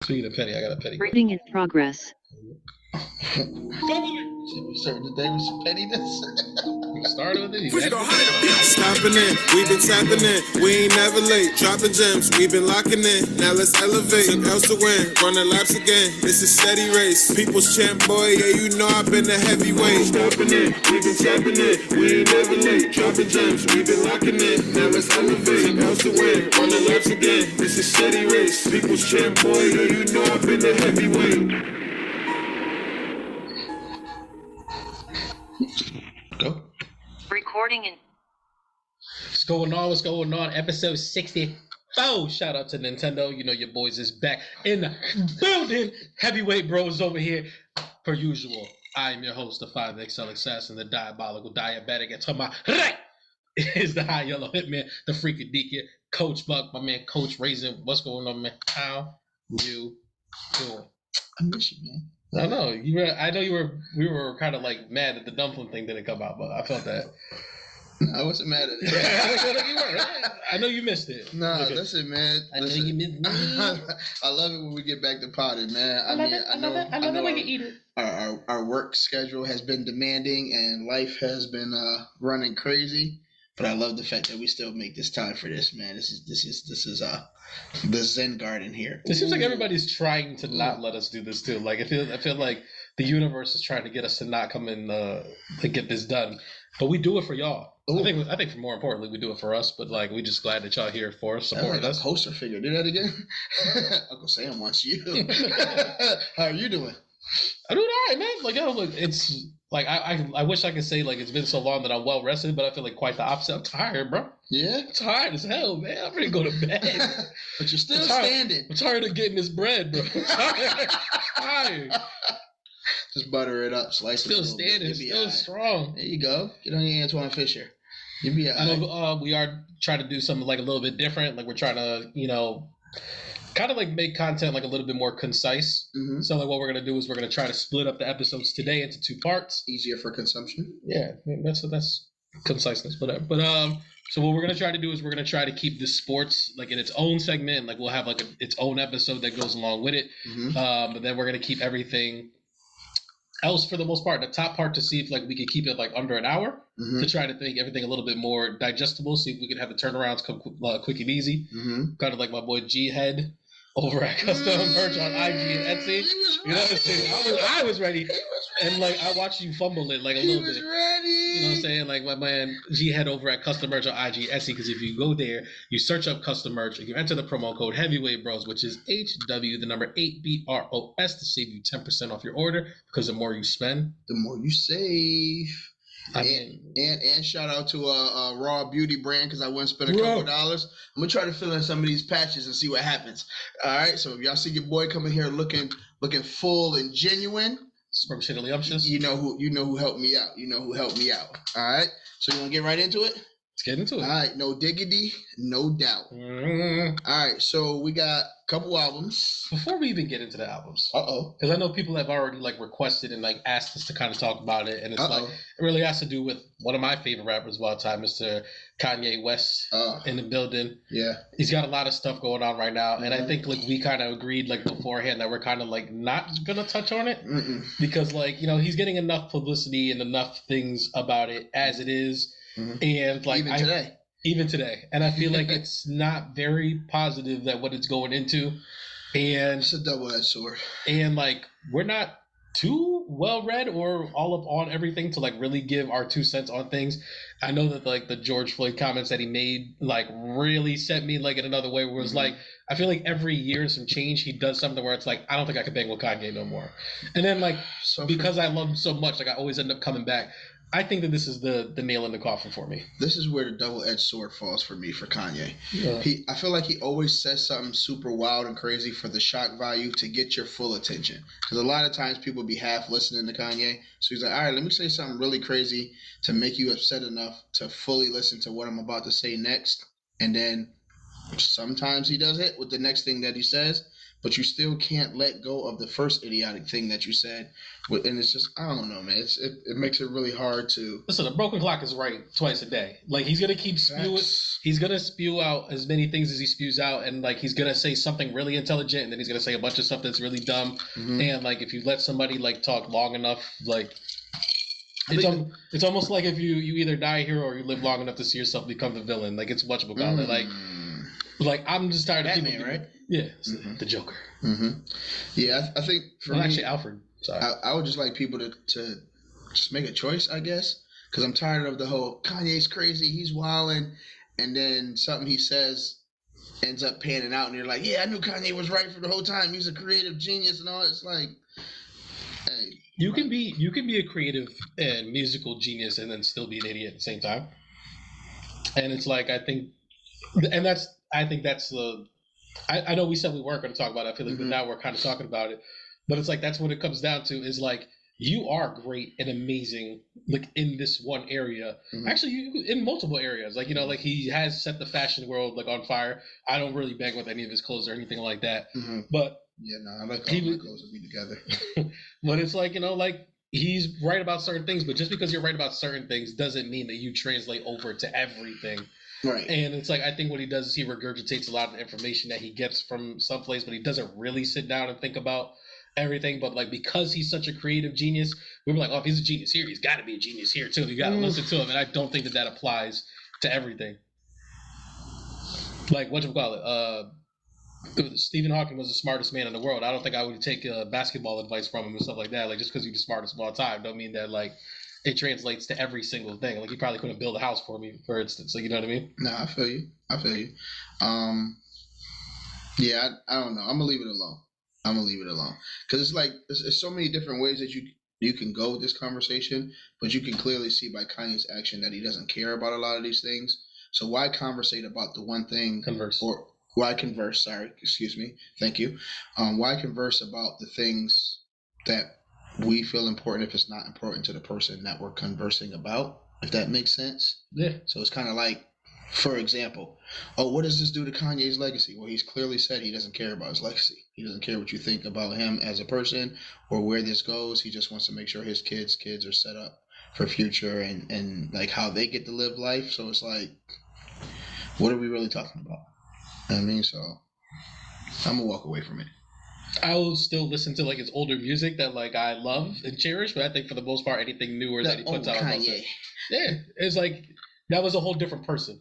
Speaking of petty, I got a petty. Reading in progress. We started the day with some pettiness. We started with it. Stopping in, we been tapping in, we ain't never late. Dropping gems, we been locking in. Now let's elevate. Took L's to win, running laps again. It's a steady race. People's champ, boy, yeah, you know I've been a heavyweight. Stopping in, we been tapping in, we ain't never late. Dropping gems, we been locking in. Now let's elevate. Took L's to win, running laps again. It's a steady race. People's champ, boy, yeah, you know I've been a heavyweight. Go. Recording in. What's going on? What's going on? Episode 64. Shout out to Nintendo. You know your boys is back in the building. Heavyweight bros over here. Per usual, I am your host, the 5XL Assassin, the diabolical diabetic. And to my right is the high yellow hitman, the freaking deacon, Coach Buck, my man, Coach Raisin. What's going on, man? How you doing? I miss you, man. I know you were. I know you were. We were kind of like mad that the dumpling thing didn't come out, but I felt that. I wasn't mad at it. You were. I know you missed it. Nah, listen, man. I know you missed me. I love it when we get back to potting, man. I know when you eat it. Our work schedule has been demanding and life has been running crazy, but I love the fact that we still make this time for this, man. This is the Zen garden here. It seems like everybody's trying to not let us do this too. Like I feel like the universe is trying to get us to not come in to get this done. But we do it for y'all. Ooh. I think more importantly, we do it for us. But like, we just glad that y'all here for us, supporting like us. A poster figure. Do that again. Uncle Sam wants you. How are you doing? I'm doing all right, man. Like, yo, look, it's like I wish I could say like it's been so long that I'm well rested, but I feel like quite the opposite. I'm tired, bro. Yeah, I'm tired as hell, man. I'm ready to go to bed. But you're still standing. I'm tired of getting this bread, bro. I'm tired. Just butter it up, slice it. Still standing, still strong. There you go. Get on your Antoine Fisher. You'll be all right. I know we are trying to do something like a little bit different. Like we're trying to, kind of like make content like a little bit more concise. Mm-hmm. So like what we're gonna do is we're gonna try to split up the episodes today into 2 parts. Easier for consumption. Yeah, that's conciseness, whatever. But so what we're gonna try to do is we're gonna try to keep the sports like in its own segment. Like we'll have like its own episode that goes along with it. Mm-hmm. But then we're gonna keep everything else for the most part, the top part, to see if like we could keep it like under an hour. Mm-hmm. To try to make everything a little bit more digestible, see if we can have the turnarounds come quick and easy. Mm-hmm. Kind of like my boy G Head over at Custom Merch on IG and Etsy. You know what I'm saying? I was ready. And like I watched you fumble it like a little bit. Ready. You know what I'm saying? Like my man G Head over at Custom Merch on IG and Etsy, because if you go there, you search up Custom Merch and you enter the promo code Heavyweight Bros, which is HW the number 8BROS, to save you 10% off your order, because the more you spend, the more you save. And shout out to Raw Beauty brand, because I went and spent a couple $. I'm gonna try to fill in some of these patches and see what happens. All right, so if y'all see your boy coming here looking full and genuine, from Shittily Umptious, you know who helped me out. All right, so you wanna get right into it? Let's get into it. All right, no diggity, no doubt. Mm-hmm. All right, so we got a couple albums. Before we even get into the albums, because I know people have already like requested and like asked us to kind of talk about it, and it's like it really has to do with one of my favorite rappers of all time, Mr. Kanye West, in the building. Yeah, he's got a lot of stuff going on right now, and I think like we kind of agreed like beforehand that we're kind of like not gonna touch on it. Mm-mm. Because like he's getting enough publicity and enough things about it as it is. Mm-hmm. And like even today, and I feel like it's not very positive that what it's going into, and it's a double-edged sword. And like we're not too well read or all up on everything to like really give our 2 cents on things. I know that like the George Floyd comments that he made like really sent me like in another way, where it was like I feel like every year some change he does something where it's like I don't think I can bang with Kanye no more, and then like because I love him so much, like I always end up coming back. I think that this is the nail in the coffin for me. This is where the double-edged sword falls for me for Kanye. Yeah. I feel like he always says something super wild and crazy for the shock value to get your full attention. Because a lot of times people be half listening to Kanye. So he's like, all right, let me say something really crazy to make you upset enough to fully listen to what I'm about to say next. And then sometimes he does it with the next thing that he says. but you still can't let go of the first idiotic thing that you said. And it's just, I don't know, man. It makes it really hard to. Listen, a broken clock is right twice a day. Like, he's gonna keep spewing. He's gonna spew out as many things as he spews out, and like he's gonna say something really intelligent, and then he's gonna say a bunch of stuff that's really dumb. And like, if you let somebody like talk long enough, like it's almost like if you either die here or you live long enough to see yourself become the villain. Like, it's whatchamacallit. Like I'm just tired of Batman, people. Right? Yeah, the Joker. Yeah, I think for me, actually Alfred. Sorry. I would just like people to just make a choice, I guess, because I'm tired of the whole Kanye's crazy, he's wilding, and then something he says ends up panning out, and you're like, yeah, I knew Kanye was right for the whole time. He's a creative genius and all. It's like, hey, you can be a creative and musical genius and then still be an idiot at the same time. And it's like I think that's the. I know we said we weren't going to talk about it. I feel like, but now we're kind of talking about it. But it's like that's what it comes down to is like you are great and amazing like in this one area. Actually, you in multiple areas. Like, you know, like he has set the fashion world like on fire. I don't really bang with any of his clothes or anything like that. But yeah, no, I like all my clothes to be together. But it's like, you know, like he's right about certain things, but just because you're right about certain things doesn't mean that you translate over to everything. Right. And it's like, I think what he does is he regurgitates a lot of the information that he gets from someplace, but he doesn't really sit down and think about everything. But like, because he's such a creative genius, we were like, oh, if he's a genius here, he's got to be a genius here too. You got to listen to him. And I don't think that applies to everything. Like, whatchamacallit? Stephen Hawking was the smartest man in the world. I don't think I would take basketball advice from him and stuff like that. Like, just because he's the smartest of all time don't mean that like it translates to every single thing. Like, he probably couldn't build a house for me, for instance. Like, you know what I mean? No, I feel you. Yeah, I don't know. I'm gonna leave it alone. Because it's like there's so many different ways that you can go with this conversation, but you can clearly see by Kanye's action that he doesn't care about a lot of these things. So why conversate about the one thing? Converse. Or why converse? Sorry, excuse me. Thank you. Why converse about the things that we feel important if it's not important to the person that we're conversing about, if that makes sense? Yeah. So it's kind of like, for example, oh, what does this do to Kanye's legacy? Well, he's clearly said he doesn't care about his legacy. He doesn't care what you think about him as a person or where this goes. He just wants to make sure his kids are set up for future and like how they get to live life. So it's like, what are we really talking about? I mean, so I'm gonna walk away from it. I will still listen to like his older music that like I love and cherish, but I think for the most part, anything newer that he puts out, Kanye. Yeah, it's like that was a whole different person,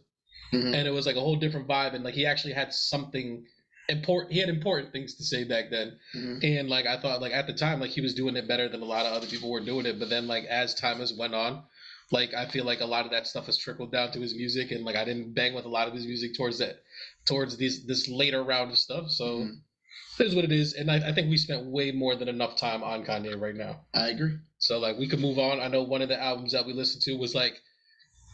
and it was like a whole different vibe, and like he actually had something important. He had important things to say back then, and like I thought, like at the time, like he was doing it better than a lot of other people were doing it. But then, like as time has went on, like I feel like a lot of that stuff has trickled down to his music, and like I didn't bang with a lot of his music towards this later round of stuff. So. It is what it is, and I think we spent way more than enough time on Kanye right now. I agree. So, like, we could move on. I know one of the albums that we listened to was, like,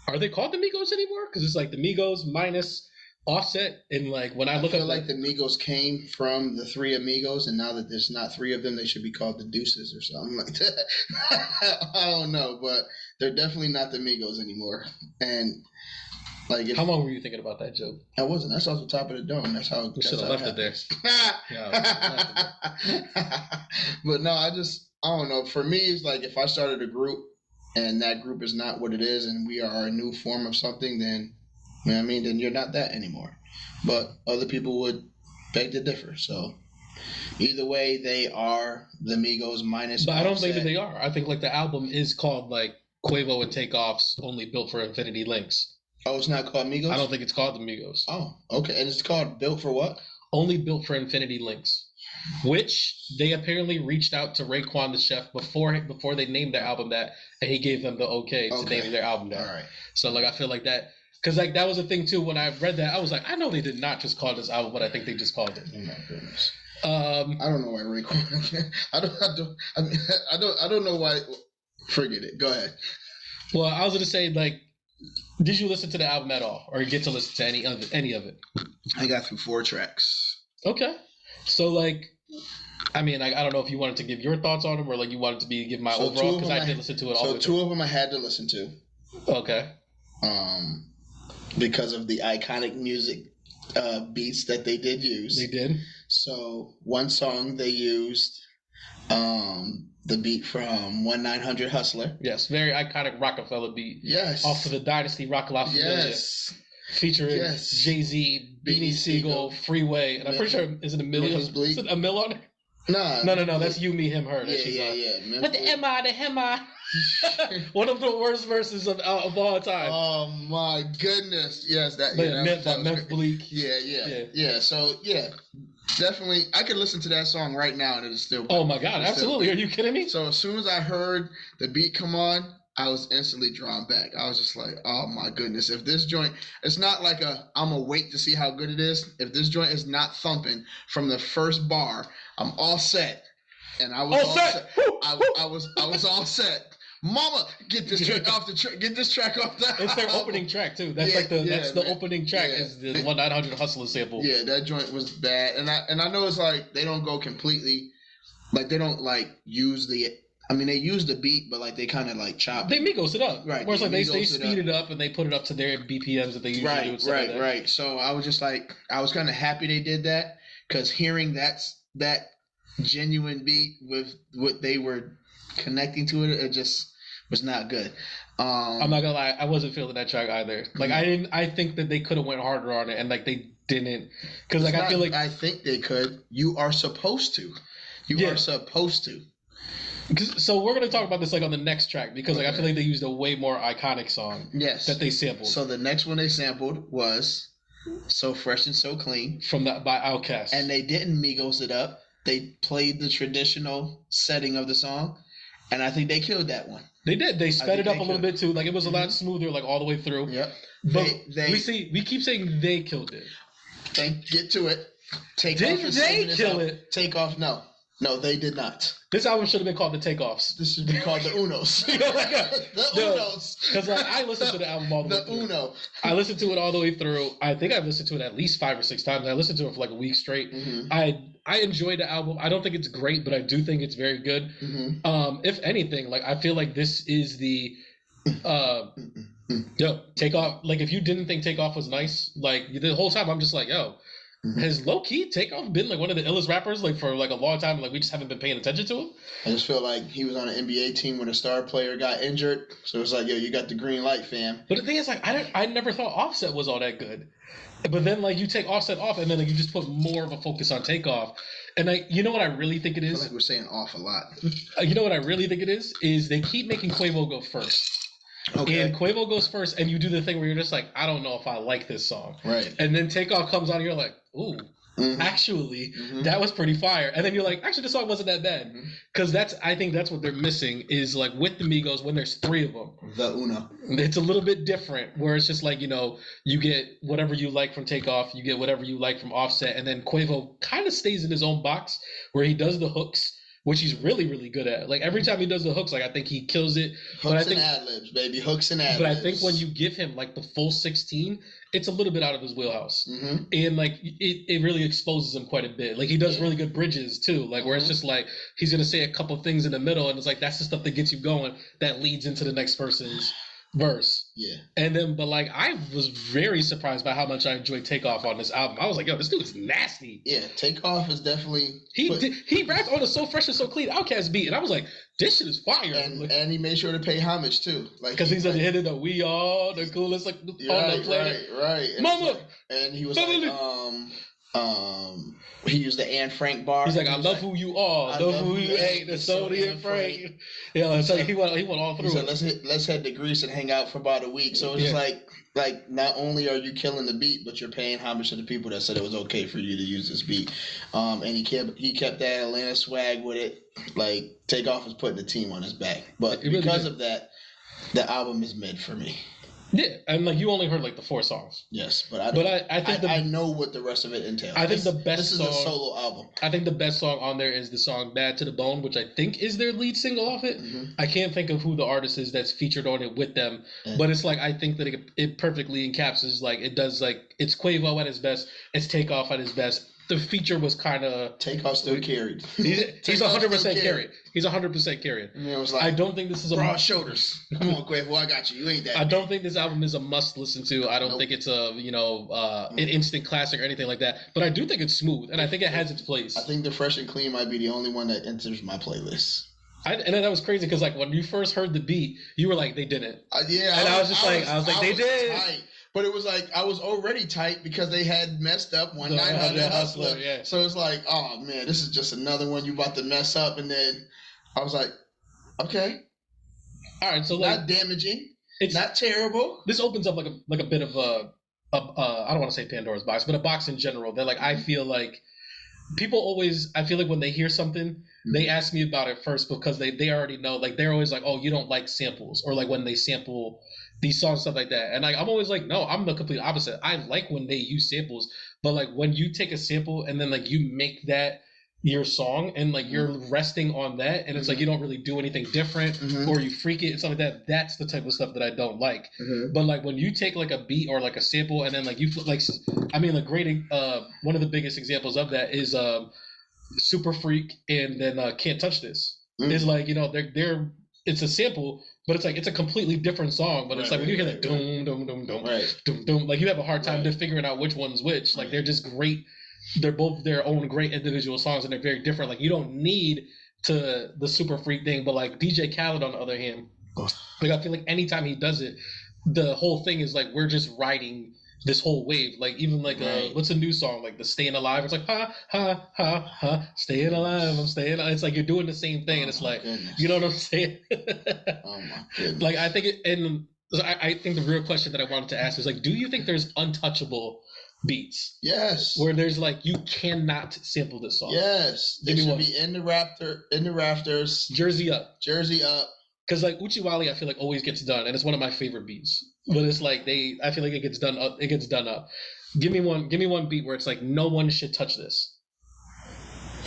are they called the Migos anymore? Because it's, like, the Migos minus Offset, and, like, when I look feel like the Migos came from the three amigos, and now that there's not three of them, they should be called the Deuces or something like that. I don't know, but they're definitely not the Migos anymore. And... like how long were you thinking about that joke? I wasn't. That's off the top of the dome. That's how. You should have left it there. But no, I don't know. For me, it's like if I started a group and that group is not what it is, and we are a new form of something, then you know what I mean. Then you're not that anymore. But other people would beg to differ. So either way, they are the Migos minus. But I don't think that they are. I think like the album is called like Quavo and Takeoff's Only Built for Infinity Links. Oh, it's not called Migos? I don't think it's called the Migos. Oh, okay. And it's called Built for what? Only Built for Infinity Links. Which they apparently reached out to Raekwon the Chef before they named their album that, and he gave them the okay to name their album that. All right. So like I feel like that, because like that was the thing too. When I read that, I was like, I know they did not just call this album, but I think they just called it. Oh my goodness. I don't know why Raekwon. I don't know why. Forget it. Go ahead. Well, I was gonna say like. Did you listen to the album at all, or get to listen to any of it? I got through 4 tracks. Okay, so like, I mean, I don't know if you wanted to give your thoughts on them, or like you wanted to give my overall because I did listen to it all. So 2 of them I had to listen to. Okay. Because of the iconic music beats that they did use. They did. So one song they used the beat from 1-900 Hustler. Yes, very iconic Rockefeller beat. Yes. Off of the Dynasty Rock La Familia. Yes. Featuring Jay-Z, Beanie Siegel, Freeway, and I'm pretty sure is it a million? Is it a mill on it? Nah. No. That's You, Me, Him, Her. Yeah. With the M.I., the Hema. One of the worst verses of all time. Oh my goodness! Yes, that. Memphis Bleak. Yeah. So definitely, I could listen to that song right now and it's still. Oh my God! Absolutely. Are you kidding me? So as soon as I heard the beat come on, I was instantly drawn back. I was just like, oh my goodness! If this joint, it's not like I'm gonna wait to see how good it is. If this joint is not thumping from the first bar, I'm all set. And I was all set. I was all set. Mama, get this track off the track. Get this track off the. It's their opening track too. That's the opening track is the 1-900 Hustler sample. Yeah, that joint was bad, and I know it's like they don't go completely, like they don't like use the. I mean, they use the beat, but like they kind of like chop. They Migos it up, right? Where it's like they speed it up and they put it up to their BPMs that they usually do. Right. So I was just like, I was kind of happy they did that because hearing that genuine beat with what they were connecting to it just was not good. I'm not gonna lie, I wasn't feeling that track either. Like I think that they could have went harder on it, and like they didn't, because like I feel like I think they could. You are supposed to. You are supposed to. So we're gonna talk about this like on the next track because like I feel like they used a way more iconic song. Yes. That they sampled. So the next one they sampled was "So Fresh and So Clean" by Outkast, and they didn't Migos it up. They played the traditional setting of the song, and I think they killed that one. They did. They sped it up a little bit too. Like it was a lot smoother, like all the way through. Yep. But we keep saying they killed it. Get to it. Didn't they kill it? Take Off. No, they did not. This album should have been called The Takeoffs. This should be called The Unos. The Unos. Because like, I listened to the album all the way through. The Uno. I listened to it all the way through. I think I've listened to it at least 5 or 6 times. I listened to it for like a week straight. Mm-hmm. I enjoyed the album. I don't think it's great, but I do think it's very good. Mm-hmm. If anything, like I feel like this is the Take Off. Like if you didn't think Take Off was nice, like the whole time I'm just like, has low key Takeoff been like one of the illest rappers like for like a long time? Like we just haven't been paying attention to him. I just feel like he was on an NBA team when a star player got injured, so it's like, you got the green light, fam. But the thing is, like, I never thought Offset was all that good. But then like you take Offset off, and then like you just put more of a focus on Takeoff. And like, you know what I really think it is? I feel like we're saying off a lot. You know what I really think it is they keep making Quavo go first. Okay. And Quavo goes first, and you do the thing where you're just like, I don't know if I like this song. Right. And then Takeoff comes on, and you're like, ooh, actually, that was pretty fire. And then you're like, actually, the song wasn't that bad. Because I think that's what they're missing is like with the Migos, when there's 3 of them. The Uno. It's a little bit different, where it's just like, you get whatever you like from Takeoff, you get whatever you like from Offset, and then Quavo kind of stays in his own box, where he does the hooks, which he's really, really good at. Like every time he does the hooks, like I think he kills it. Hooks and ad-libs, baby. Hooks and ad-libs. But I think when you give him like the full 16, it's a little bit out of his wheelhouse. And like it really exposes him quite a bit. Like he does really good bridges too. Like where it's just like he's gonna say a couple things in the middle, and it's like that's the stuff that gets you going, that leads into the next person's verse. Yeah. And then, but like I was very surprised by how much I enjoyed Takeoff on this album. I was like, yo, this dude is nasty. Yeah, Takeoff is definitely he rapped on a So Fresh and So Clean Outkast beat, and I was like, this shit is fire. And he made sure to pay homage too, like because he's at the hit of the "We Are the Coolest" like on the planet. Right. And Mama, and he was he used the Anne Frank bar. He's like, I love who you are, love who you ain't, the Sodium Frank. Yeah, so he went all through. He said, let's head to Greece and hang out for about a week. So it's just like not only are you killing the beat, but you're paying homage to the people that said it was okay for you to use this beat. And he kept that Atlanta swag with it. Like Takeoff is putting the team on his back, but because of that, the album is mid for me. Yeah, and like you only heard like the 4 songs. Yes, but I think I know what the rest of it entails. I think the best this song, is a solo album. I think the best song on there is the song "Bad to the Bone," which I think is their lead single off it. I can't think of who the artist is that's featured on it with them, but it's like I think that it perfectly encapsulates like it does like it's Quavo at his best, it's Takeoff at his best. the feature was kind of Takeoff still carried. He's 100% carried. He's 100% carried. And it was like, I don't think this is a broad shoulders. Come on, Quavo, I got you. You ain't that. I don't think this album is a must listen to. I don't think it's a an instant classic or anything like that. But I do think it's smooth, and I think it has its place. I think the Fresh and Clean might be the only one that enters my playlist. And then that was crazy because like when you first heard the beat, you were like, they didn't. Yeah, and I was like, they did. Tight. But it was like I was already tight because they had messed up 1-900 Hustler. Yeah. So it's like, oh man, this is just another one you about to mess up. And then I was like, okay, all right. So like, not damaging, it's not terrible. This opens up like a bit of a I don't want to say Pandora's box, but a box in general. That like I feel like people always, I feel like when they hear something, they ask me about it first because they already know. Like they're always like, oh, you don't like samples, or like when they sample these songs, stuff like that. And like I'm always like, no, I'm the complete opposite. I like when they use samples, but like when you take a sample and then like you make that your song and like you're resting on that, and it's like you don't really do anything different or you freak it and stuff like that. That's the type of stuff that I don't like. But like when you take like a beat or like a sample and then like you like, I mean, like great. One of the biggest examples of that is Super Freak and then Can't Touch This. It's like they're it's a sample. But it's like it's a completely different song. But it's like when you hear that doom doom doom doom doom doom, like you have a hard time just figuring out which one's which. Like they're just great. They're both their own great individual songs, and they're very different. Like you don't need to the Super Freak thing, but like DJ Khaled on the other hand, like I feel like anytime he does it, the whole thing is like we're just riding this whole wave. Like even like what's a new song like the Staying Alive? It's like ha ha ha ha, staying alive, I'm staying alive. It's like you're doing the same thing, and it's like you know what I'm saying? Oh my goodness. Like I think I think the real question that I wanted to ask is like, do you think there's untouchable beats? Yes. Where there's like you cannot sample this song. Yes. They should be in the rafters. Jersey Up. Because like Uchiwali, I feel like always gets done, and it's one of my favorite beats. But it's like I feel like it gets done up. It gets done up. Give me one beat where it's like no one should touch this.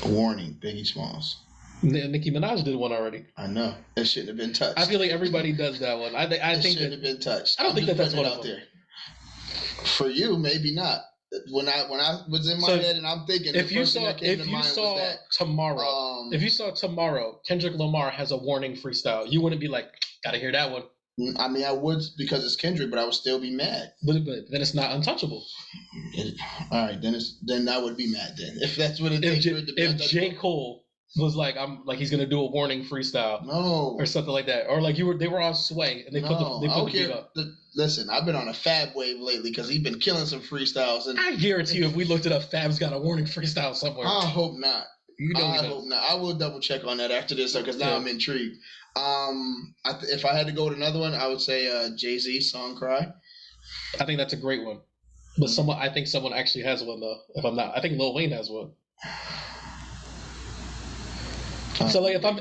Warning, Biggie Smalls. Nicki Minaj did one already. I know it shouldn't have been touched. I feel like everybody does that one. I think shouldn't have been touched. I don't think that's one out there. For you, maybe not. When I was in my head and I'm thinking, if you saw tomorrow, Kendrick Lamar has a Warning freestyle, you wouldn't be like, gotta hear that one. I mean, I would because it's Kendrick, but I would still be mad. But then it's not untouchable. All right, then I would be mad then if that's what it takes. If J. Cole was like, I'm like he's gonna do a Warning freestyle, or something like that, or like they were on Sway and they put the beat up. Listen, I've been on a Fab wave lately because he's been killing some freestyles, and I guarantee you, if we looked it up, Fab's got a Warning freestyle somewhere. I hope not. I hope not. I will double check on that after this, because now I'm intrigued. If I had to go with another one, I would say Jay-Z, Song Cry. I think that's a great one. But I think someone actually has one though. If I'm not, I think Lil Wayne has one. So like if I'm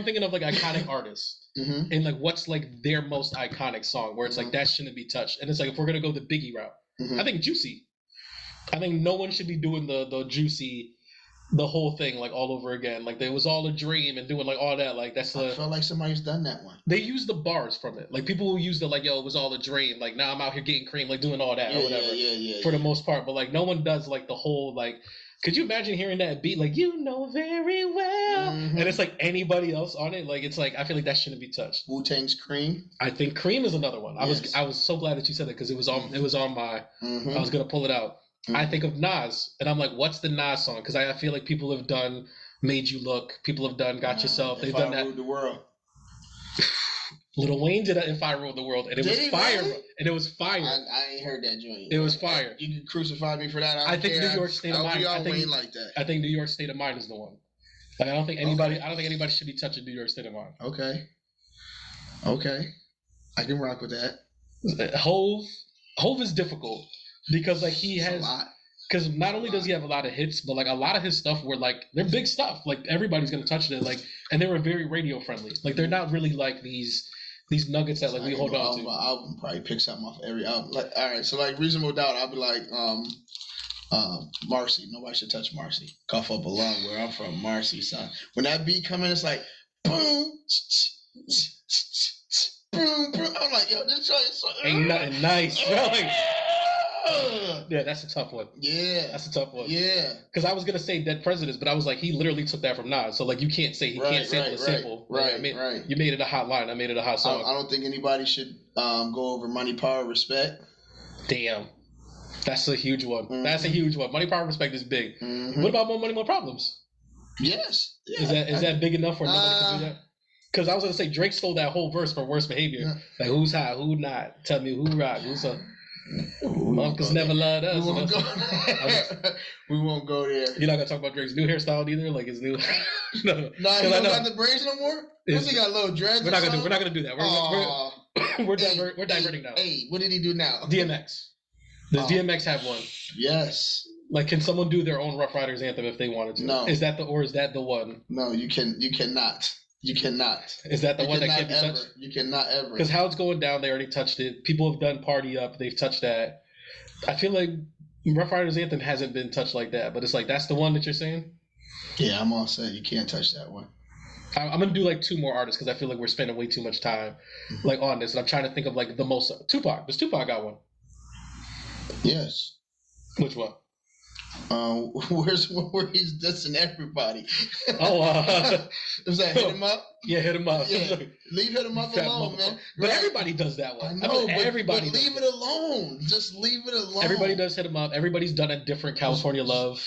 thinking of like iconic artists and like what's like their most iconic song where it's like that shouldn't be touched, and it's like if we're gonna go the Biggie route, I think Juicy. I think no one should be doing the Juicy, the whole thing like all over again. Like it was all a dream and doing like all that. Like I felt like somebody's done that one. They use the bars from it. Like people will use the like, yo, it was all a dream. Like now I'm out here getting cream, like doing all that or whatever. For the most part, but like no one does like the whole like. Could you imagine hearing that beat like you know very well, and it's like anybody else on it? Like it's like I feel like that shouldn't be touched. Wu-Tang's Cream. I think Cream is another one. I was so glad that you said that because it was on my. I was gonna pull it out. I think of Nas, and I'm like, what's the Nas song? Because I feel like people have done Made You Look. People have done Got Yourself. They've done that. Ruled the World. Lil Wayne did that If I Ruled the World, and it was fire. Really? And it was fire. I ain't heard that joint. It was fire. You can crucify me for that. I think New York State of Mind. Like that. I think New York State of Mind is the one. Like I don't think anybody should be touching New York State of Mind. Okay. I can rock with that. Hove is difficult because like he has. Because not only does he have a lot of hits, but like a lot of his stuff were like they're big stuff. Like everybody's gonna touch it. Like and they were very radio friendly. Like they're not really like these nuggets that like we hold on to. I'll probably pick something off every album. Like all right, so like Reasonable Doubt, I'll be like Marcy. Nobody should touch Marcy. Cough up a lung where I'm from, Marcy, son. When that beat come in, it's like boom. Boom, boom. I'm like, yo, this joint is so ain't nothing nice, bro. Like, Yeah, that's a tough one. Yeah. That's a tough one. Yeah. Because I was gonna say Dead Presidents, but I was like, he literally took that from Nas. So like, you can't say he can't sample a sample. Right. You made it a hot line. I made it a hot song. I don't think anybody should go over Money, Power, Respect. Damn. That's a huge one. Mm-hmm. That's a huge one. Money, Power, Respect is big. Mm-hmm. What about More Money, More Problems? Yes. Yeah. Is that big enough for nobody to do that? Because I was gonna say Drake stole that whole verse from Worst Behavior. Yeah. Like, who's hot, who not? Tell me who rock, who's up. Uncles never loved us. We won't go there. You're not gonna talk about Drake's new hairstyle either, like his new. No, he don't got the braids no more. Does he got little dreads? We're not gonna do that. We're diverting now. Hey, what did he do now? DMX. Does DMX have one? Yes. Like, can someone do their own Rough Riders anthem if they wanted to? No. Is that the one? No, you cannot. You cannot. Is that the one that can't be touched? You cannot ever. Because how it's going down, they already touched it. People have done Party Up. They've touched that. I feel like Rough Riders anthem hasn't been touched like that. But it's like, that's the one that you're saying? Yeah, I'm all set. You can't touch that one. I'm going to do like two more artists because I feel like we're spending way too much time like on this. And I'm trying to think of like the most. Tupac. Does Tupac got one? Yes. Which one? Where he's dissing everybody. Is that Hit Him Up? Yeah, Hit Him Up. Yeah. Leave Hit Him Up alone, man. But everybody does that one. I know, but everybody leave it alone. Just leave it alone. Everybody does Hit Him Up. Everybody's done a different California Love.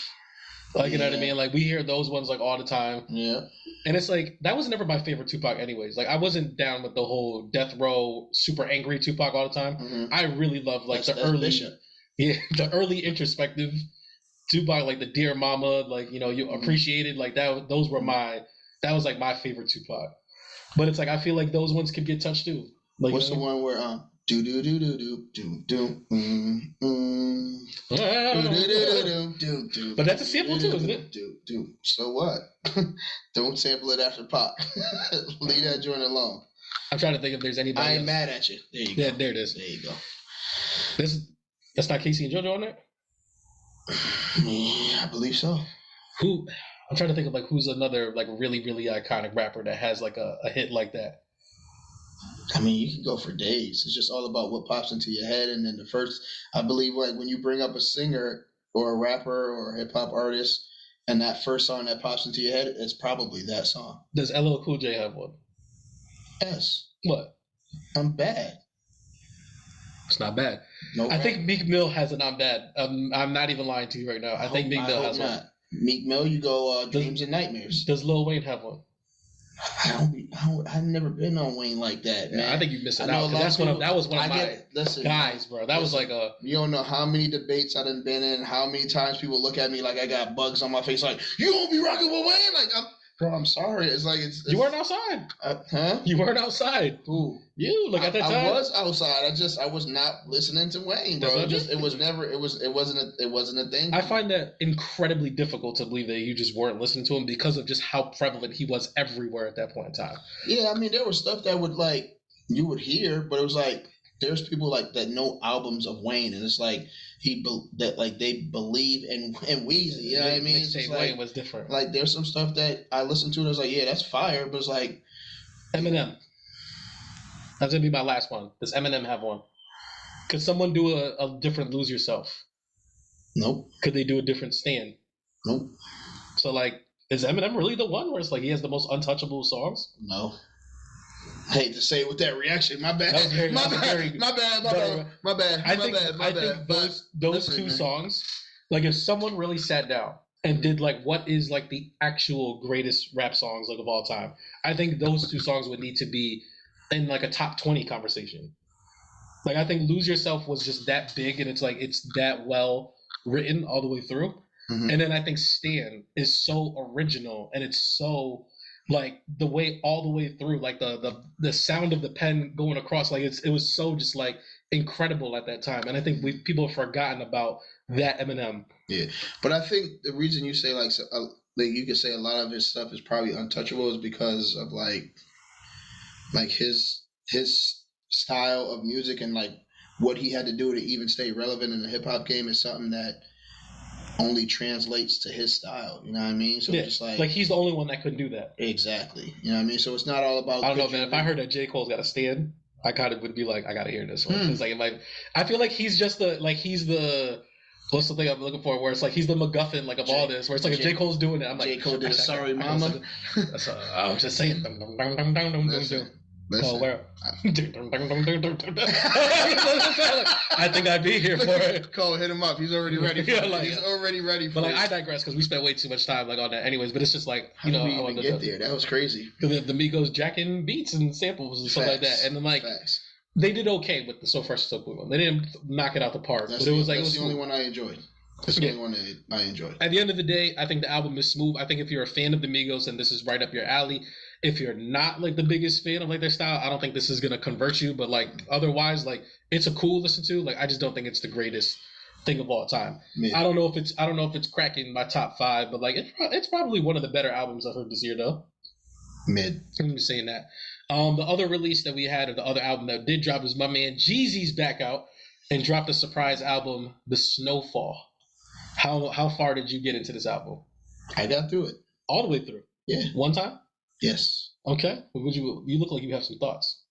Like, you know what I mean? Like, we hear those ones like all the time. Yeah. And it's like, that was never my favorite Tupac anyways. Like, I wasn't down with the whole death row, super angry Tupac all the time. Mm-hmm. I really loved like the early introspective Tupac, like the Dear Mama, like, you know, you appreciated, like that. Those were that was like my favorite Tupac. But it's like, I feel like those ones could get touched too. Like, what's the one where do do do do do do do. But that's a sample too, isn't it? Do. So what? Don't sample it after pop. Leave that joint alone. I'm trying to think if there's anybody. I ain't mad at you. There you go. Yeah, there it is. There you go. That's not Casey and JoJo on there? Yeah, I believe so. I'm trying to think of like who's another like really, really iconic rapper that has like a hit like that. I mean, you can go for days. It's just all about what pops into your head. And then the first, I believe, like when you bring up a singer or a rapper or a hip hop artist, and that first song that pops into your head, it's probably that song. Does LL Cool J have one? Yes. What? I'm Bad. It's not bad. No, I think Meek Mill has an I'm Bad. I'm not even lying to you right now. I think Meek Mill has one. Meek Mill, you go Dreams and Nightmares. Does Lil Wayne have one? I've never been on Wayne like that, man. Yeah, I think you're missing out. That was one of my guys, bro. That was like a... You don't know how many debates I done been in, how many times people look at me like I got bugs on my face, like, you don't be rocking with Wayne? Like, I'm sorry. It's like it's you weren't outside. Huh? You weren't outside. Who? You look at that time. I was outside. I was not listening to Wayne, bro. It wasn't a thing. I find that incredibly difficult to believe that you just weren't listening to him because of just how prevalent he was everywhere at that point in time. Yeah, I mean, there was stuff that would like you would hear, but it was like there's people like that know albums of Wayne, and it's like they believe in Weezy. You know what I mean? Like, Wayne was different. Like there's some stuff that I listened to and I was like, yeah, that's fire, but it's like Eminem. That's gonna be my last one. Does Eminem have one? Could someone do a different Lose Yourself? Nope. Could they do a different Stand? Nope. So like, is Eminem really the one where it's like he has the most untouchable songs? No. I hate to say it with that reaction. My bad. My bad. I think those two songs, like if someone really sat down and did like what is like the actual greatest rap songs like of all time, I think those two songs would need to be in like a top 20 conversation. Like I think Lose Yourself was just that big and it's like it's that well written all the way through. Mm-hmm. And then I think Stan is so original and it's so like the way all the way through, like the sound of the pen going across, like it was so just like incredible at that time. And I think people have forgotten about that Eminem. Yeah, but I think the reason you say like you could say a lot of his stuff is probably untouchable is because of like his style of music and like what he had to do to even stay relevant in the hip hop game is something that only translates to his style, you know what I mean? So yeah, just like he's the only one that couldn't do that. Exactly. You know what I mean? So it's not all about I don't know, man. If I heard that J. Cole's got a Stand, I kind of would be like, I gotta hear this one. It's like, I feel like he's just he's the. What's the thing I'm looking for? Where it's like he's the MacGuffin of all this. Where it's like if J. Cole's doing it, I'm like J. Cole did a Sorry Mama. I'm just saying. Oh, where? I think I'd be here for it. Cole, hit him up. He's already ready for it. He's already ready for it. But I digress because we spent way too much time on that anyways. But it's just like, I wanted to get there. That was crazy. Because the Migos jacking beats and samples and stuff like that. And then they did okay with the So Fresh So Cool one. They didn't knock it out the park. But it was like that's the only one I enjoyed. That's the only one I enjoyed. At the end of the day, I think the album is smooth. I think if you're a fan of the Migos, and this is right up your alley. If you're not like the biggest fan of their style, I don't think this is gonna convert you. But otherwise, it's a cool listen to. I just don't think it's the greatest thing of all time. Mid. I don't know if it's cracking my top 5, but it's probably one of the better albums I've heard this year though. Mid. I'm just saying that. The other release that we had, or the other album that did drop, is my man Jeezy's back out and dropped a surprise album, The Snowfall. How far did you get into this album? I got through it. All the way through? Yeah. One time? Yes. Okay. You look like you have some thoughts.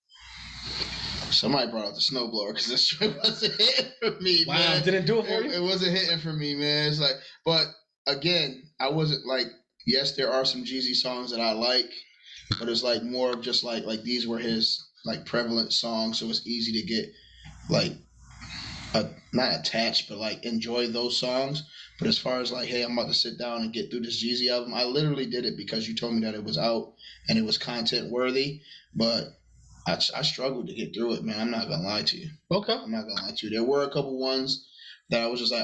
Somebody brought out the snowblower because this shit wasn't hitting for me, wow, man. Didn't do it for you? It wasn't hitting for me, man. It's but again, I wasn't yes, there are some Jeezy songs that I like, but it's more of just these were his prevalent songs, so it's easy to get not attached, but enjoy those songs. But as far as hey, I'm about to sit down and get through this Jeezy album, I literally did it because you told me that it was out and it was content worthy. But I struggled to get through it, man. I'm not gonna lie to you. Okay. I'm not gonna lie to you. There were a couple ones that I was just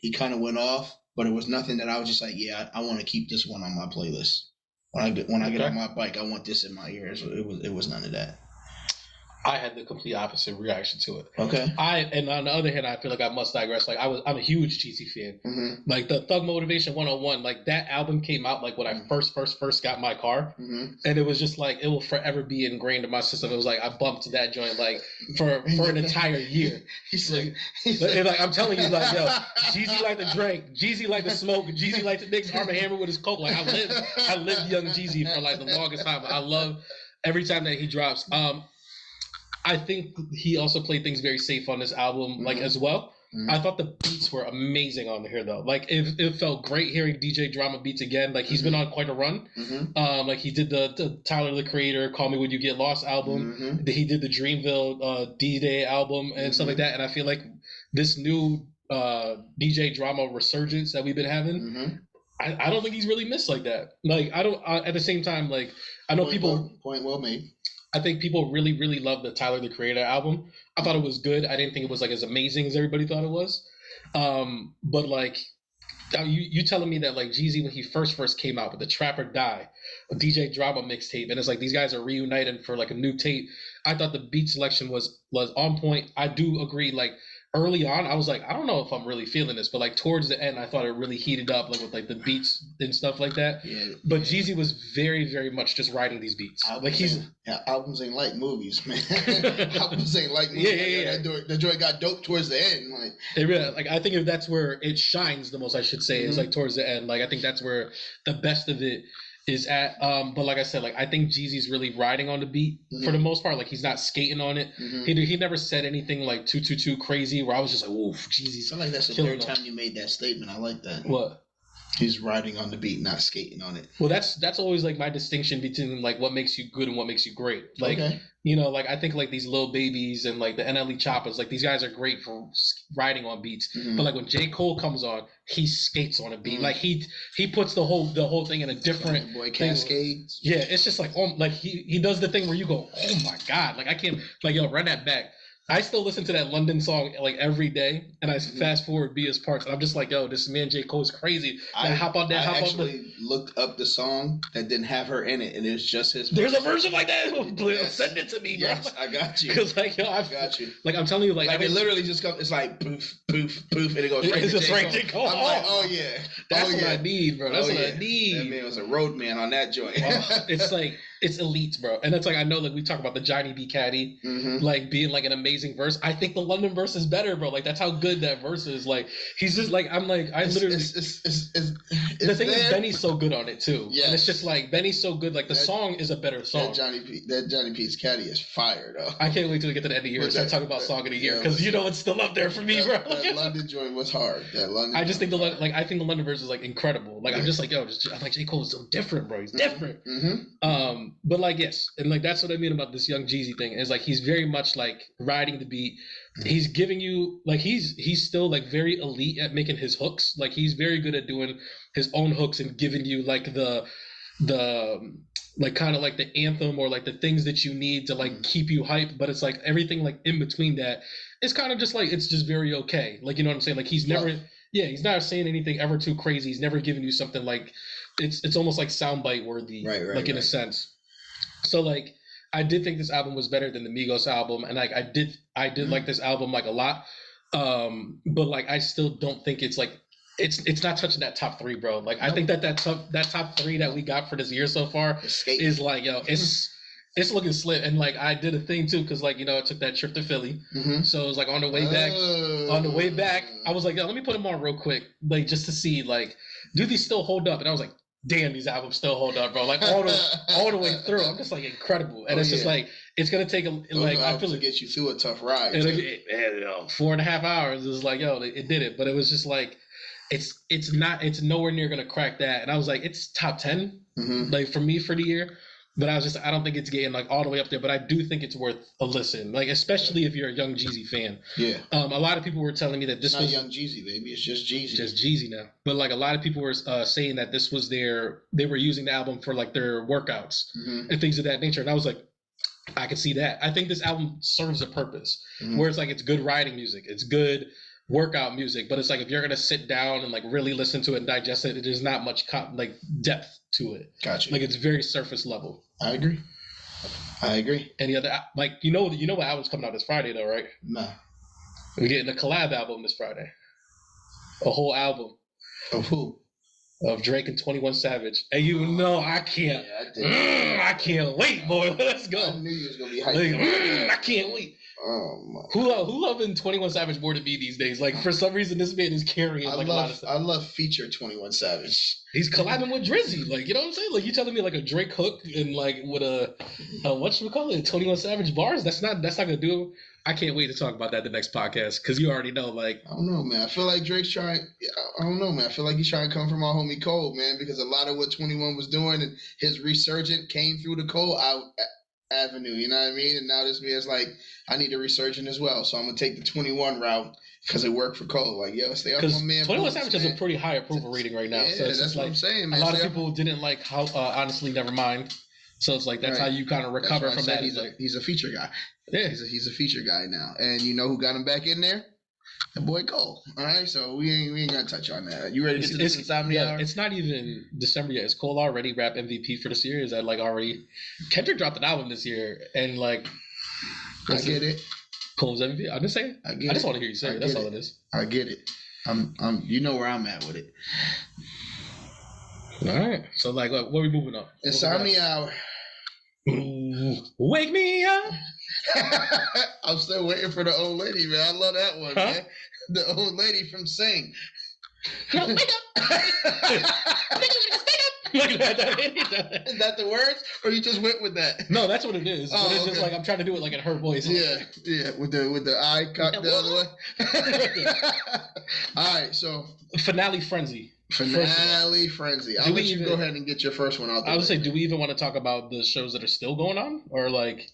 he kind of went off, but it was nothing that I was just yeah, I want to keep this one on my playlist. When I get on my bike, I want this in my ears. It was none of that. I had the complete opposite reaction to it. Okay. And on the other hand, I feel like I must digress. I'm a huge Jeezy fan. Mm-hmm. The Thug Motivation 101, that album came out when I first got my car, and it was just it will forever be ingrained in my system. It was I bumped that joint for an entire year. He's I'm telling you, yo, Jeezy like to drink, Jeezy like to smoke, Jeezy like to mix Arm & Hammer with his coke. I lived young Jeezy for the longest time. I love every time that he drops. I think he also played things very safe on this album, as well. Mm-hmm. I thought the beats were amazing on here, though. It felt great hearing DJ Drama beats again. He's been on quite a run. Mm-hmm. He did the Tyler, the Creator, Call Me When You Get Lost album. Mm-hmm. He did the Dreamville D-Day album and stuff like that. And I feel like this new DJ Drama resurgence that we've been having, I don't think he's really missed like that. At the same time, I know Point well made. I think people really, really love the Tyler, the Creator album. I thought it was good. I didn't think it was as amazing as everybody thought it was. But you telling me that Jeezy, when he first came out with the Trap or Die, a DJ Drama mixtape, and it's these guys are reuniting for a new tape. I thought the beat selection was on point. I do agree. Early on, I was I don't know if I'm really feeling this, but towards the end, I thought it really heated up, with the beats and stuff like that. Yeah. But Jeezy was very, very much just writing these beats. Albums ain't like movies, man. Albums ain't like movies. Yeah. The joint got dope towards the end. It really, I think if that's where it shines the most, I should say, is towards the end. I think that's where the best of it is at. But like I said, I think Jeezy's really riding on the beat for the most part. He's not skating on it. He never said anything too crazy where I was just whoa, Jeezy's. I feel that's the third time you made that statement. I like that. What? He's riding on the beat, not skating on it. Well, that's always my distinction between what makes you good and what makes you great. Okay. I think these Lil Babies and the NLE Choppers, these guys are great for riding on beats. But when J. Cole comes on, he skates on a beat. He puts the whole thing in a different boy cascades. Yeah, it's just he does the thing where you go, oh my god, I can't run that back. I still listen to that London song every day, and I fast forward Bia's parts, and I'm just yo, this man J. Cole is crazy. I actually looked up the song that didn't have her in it, and it was just his. There's a version like that. Yes. Send it to me, bro. Yes, I got you. Because I got you. I'm telling you, it literally just comes. It's poof, poof, poof, and it goes right to J. Cole. I'm oh yeah, that's what I need, bro. That's what I need. That man was a road man on that joint. It's it's elite, bro. And it's like, I know, like, we talk about the Johnny B. Caddy, like, being, like, an amazing verse. I think the London verse is better, bro. Like, that's how good that verse is. Like, he's just, like, I'm, like, I literally... the thing is, Benny's so good on it, too. Yeah. And it's just, like, Benny's so good. Like, the song is a better song. That Johnny P's Caddy is fire, though. I can't wait till we get to the end of the year and start talking about Song of the Year, because, you know, it's still up there for me, bro. That London joint was hard. I just think I think the London verse is, like, incredible. Like, I'm just like, yo, I'm like, J. Cole is so different, bro. He's different. But, like, yes. And, like, that's what I mean about this young Jeezy thing, is, like, he's very much, like, riding the beat. He's giving you, like, he's still, like, very elite at making his hooks. Like, he's very good at doing his own hooks and giving you, like, the like, kind of like the anthem or, like, the things that you need to, like, keep you hyped. But it's, like, everything, like, in between that is kind of just, like, it's just very okay. Like, you know what I'm saying? Like, he's never... Yeah, he's not saying anything ever too crazy. He's never giving you something like it's almost like soundbite worthy, like in a sense. So like I did think this album was better than the Migos album, and like I did like this album like a lot. But like I still don't think it's like it's not touching that top 3, bro. Like I think that top 3 that we got for this year so far is like, yo, it's looking slim. And like I did a thing too, because like, you know, I took that trip to Philly, so it was like on the way back I was like, yo, let me put them on real quick, like just to see like, do these still hold up? And I was like, damn, these albums still hold up, bro. Like all the way through. I'm just like incredible. And it's just like, it's gonna take I feel like get you through a tough ride. And 4.5 hours is like, yo, it did it. But it was just like, it's nowhere near gonna crack that. And I was like, it's top 10, like for me for the year. But I don't think it's getting like all the way up there, but I do think it's worth a listen. Like, especially if you're a young Jeezy fan. Yeah. A lot of people were telling me that this was not young Jeezy, baby. It's just Jeezy. Just Jeezy now. But like a lot of people were saying that this was they were using the album for like their workouts and things of that nature. And I was like, I could see that. I think this album serves a purpose where it's like, it's good riding music. It's good workout music, but it's like, if you're going to sit down and like really listen to it and digest it, there's not much like depth to it. Gotcha. Like it's very surface level. I agree. Any other, like, you know what album's coming out this Friday though, right? Nah. We're getting a collab album this Friday. A whole album. Of who? Of Drake and 21 Savage. And you know I can't. Yeah, I can't wait, boy. Let's go. I knew you was gonna be hyped. I can't wait. Oh my. Who loving 21 Savage more than me these days? Like for some reason, this man is carrying like a lot of stuff. I love feature 21 Savage. He's collabing with Drizzy, like, you know what I'm saying? Like, you telling me like a Drake hook and like with a whatchamacallit, 21 Savage bars? That's not gonna do it. I can't wait to talk about that the next podcast, because you already know, like, I don't know, man. I feel like Drake's trying. I don't know, man. I feel like he's trying to come from our homie Cole, man, because a lot of what 21 was doing and his resurgent came through the Cole avenue. You know what I mean? And now this man's like, I need a resurgent as well, so I'm gonna take the 21 route because it worked for Cole. Like, yo, stay up on man. 21 Savage has a pretty high approval rating right now. Yeah, so that's what I'm saying, man. A lot of people didn't like how honestly, never mind. So it's like that's how you kind of recover from that. He's a feature guy. Yeah, he's a feature guy now, and you know who got him back in there? The boy Cole. All right, so we ain't gonna touch on that. You ready to get to this Insomnia hour? It's not even December yet. Is Cole already rap MVP for this year? Is that like already? Kendrick dropped an album this year, and like, I get it. Cole's MVP. I'm just saying. I just want to hear you say it. That's all it is. I get it. I'm. You know where I'm at with it. All right. So like, what are we moving up? Insomnia hour. Ooh, wake me up. I'm still waiting for the old lady, man. I love that one, man. The old lady from Sing. No, wake up. Look at that. Is that the words, or you just went with that? No, that's what it is. But it's just like I'm trying to do it like in her voice. Yeah, with the eye cocked the other way. All right, so Finale Frenzy. Finale Frenzy. I'll let you go ahead and get your first one out there. I would say, do we even want to talk about the shows that are still going on, or like,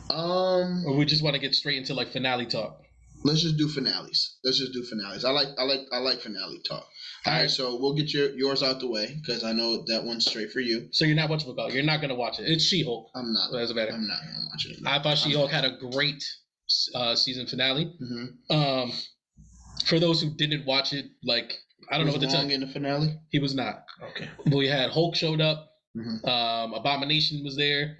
or we just want to get straight into like finale talk? Let's just do finales. I like finale talk. All right, so we'll get yours out the way because I know that one's straight for you. So you're not watching it. You're not gonna watch it. It's She-Hulk. I'm not. That's better. I'm not gonna watch it. I thought She-Hulk had a great season finale. For those who didn't watch it, like, I don't know what to tell you. In the finale? He was not. Okay. We had Hulk showed up. Abomination was there.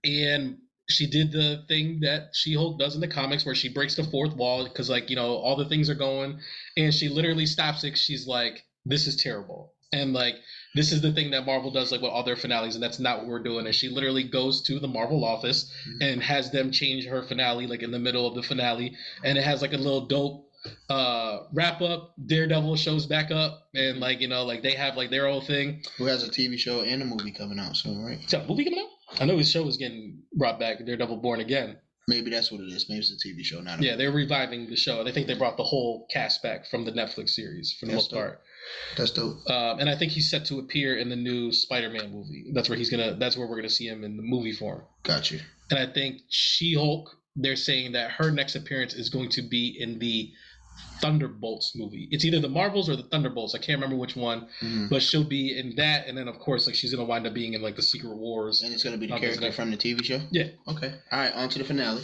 And she did the thing that She-Hulk does in the comics where she breaks the fourth wall because, like, you know, all the things are going. And she literally stops it. She's like, this is terrible. And, like, this is the thing that Marvel does, like with all their finales, and that's not what we're doing. And she literally goes to the Marvel office and has them change her finale, like in the middle of the finale, and it has like a little dope wrap up. Daredevil shows back up, and like like they have like their own thing. Who has a TV show and a movie coming out soon, right? So movie coming out? I know his show is getting brought back. Daredevil Born Again. Maybe that's what it is. Maybe it's a TV show, not a movie. They're reviving the show. I think they brought the whole cast back from the Netflix series for the most part. That's dope. And I think he's set to appear in the new Spider-Man movie. That's where we're gonna see him in the movie form. Got you. And I think She-Hulk, they're saying that her next appearance is going to be in the Thunderbolts movie. It's either the Marvels or the Thunderbolts. I can't remember which one, but she'll be in that, and then of course, like she's gonna wind up being in like the Secret Wars. And it's gonna be the character from the TV show. Yeah. Okay. All right. On to the finale.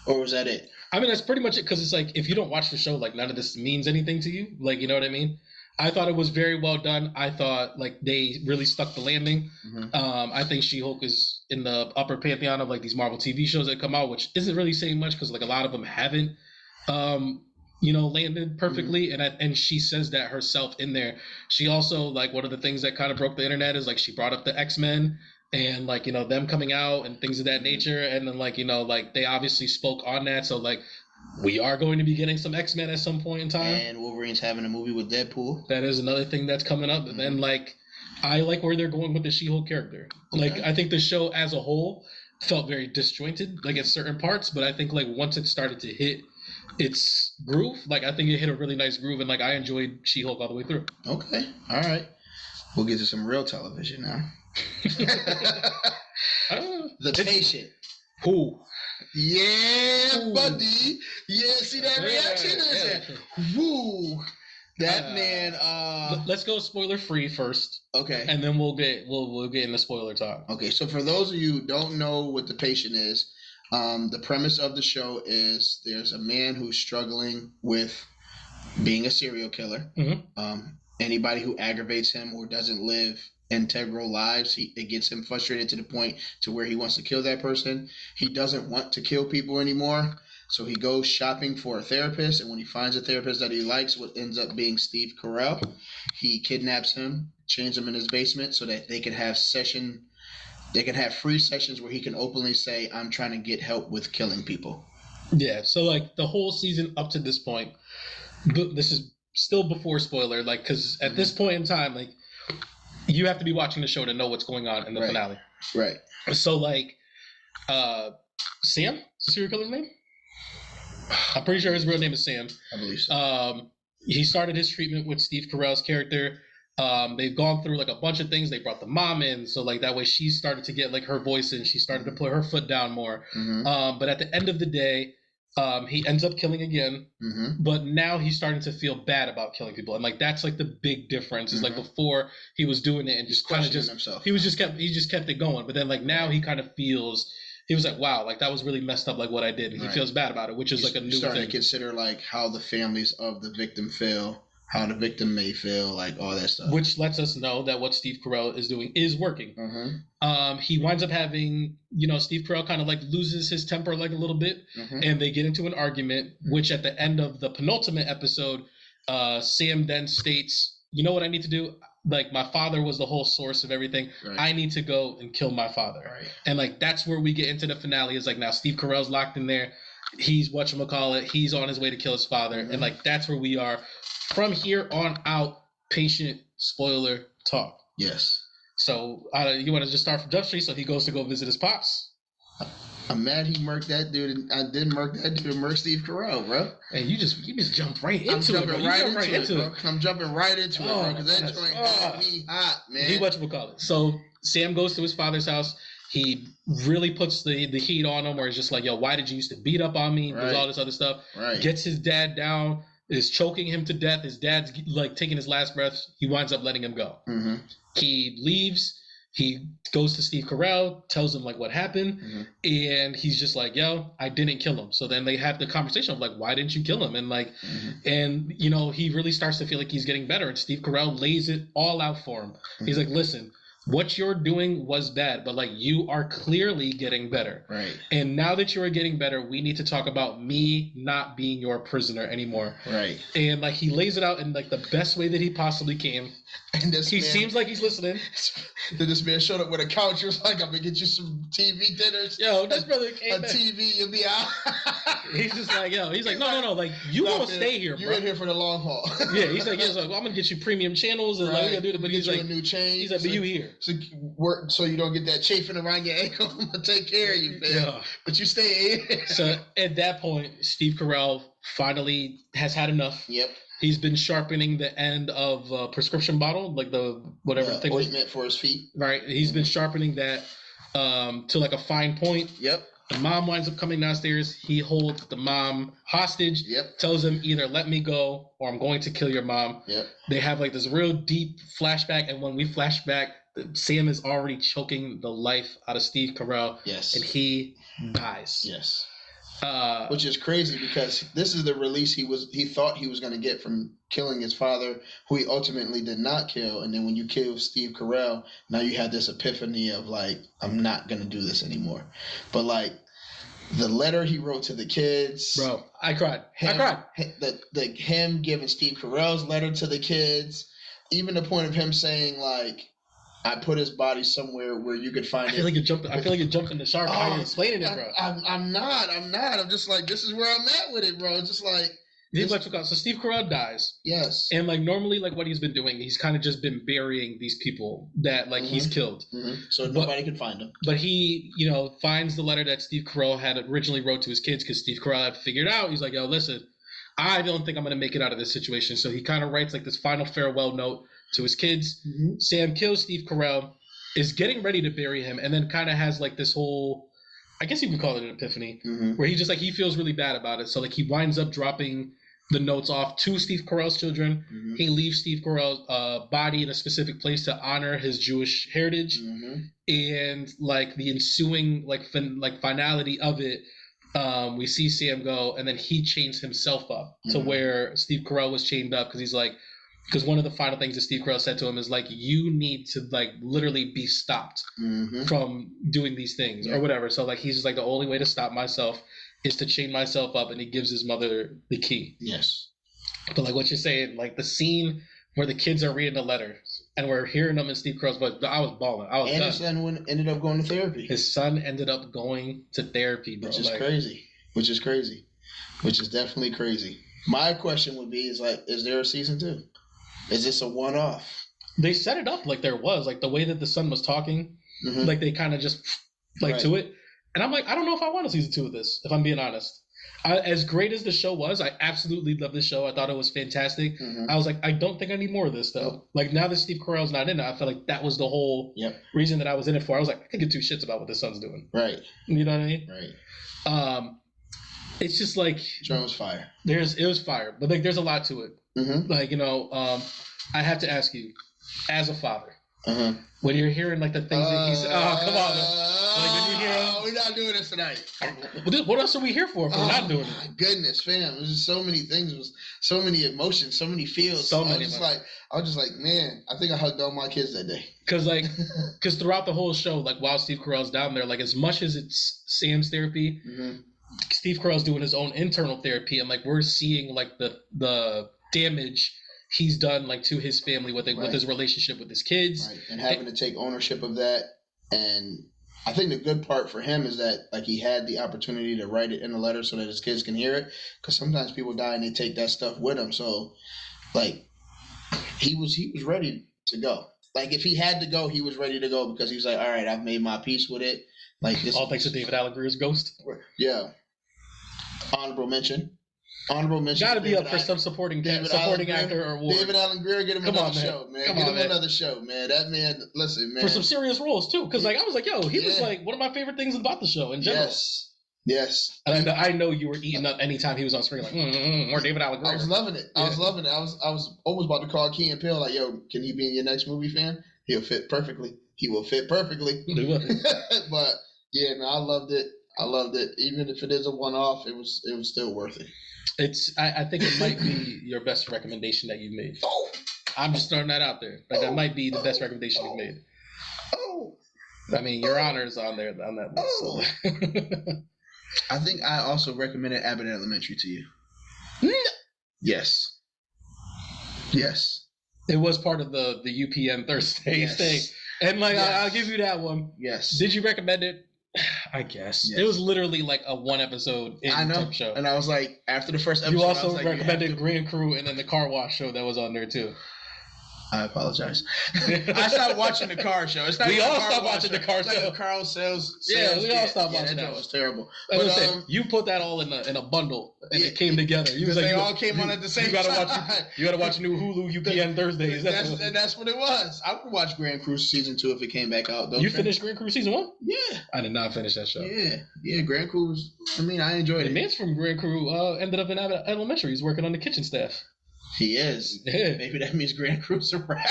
Or was that it? I mean, that's pretty much it. Because it's like if you don't watch the show, like none of this means anything to you. Like, you know what I mean? I thought it was very well done. I thought like they really stuck the landing. I think She-Hulk is in the upper pantheon of like these Marvel TV shows that come out, which isn't really saying much because like a lot of them haven't. Landed perfectly, and she says that herself in there. She also, like, one of the things that kind of broke the internet is like she brought up the X-Men and like them coming out and things of that nature, and then like like they obviously spoke on that, so like we are going to be getting some X-Men at some point in time. And Wolverine's having a movie with Deadpool. That is another thing that's coming up. And then like I like where they're going with the She-Hulk character. Okay. Like I think the show as a whole felt very disjointed, like at certain parts, but I think like once it started to hit its groove, like I think it hit a really nice groove, and like I enjoyed She-Hulk all the way through. Okay, all right, we'll get to some real television now. The Patient. Who? Yeah, buddy. Yeah, see that reaction? Yeah. Woo. That man. Let's go spoiler free first. Okay. And then we'll get into spoiler talk. Okay, so for those of you who don't know what The Patient is, the premise of the show is there's a man who's struggling with being a serial killer. Anybody who aggravates him or doesn't live integral lives, it gets him frustrated to the point to where he wants to kill that person. He doesn't want to kill people anymore, so he goes shopping for a therapist, and when he finds a therapist that he likes, what ends up being Steve Carell, he kidnaps him, chains him in his basement so that they can have free sessions where he can openly say, I'm trying to get help with killing people. Yeah, so like the whole season up to this point, this is still before spoiler, like because at this point in time, like you have to be watching the show to know what's going on in the finale. Right. So like Sam, is the serial killer's name? I'm pretty sure his real name is Sam. I believe so. He started his treatment with Steve Carell's character. They've gone through like a bunch of things. They brought the mom in, so like that way she started to get like her voice in. She started to put her foot down more. But at the end of the day, he ends up killing again. But now he's starting to feel bad about killing people, and like that's like the big difference. Is like before he was doing it and just kind of himself. He just kept it going. But then like now he kind of feels. He was like, wow, like that was really messed up, like what I did. And he feels bad about it, which is like a new thing. Starting to consider like how the families of the victim feel, how the victim may feel, like all that stuff. Which lets us know that what Steve Carell is doing is working. He winds up having, Steve Carell kind of like loses his temper like a little bit, and they get into an argument, which at the end of the penultimate episode, Sam then states, you know what I need to do? Like, my father was the whole source of everything. I need to go and kill my father. And like that's where we get into the finale. Is like now Steve Carell's locked in there. He's whatchamacallit. He's on his way to kill his father. And like that's where we are. From here on out, Patient spoiler talk. Yes. So you want to just start from Jump Street? So he goes to go visit his pops. I'm mad he murked that dude, and I didn't murk that dude and murk Steve Carell, bro. And you just jumped right into it, bro. I'm jumping right into it, bro, because that joint had me hot, man. He whatchamacallit. So Sam goes to his father's house. He really puts the heat on him, where he's just like, yo, why did you used to beat up on me? Does all this other stuff. Gets his dad down, is choking him to death. His dad's like taking his last breath. He winds up letting him go. He leaves. He goes to Steve Carell, tells him like what happened, and he's just like, yo, I didn't kill him. So then they have the conversation of like, why didn't you kill him? And like, and he really starts to feel like he's getting better. And Steve Carell lays it all out for him. He's like, listen, what you're doing was bad, but like you are clearly getting better. And now that you are getting better, we need to talk about me not being your prisoner anymore. And like he lays it out in like the best way that he possibly can. And he seems like he's listening. Then this man showed up with a couch. He was like, I'm going to get you some TV dinners. Yo, this brother came back. TV, you'll be out. He's just like, yo, he's like, no. Like, you want to stay here, bro. You're in here for the long haul. Yeah, he's like, well, I'm going to get you premium channels. And like, we're going to do it. But he's like, a new chain. He's like, but you here. So you don't get that chafing around your ankle. I'm going to take care of you, man. Yeah. But you stay here. So at that point, Steve Carell finally has had enough. Yep. He's been sharpening the end of a prescription bottle, like the whatever thing. Ointment for his feet. Right. He's been sharpening that to like a fine point. Yep. The mom winds up coming downstairs. He holds the mom hostage. Yep. Tells him either let me go or I'm going to kill your mom. Yep. They have like this real deep flashback, and when we flash back, Sam is already choking the life out of Steve Carell. Yes. And he dies. Yes. Which is crazy because this is the release he thought he was going to get from killing his father, who he ultimately did not kill. And then when you kill Steve Carell, now you have this epiphany of like, I'm not going to do this anymore. But like the letter he wrote to the kids, bro, I cried. Him giving Steve Carell's letter to the kids, even the point of him saying like, I put his body somewhere where you could find it. I feel like you jumped in the shark. How are you explaining it, bro? I'm not. I'm just like, this is where I'm at with it, bro. It's just like. So Steve Carell dies. Yes. And like normally, like what he's been doing, he's kind of just been burying these people that like he's killed. Mm-hmm. So nobody could find him. But he, finds the letter that Steve Carell had originally wrote to his kids because Steve Carell had figured out. He's like, yo, listen, I don't think I'm going to make it out of this situation. So he kind of writes like this final farewell note to his kids. Mm-hmm. Sam kills Steve Carell, is getting ready to bury him, and then kind of has like this whole, I guess you could call it an epiphany, where he just like, he feels really bad about it. So like he winds up dropping the notes off to Steve Carell's children. Mm-hmm. He leaves Steve Carell's body in a specific place to honor his Jewish heritage. Mm-hmm. And like the ensuing like finality of it, we see Sam go, and then he chains himself up to where Steve Carell was chained up because one of the final things that Steve Carell said to him is like, you need to like literally be stopped from doing these things or whatever. So like he's just like, the only way to stop myself is to chain myself up, and he gives his mother the key. Yes. But like what you're saying, like the scene where the kids are reading the letter and we're hearing them in Steve Carell's voice, I was balling. I was and done. His son ended up going to therapy. His son ended up going to therapy, bro. Which is crazy. Which is definitely crazy. My question would be is there a season 2? Is this a one-off? They set it up like there was. Like the way that the son was talking, like they kind of just to it. And I'm like, I don't know if I want a season 2 of this, if I'm being honest. As great as the show was, I absolutely loved the show. I thought it was fantastic. I was like, I don't think I need more of this, though. Like, now that Steve Carell's not in it, I feel like that was the whole reason that I was in it for. I was like, I could give two shits about what the son's doing. Right. You know what I mean? Right. It's just like... Show was fire. It was fire. But, like, there's a lot to it. Like, I have to ask you, as a father, when you're hearing, like, the things that he said... Oh, come on, man. Like, when you hear him, we're not doing this tonight. What else are we here for if we're not doing it? My goodness, fam. There's just so many things. There was so many emotions, so many feels. I was just like, man, I think I hugged all my kids that day. Because throughout the whole show, like, while Steve Carell's down there, like, as much as it's Sam's therapy, Steve Carell's doing his own internal therapy, and, like, we're seeing, like, the damage he's done, like, to his family with his relationship with his kids. Right. And having to take ownership of that. And I think the good part for him is that, like, he had the opportunity to write it in a letter so that his kids can hear it. Because sometimes people die and they take that stuff with them. So, like, he was ready to go. Like, if he had to go, he was ready to go because he was like, all right, I've made my peace with it. Like, this. All thanks to David Alan Grier's Ghost. Yeah. Honorable mention. Got to be up for some supporting actor or award. David Alan Grier, get him another show, man. Get him another show, man. That man, listen, man. For some serious roles, too. Because, like, I was like, yo, he was, like, one of my favorite things about the show in general. Yes. And I know you were eating up anytime he was on screen, like, more David Alan Grier. I was loving it. I was almost about to call Key and Peele, like, yo, can he be in your next movie, fan? He'll fit perfectly. He will fit perfectly. But, yeah, man, I loved it. Even if it is a one-off, it was still worth it. I think it might be your best recommendation that you've made. I'm just throwing that out there. Like, that might be the best recommendation you've made. I mean, Your Honor is on there on that list. So. I think I also recommended Abbott Elementary to you. Yes. It was part of the UPN Thursday thing. And like, I'll give you that one. Yes. Did you recommend it? I guess. Yes. It was literally like a one episode type show. And I was like, after the first episode, you also recommended Grand Crew and then the car wash show that was on there too. I apologize. I stopped watching the car show. It's not we all stopped watching the car show. Like Carl sales. Yeah, we all stopped watching that. That was terrible. But you put that all in a bundle and it came together. Because they all came on at the same time. You gotta watch new Hulu UPN Thursdays. That's what it was. I would watch Grand Crew season 2 if it came back out. You finished Grand Crew season 1? Yeah. I did not finish that show. Yeah. Grand Crew was. I mean, I enjoyed it. The man's from Grand Crew ended up in elementary. He's working on the kitchen staff. He is. Yeah. Maybe that means Grand Crew's a wrap.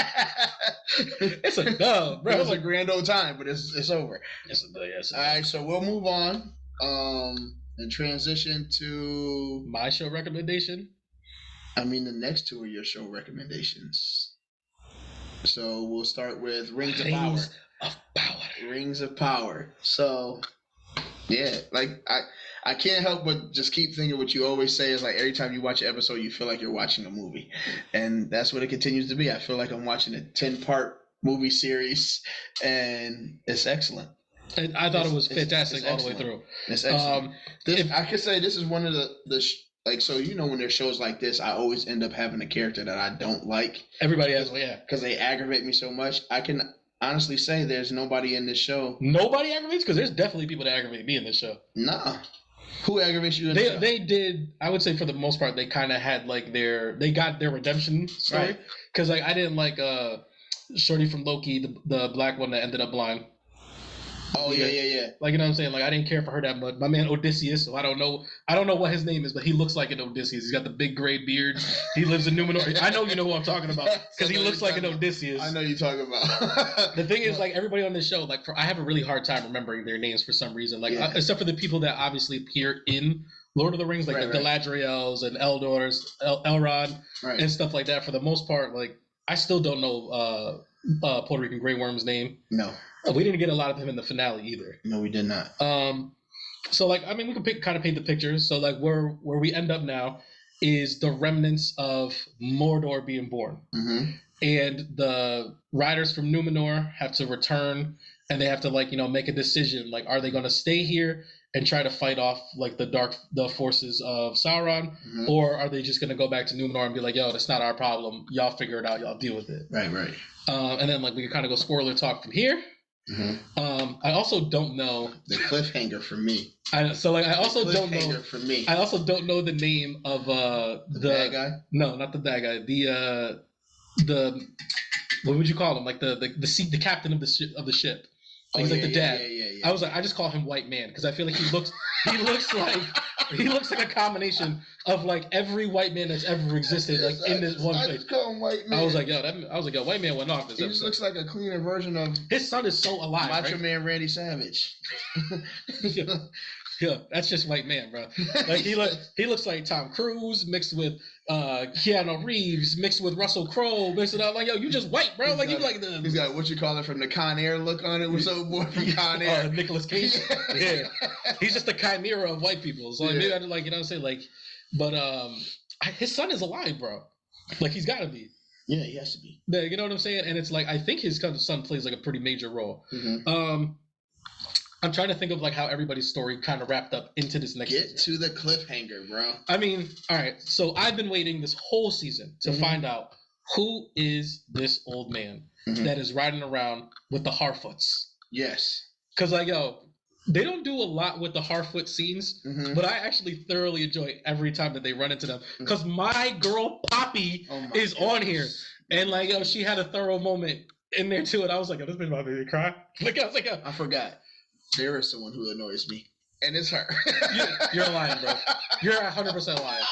It's a dub, bro. It was a grand old time, but it's over. Yes. All right, so we'll move on and transition to my show recommendation. I mean, the next two are your show recommendations. So we'll start with Rings of Power. Rings of Power. So, yeah, like I can't help but just keep thinking what you always say is like every time you watch an episode, you feel like you're watching a movie. And that's what it continues to be. I feel like I'm watching a 10-part movie series, and it's excellent. And I thought it was fantastic all the way through. It's excellent. I could say this is one of the so when there's shows like this, I always end up having a character that I don't like. Everybody has, because they aggravate me so much. I can honestly say there's nobody in this show. Nobody aggravates? Because there's definitely people that aggravate me in this show. Nah. Who aggravates you in the show? They did, I would say for the most part, they kind of had like they got their redemption story. Because like I didn't like Shorty from Loki, the black one that ended up blind. Oh yeah. Like, you know what I'm saying? Like, I didn't care for her that much. My man Odysseus, so I don't know what his name is, but he looks like an Odysseus. He's got the big gray beard. He lives in Numenor. I know you know who I'm talking about because he looks like an Odysseus. I know you're talking about. The thing is, like, everybody on this show, like, I have a really hard time remembering their names for some reason. Like, except for the people that obviously appear in Lord of the Rings, like the Galadriels and Eldors, Elrond, and stuff like that. For the most part, like, I still don't know Puerto Rican Grey Worm's name. No. We didn't get a lot of him in the finale either. No, we did not. So like, I mean, we can kind of paint the picture. So like, where we end up now is the remnants of Mordor being born, and the riders from Numenor have to return, and they have to make a decision. Like, are they going to stay here and try to fight off like the forces of Sauron, or are they just going to go back to Numenor and be like, yo, that's not our problem. Y'all figure it out. Y'all deal with it. Right. And then like we can kind of go spoiler talk from here. I also don't know the cliffhanger for me. I also don't know for me. I also don't know the name of the bad guy. No, not the bad guy. The what would you call him? Like the captain of the ship. He's like the dad. Yeah. I was like, I just call him White Man because I feel like he looks like a combination of like every white man that's ever existed, like in this one place. I just call him White Man. I was like, yo, White Man went off this episode. He just looks like a cleaner version of his son is so alive. Macho Man Randy Savage. Yeah, that's just White Man, bro. Like he looks like Tom Cruise mixed with Keanu Reeves mixed with Russell Crowe mixed it up. Like, yo, you just white, bro. He's got what you call it from the Con Air look on it. We're so bored from Con Air. Nicolas Cage. Yeah, he's just the chimera of white people. So like, maybe I like, you know what I'm saying, like, but his son is alive, bro. Like he's got to be. Yeah, he has to be. Yeah, you know what I'm saying? And it's like I think his son plays like a pretty major role. I'm trying to think of like how everybody's story kind of wrapped up into this next season. To the cliffhanger, bro. I mean, all right. So I've been waiting this whole season to find out who is this old man that is riding around with the Harfoots. Yes. Because like, yo, they don't do a lot with the Harfoot scenes, but I actually thoroughly enjoy every time that they run into them. Because my girl Papi is on here, and like, yo, she had a thorough moment in there too, and I was like, oh, this made my baby cry. Like, I was like, I forgot. There is someone who annoys me, and it's her. You're lying, bro. You're 100% lying.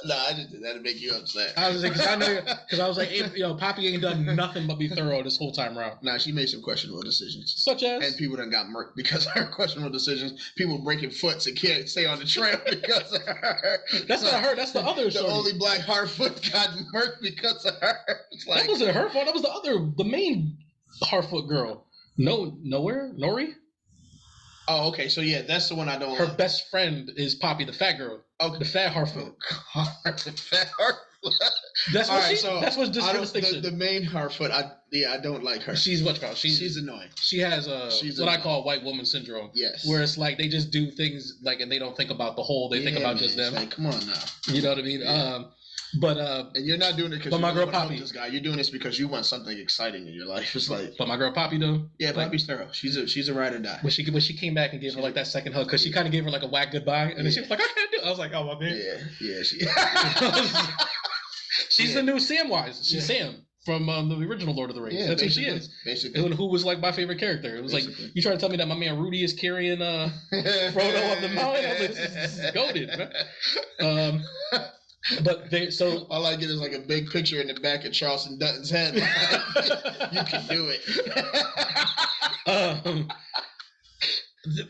No, I just did that to make you upset. I was like, because I was like, hey, yo, Papi ain't done nothing but be thorough this whole time around. Nah, she made some questionable decisions, such as, and people done got murked because of her questionable decisions. People breaking foots and can't stay on the trail because of her. That's not her. That's the other. The only black Harfoot got murked because of her. It's like, that wasn't her fault. That was the main Harfoot girl. Nori. Oh, okay. So yeah, that's the one I don't. Her best friend is Papi, the fat girl. Okay. The fat Harfoot. Oh, God, the fat Harfoot. That's what's just her distinction. The main Harfoot, I don't like her. She's what's called. She's annoying. She has I call white woman syndrome. Yes. Where it's like they just do things like and they don't think about the whole. They think about just them. Like, come on now. You know what I mean? Yeah. And you're not doing it because you want to help this guy. You're doing this because you want something exciting in your life. It's like, but my girl Papi though. Yeah, Papi's thorough. She's a ride or die. When she came back and gave her like that second hug because she kind of gave her like a whack goodbye and then she was like, I can't do it. I was like, oh my man. Yeah. She's the new Samwise. She's Sam from the original Lord of the Rings. Yeah, that's who she is. Basically, and who was like my favorite character. It was like you trying to tell me that my man Rudy is carrying Frodo up the mountain. I was like, this is goated, man. But so all I get is like a big picture in the back of Charleston Dutton's head. Like, you can do it.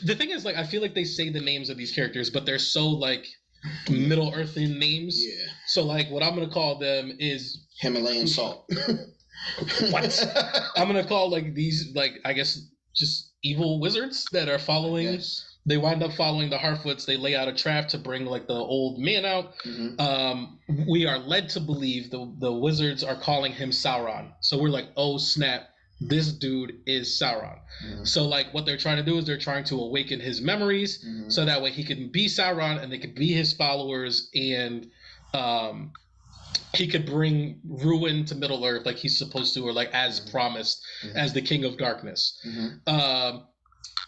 The thing is, like, I feel like they say the names of these characters, but they're so like Middle Earthen names. Yeah. So like, what I'm gonna call them is Himalayan salt. What? I'm gonna call like these like I guess just evil wizards that are following. Yes. They wind up following the Harfoots. They lay out a trap to bring like the old man out. Mm-hmm. We are led to believe the wizards are calling him Sauron. So we're like, oh snap, this dude is Sauron. Mm-hmm. So like what they're trying to do is they're trying to awaken his memories so that way he can be Sauron and they could be his followers and he could bring ruin to Middle Earth like he's supposed to or like as promised as the King of Darkness.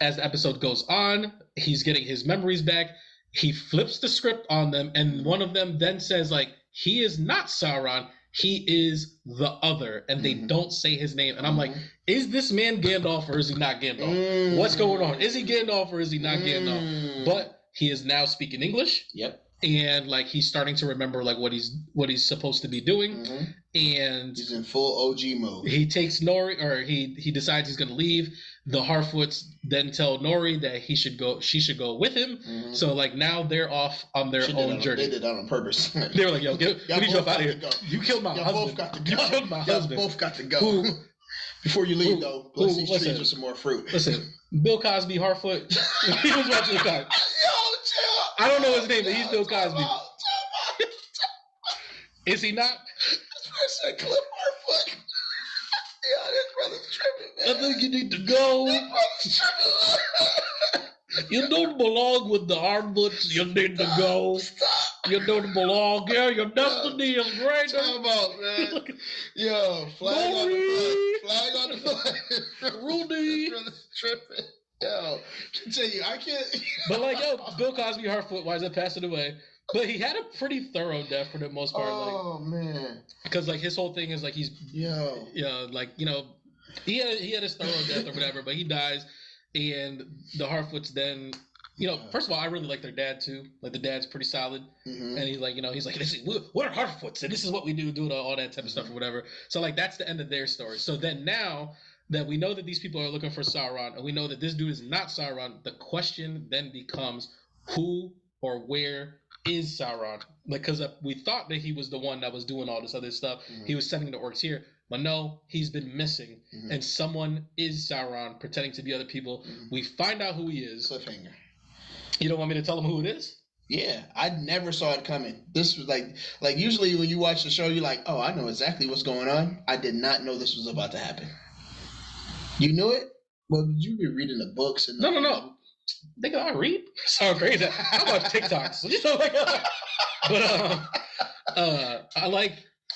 As the episode goes on, he's getting his memories back. He flips the script on them, and one of them then says, like, he is not Sauron, he is the other, and they don't say his name. And I'm like, is this man Gandalf or is he not Gandalf? What's going on? Is he Gandalf or is he not Gandalf? But he is now speaking English. Yep. And like he's starting to remember like what he's supposed to be doing, and he's in full OG mode. He takes Nori, or he decides he's going to leave. The Harfoots then tell Nori that she should go with him. So like now they're off on their own journey. They did that on purpose. They were like, "Yo, we need you up out of here. You killed my husband. Both got to go. You killed my husband. Both got to go." Before you leave, though, bless these trees with some more fruit. Listen, Bill Cosby Harfoot. He was watching the time. I don't know his name, but he's Bill Cosby. Is he not? This person Cliff Harfoot. Yeah, this brother's tripping, man. I think you need to go. This brother's tripping. You don't belong with the Harfoots. You need to go. Stop. You don't belong here. Your destiny is greater. Talk about, man. Yo, flag on the flag. Flag on the flag. Rudy. Brother's tripping. Yo, continue. I can't. But like, yo, Bill Cosby Harfoot winds up passing away. But he had a pretty thorough death for the most part. Oh, man. Because like his whole thing is like he's he had his thorough death or whatever, but he dies, and the Harfoots then. First of all, I really like their dad too. Like the dad's pretty solid, and he's like, we're Harfoots, and this is what we do all that type of stuff or whatever. So like that's the end of their story. So then now that we know that these people are looking for Sauron, and we know that this dude is not Sauron, the question then becomes who or where is Sauron? Like, because we thought that he was the one that was doing all this other stuff. He was sending the orcs here, but no, he's been missing, and someone is Sauron pretending to be other people. We find out who he is. Cliffhanger. You don't want me to tell him who it is? Yeah, I never saw it coming. This was like usually when you watch the show, you're like, oh, I know exactly what's going on. I did not know this was about to happen. You knew it? Well, did you be reading the books? And No. Think I read? Sound crazy. I watch TikToks. But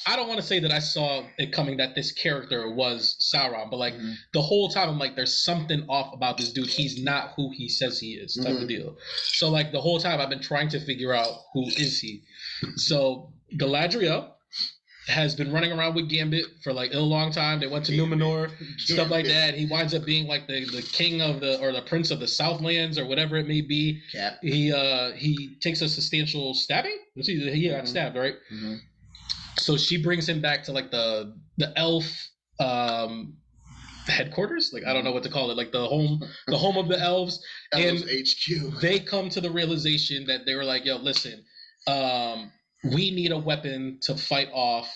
I don't want to say that I saw it coming that this character was Sauron, but like the whole time I'm like, there's something off about this dude. He's not who he says he is, type of deal. So like the whole time I've been trying to figure out who is he. So Galadriel has been running around with Gambit for like a long time. They went to Numenor, stuff like that. He winds up being like the king of the prince of the Southlands or whatever it may be. Cap. He takes a substantial stabbing. He got stabbed, right? So she brings him back to like the elf headquarters. Like I don't know what to call it. Like the home of the elves. Elves HQ. They come to the realization that they were like, yo, listen, we need a weapon to fight off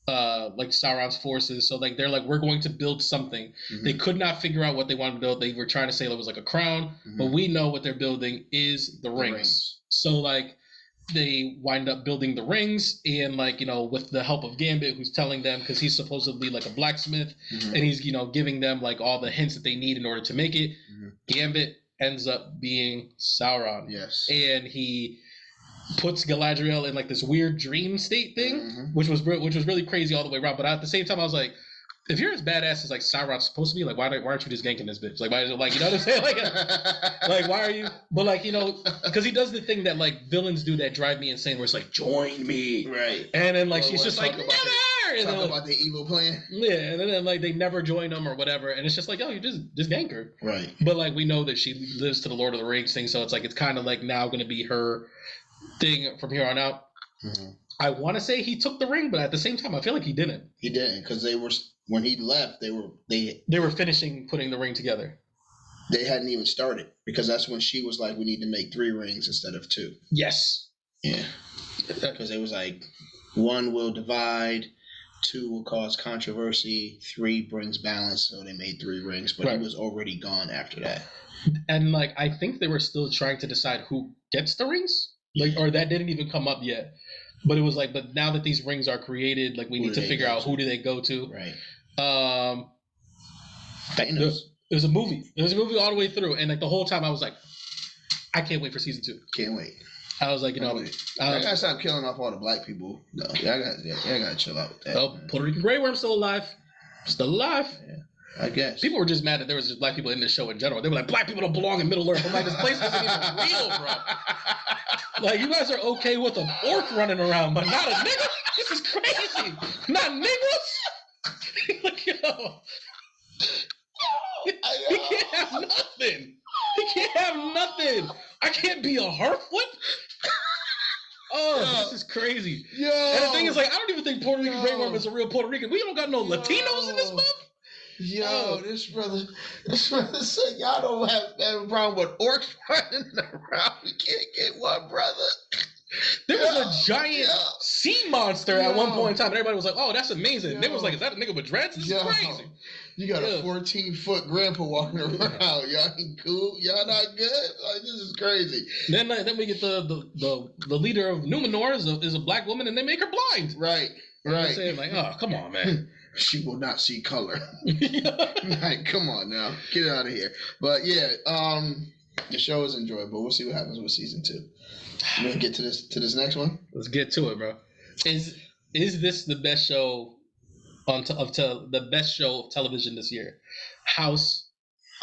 like Sauron's forces. So like they're like, we're going to build something. They could not figure out what they wanted to build. They were trying to say it was like a crown, but we know what they're building is the rings. So like they wind up building the rings, and like, you know, with the help of Gambit, who's telling them, because he's supposedly like a blacksmith, and he's, you know, giving them like all the hints that they need in order to make it. Gambit ends up being Sauron. Yes. And he puts Galadriel in like this weird dream state thing, which was really crazy all the way around. But at the same time, I was like, if you're as badass as like Sauron's supposed to be, like why aren't you just ganking this bitch? Like why is it like, you know what I'm saying? Like why are you? But like, you know, because he does the thing that like villains do that drive me insane, where it's like, join me, right? And then like she's just like, never. Talk about the evil plan. Yeah, and then like they never join them or whatever, and it's just like, oh, you just gank her, right? But like we know that she lives to the Lord of the Rings thing, so it's like it's kind of like now going to be her thing from here on out. I want to say he took the ring, but at the same time, I feel like he didn't. He didn't, because they were, when he left, they were finishing putting the ring together. They hadn't even started, because that's when she was like, we need to make 3 rings instead of 2. Yes. Yeah. Because it was like 1 will divide, 2 will cause controversy, 3 brings balance, so they made 3 rings, but he was already gone after that. And like I think they were still trying to decide who gets the rings, like, or that didn't even come up yet. But it was like, but now that these rings are created, like we need to figure out who do they go to. Right. Thanos. It was a movie. It was a movie all the way through, and like the whole time I was like, I can't wait for season 2. Can't wait. I was like, you know, I gotta stop killing off all the black people. No, I gotta chill out with that. Oh, Puerto Rican Grey Worm's still alive. Still alive. Yeah, I guess. People were just mad that there was just black people in this show in general. They were like, black people don't belong in Middle Earth. I'm like, this place isn't even real, bro. Like, you guys are okay with an orc running around, but not a nigga? This is crazy. Not niggas? Like, yo. He can't have nothing. He can't have nothing. I can't be a Harfoot? Oh, this is crazy. Yo. And the thing is, like, I don't even think Puerto Rican Grey Worm is a real Puerto Rican. We don't got no Latinos in this month. Yo, this brother said y'all don't have a problem with orcs running around. We can't get one, brother. There was a giant sea monster at one point in time, and everybody was like, "Oh, that's amazing." And they was like, "Is that a nigga with dreads? This is crazy." You got a 14-foot grandpa walking around. Y'all ain't cool. Y'all not good. Like, this is crazy. Then we get the leader of Numenor is a black woman, and they make her blind. Right. Right. Saying like, oh, come on, man. She will not see color. Like, come on now, get out of here. But yeah, the show is enjoyable. We'll see what happens with season 2. You want to get to this next one? Let's get to it, bro. Is this the best show the best show of television this year? House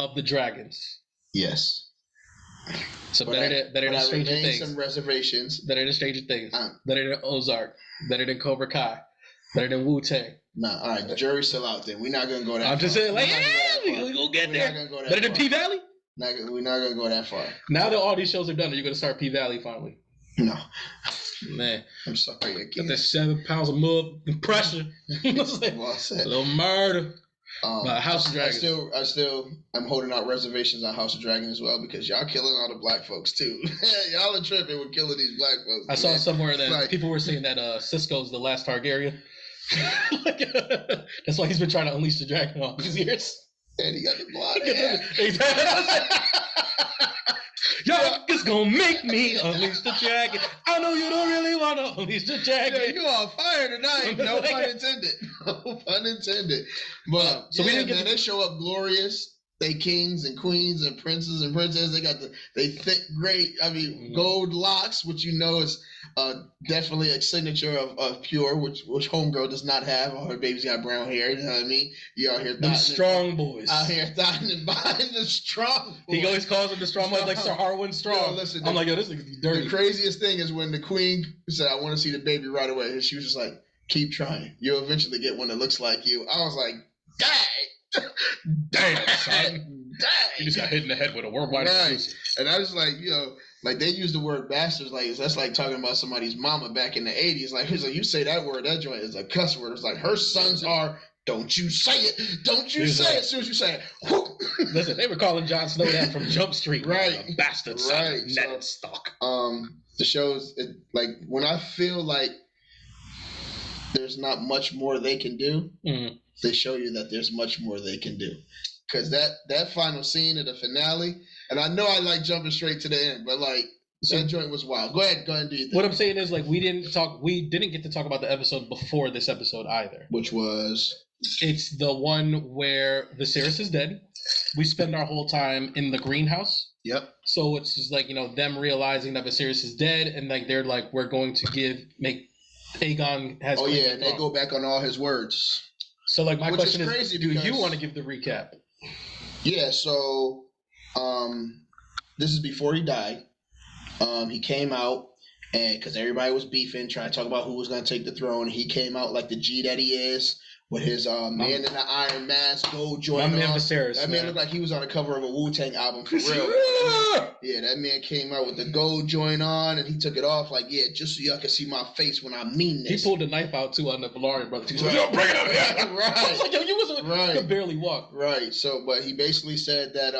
of the Dragons. Yes. So better than Stranger Things. Some reservations. Better than Stranger Things. Better than Ozark. Better than Cobra Kai. Better than Wu-Tang. Nah, all right. The jury's still out there. We're not gonna go that far. I'm just saying, like, we gonna get there. Not gonna go that better far. than P-Valley? We're not gonna go that far. Now that all these shows are done, are you gonna start P-Valley finally? No. Man, I'm sorry. I can't. Got that 7 pounds of mud and pressure. Well said. A little murder. House of Dragons. I'm holding out reservations on House of Dragon as well, because y'all killing all the black folks too. Y'all are tripping with killing these black folks. I saw somewhere that people were saying that Cisco's the last Targaryen. That's why he's been trying to unleash the dragon all these years. And he got the blonde hair. Y'all just gonna make me unleash the dragon. I know you don't really want to unleash the dragon. Yeah, you on fire tonight. No pun intended. No pun intended. But so we didn't get they show up glorious. They kings and queens and princes and princesses. They got they thick, great, gold locks, which you know is definitely a signature of Pure, which Homegirl does not have. All her babies got brown hair. You know what I mean? You out here them strong boys. Out here thotting and buying the strong boys. He always calls them the strong boys, like Sir Harwin Strong. Yo, listen, I'm like, yo, this nigga's dirty. The craziest thing is when the queen said, "I want to see the baby right away," and she was just like, "Keep trying. You'll eventually get one that looks like you." I was like, "Dang." Damn, son. Dang. You just got hit in the head with a worldwide exclusive. And I was like, like they use the word bastards, like that's like talking about somebody's mama back in the 80s. Like, he's like, you say that word, that joint is a cuss word. It's like her sons are, don't you say it. Don't you say it. As soon as you say it, whoop. Listen, they were calling Jon Snow that from Jump Street. Right. A bastard son of Ned Stark. The show's like when I feel like there's not much more they can do, they show you that there's much more they can do. Because that final scene of the finale, and I know I like jumping straight to the end, but like That joint was wild. Go ahead, do your thing. What I'm saying is, like, we didn't get to talk about the episode before this episode either. Which was? It's the one where Viserys is dead. We spend our whole time in the greenhouse. Yep. So it's just like, them realizing that Viserys is dead, and like they're like, we're going to make Aegon has. Oh yeah, and they go back on all his words. So like my question is, do you want to give the recap? Yeah. So, this is before he died. He came out, and because everybody was beefing, trying to talk about who was going to take the throne, he came out like the G that he is, with his man in the iron mask, gold joint on. That man looked like he was on the cover of a Wu-Tang album for real. Yeah, that man came out with the gold joint on, and he took it off like, yeah, just so y'all can see my face when I mean this. He pulled the knife out too on the Valerian brother. He was like, yo, bring it up here. Right. I was like, yo, you could barely walk. Right. So, but he basically said that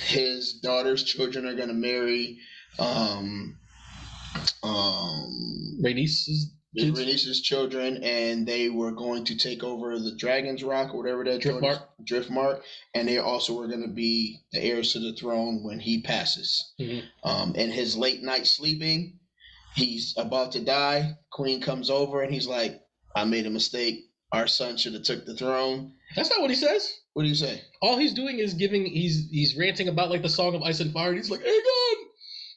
his daughter's children are gonna marry Rhaenys's children, and they were going to take over the Dragon's Rock or whatever that Driftmark, and they also were going to be the heirs to the throne when he passes. Mm-hmm. In his late night sleeping, he's about to die. Queen comes over and he's like, "I made a mistake. Our son should have took the throne." That's not what he says. What do you say? All he's doing is he's ranting about like the Song of Ice and Fire, and he's like, Aegon!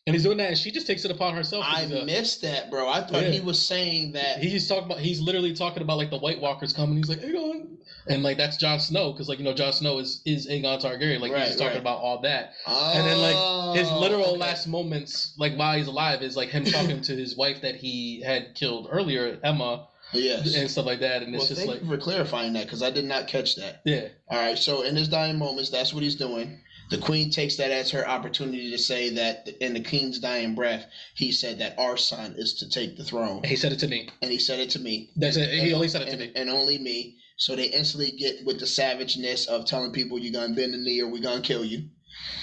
And he's doing that, and she just takes it upon herself. I missed that, bro. I thought he was saying that. He's literally talking about like the White Walkers coming. He's like, Aegon, and like that's Jon Snow, because like Jon Snow is Aegon Targaryen. Like he's just talking about all that, and then like his literal last moments, like while he's alive, is like him talking to his wife that he had killed earlier, Emma. Yes. And stuff like that. And it's just thank you for clarifying that, because I did not catch that. Yeah. All right. So in his dying moments, that's what he's doing. The queen takes that as her opportunity to say that in the king's dying breath, he said that our son is to take the throne. He said it to me. And he said it to me. That's it. He only said it to me. And only me. So they instantly get with the savageness of telling people you're going to bend the knee or we're going to kill you.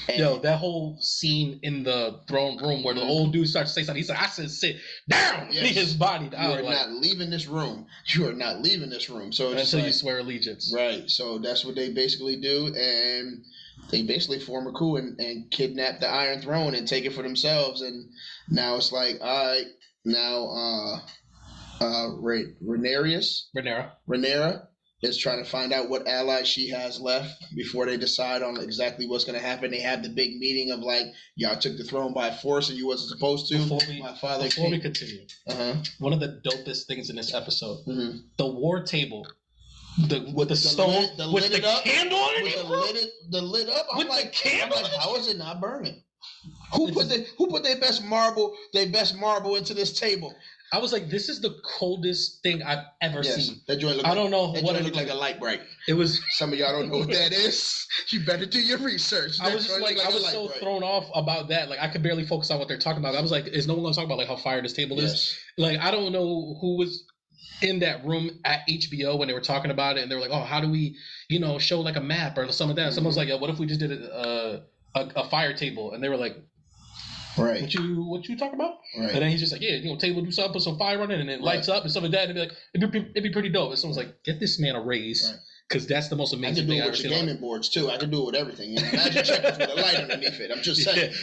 And yo, that whole scene in the throne room where the old dude starts to say something, he's like, I said sit down. Yes. His body. You are not leaving this room. You are not leaving this room. So until you swear allegiance. Right. So that's what they basically do. And they basically form a coup and kidnap the Iron Throne and take it for themselves. And now it's like, all right, now Rhaenyra is trying to find out what allies she has left before they decide on exactly what's going to happen. They have the big meeting of like, y'all took the throne by force and you wasn't supposed to. Before we continue, one of the dopest things in this episode, the war table. With the stone, with the candle underneath, the lid up. I'm like, candle. How is it not burning? Who put their best marble into this table? I was like, this is the coldest thing I've ever seen. That joint looked like a light bright. It was. Some of y'all don't know what that is. You better do your research. I was just like I was so thrown off about that. Like I could barely focus on what they're talking about. I was like, is no one going to talk about like how fire this table is? Like I don't know who was in that room at HBO when they were talking about it, and they were like, "Oh, how do we, show like a map or some of that?" Someone was like, "What if we just did a fire table?" And they were like, "Right, what you talking about?" Right. And then he's just like, "Yeah, table, do something, put some fire on it, and it lights up and stuff like that." And it'd be like, it'd be pretty dope. And someone's like, "Get this man a raise." Because that's the most amazing thing I've ever seen. I can do it with your gaming boards too. I can do it with everything. Magic checkers with a light underneath it. I'm just saying.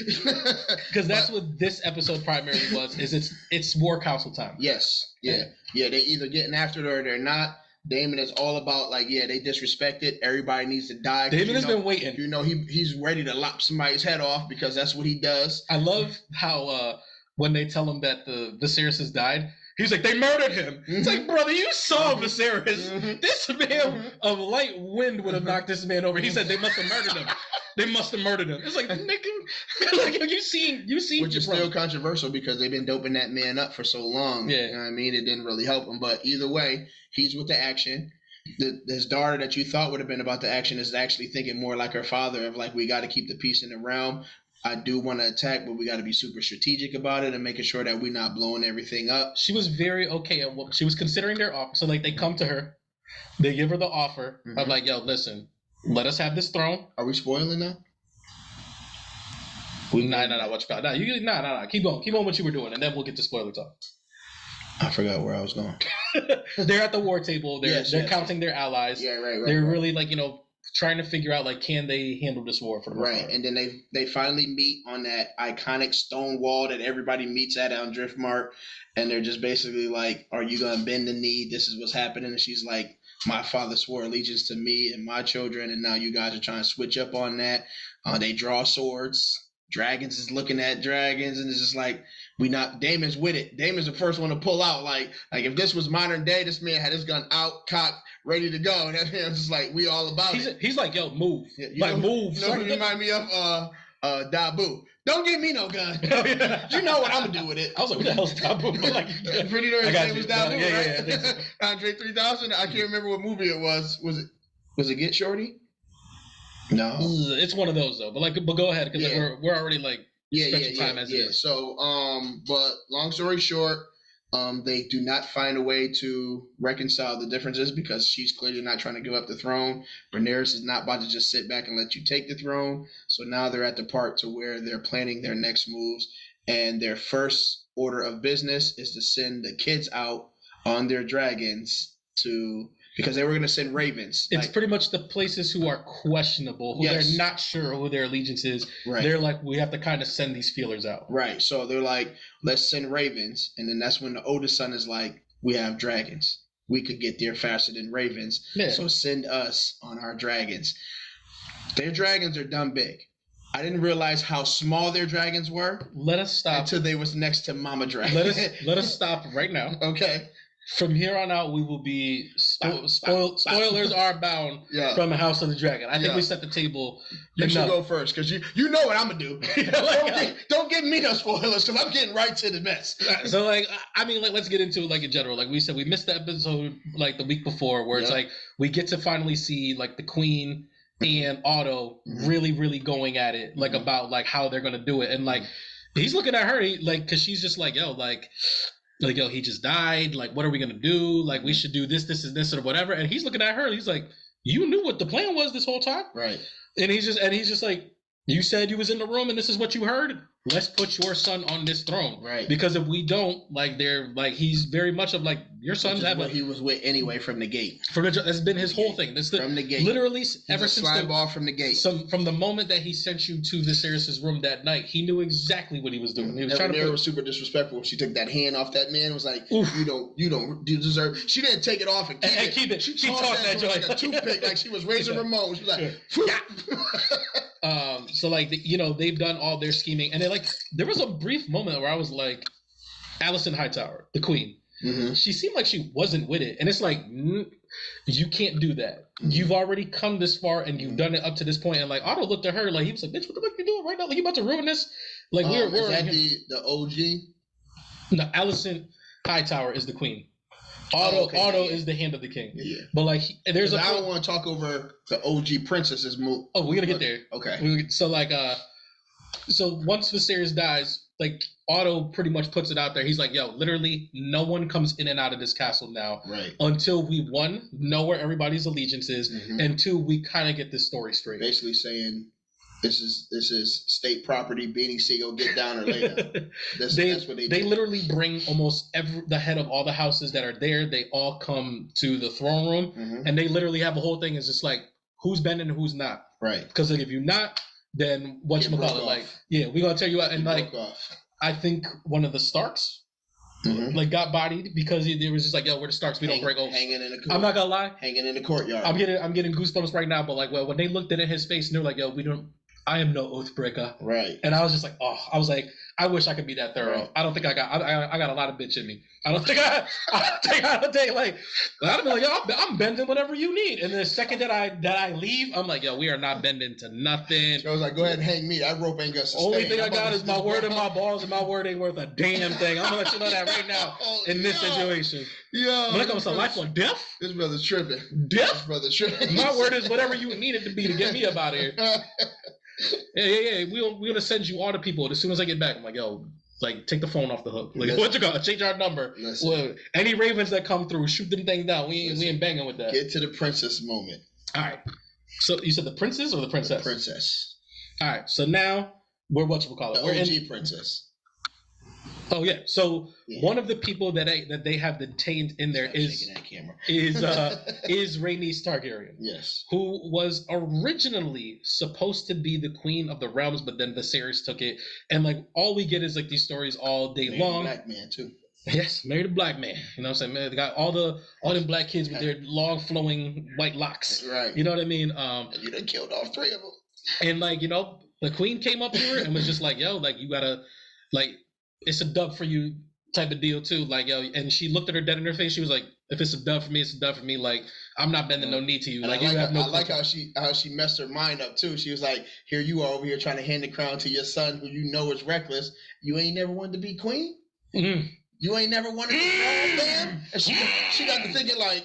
Because that's what this episode primarily was. Is it's war council time. Yes. Yeah. They either getting after it or they're not. Damon is all about like, they disrespect it. Everybody needs to die. Damon has been waiting. He's ready to lop somebody's head off because that's what he does. I love how when they tell him that the Viserys has died. He's like, they murdered him. It's like, brother, you saw Viserys. This man of light wind would have knocked this man over. He said they must have murdered him. They must have murdered him. It's like, nigga, like you seen. Which is still controversial because they've been doping that man up for so long. Yeah. You know what I mean? It didn't really help him. But either way, he's with the action. His daughter that you thought would have been about the action is actually thinking more like her father of like, we got to keep the peace in the realm. I do want to attack, but we got to be super strategic about it and making sure that we're not blowing everything up. She was very okay at what she was considering their offer. So like they come to her, they give her the offer of like, yo, listen, let us have this throne. Are we spoiling now? Nah. What you got? Nah. Keep going what you were doing, and then we'll get to spoiler talk. I forgot where I was going. They're at the war table. They're counting their allies. Yeah, right. They're really like trying to figure out like can they handle this war for the most part. And then they finally meet on that iconic stone wall that everybody meets at on Driftmark, and they're just basically like, "Are you gonna bend the knee? This is what's happening." And she's like, "My father swore allegiance to me and my children, and now you guys are trying to switch up on that." They draw swords. Dragons is looking at dragons, and it's just like Damon's with it. Damon's the first one to pull out. Like if this was modern day, this man had his gun out, cocked, ready to go. And that man's just like, we all about it. He's like, yo, move. Move. You know who remind me of? Dabu. Don't give me no gun. You know what I'm going to do with it. I was like, what the hell's Dabu? Like, pretty sure his name was Dabu, right? Yeah, so. Andre 3000. I can't remember what movie it was. Was it Get Shorty? No. It's one of those, though. But go ahead, because we're already like, time as it is. So, but long story short, they do not find a way to reconcile the differences because she's clearly not trying to give up the throne. Rhaenyra is not about to just sit back and let you take the throne. So now they're at the part to where they're planning their next moves, and their first order of business is to send the kids out on their dragons because they were going to send ravens. It's pretty much the places who are questionable, who they're not sure who their allegiance is. Right. They're like, we have to kind of send these feelers out. Right. So they're like, let's send ravens. And then that's when the oldest son is like, we have dragons. We could get there faster than ravens. Yeah. So send us on our dragons. Their dragons are dumb big. I didn't realize how small their dragons were. Let us stop. Until they was next to Mama Dragon. Let us stop right now. Okay. From here on out, we will be spoilers are bound from House of the Dragon. I think we set the table. You should go first because you know what I'm gonna do. Don't give me no spoilers because I'm getting right to the mess. So let's get into it in general. Like we said, we missed the episode like the week before where it's like we get to finally see like the Queen and Otto really, really going at it about like how they're gonna do it, and like he's looking at her because she's just like yo, he just died. Like, what are we gonna do? Like, we should do this, or whatever. And he's looking at her. He's like, you knew what the plan was this whole time, right? And he's just like, you said you was in the room, and this is what you heard. Let's put your son on this throne, right? Because if we don't, he's very much of like your son's what he was with anyway from the gate. That's been his whole thing. From the gate, literally ever since slide ball from the gate. From the moment that he sent you to Viserys' room that night, he knew exactly what he was doing. He was trying to. Was super disrespectful. She took that hand off that man. Was like, you deserve. She didn't take it off and keep it. She tossed that joint like a toothpick, like she was raising Ramon. She was like, so they've done all their scheming, and there was a brief moment where I was like, Alicent Hightower, the Queen. Mm-hmm. She seemed like she wasn't with it, and it's like you can't do that. Mm-hmm. You've already come this far, and you've done it up to this point. And like Otto looked at her like he was like, "Bitch, what the fuck you doing right now? Like you about to ruin this?" Like we're is that the OG? No, Alicent Hightower is the Queen. Otto is the hand of the king. Yeah. But I don't want to talk over the OG princess's move. Oh, we're gonna get there. Okay. So once Viserys dies, Otto pretty much puts it out there. He's like, yo, literally no one comes in and out of this castle now. Right. Until we, one, know where everybody's allegiance is, and two, we kind of get this story straight. Basically saying this is state property, Beanie Siegel, get down or lay down. That's what they do. They literally bring almost the head of all the houses that are there. They all come to the throne room, and they literally have a whole thing. It's just like, who's bending and who's not. Right. Because if you're not, then whatchamacallit, we're going to tell you out. And I think one of the Starks got bodied because it was just like, yo, we're the Starks. We don't break oaths. Hanging in the court. I'm not going to lie. Hanging in the courtyard. I'm getting goosebumps right now. But when they looked at his face and they were like, yo, I am no oath breaker. Right. And I was just like, I wish I could be that thorough. Right. I don't think I got a lot of bitch in me. I don't think I'd be like, yo, I'm bending whatever you need. And the second that I leave, I'm like, yo, we are not bending to nothing. So I was like, go ahead and hang me. That rope ain't gonna sustain. Only thing I got is my word and my balls, and my word ain't worth a damn thing. I'm gonna let you know that right now in this situation. Yeah. When it comes to life or death, this brother's tripping. My word is whatever you need it to be to get me up out of here. Yeah. We're gonna send you all the people. As soon as I get back, I'm like, yo, take the phone off the hook. What you got? Change our number. Well, any ravens that come through, shoot them things down. We ain't banging with that. Get to the princess moment. All right. So you said the princess or the princess? The princess. All right. So now we're whatchamacallit. The OG princess. Oh yeah. So one of the people that they have detained in there is Rhaenys Targaryen. Yes. Who was originally supposed to be the queen of the realms, but then Viserys took it, and like all we get is like these stories all day long. Black man too. Yes, married a black man. You know what I'm saying? Man, they got all them black kids with their long flowing white locks. Right. You know what I mean? You done killed all 3 of them. And like, you know, the queen came up to her and was just like, yo, like you gotta, like, it's a dub for you type of deal too. Like, yo, and she looked at her dead in her face. She was like, if it's a dub for me, it's a dub for me. Like, I'm not bending no knee to you. Like, I like how she messed her mind up too. She was like, here you are over here trying to hand the crown to your son who you know is reckless. You ain't never wanted to be queen? Mm-hmm. You ain't never wanted to be wrong, man? And she got to thinking like,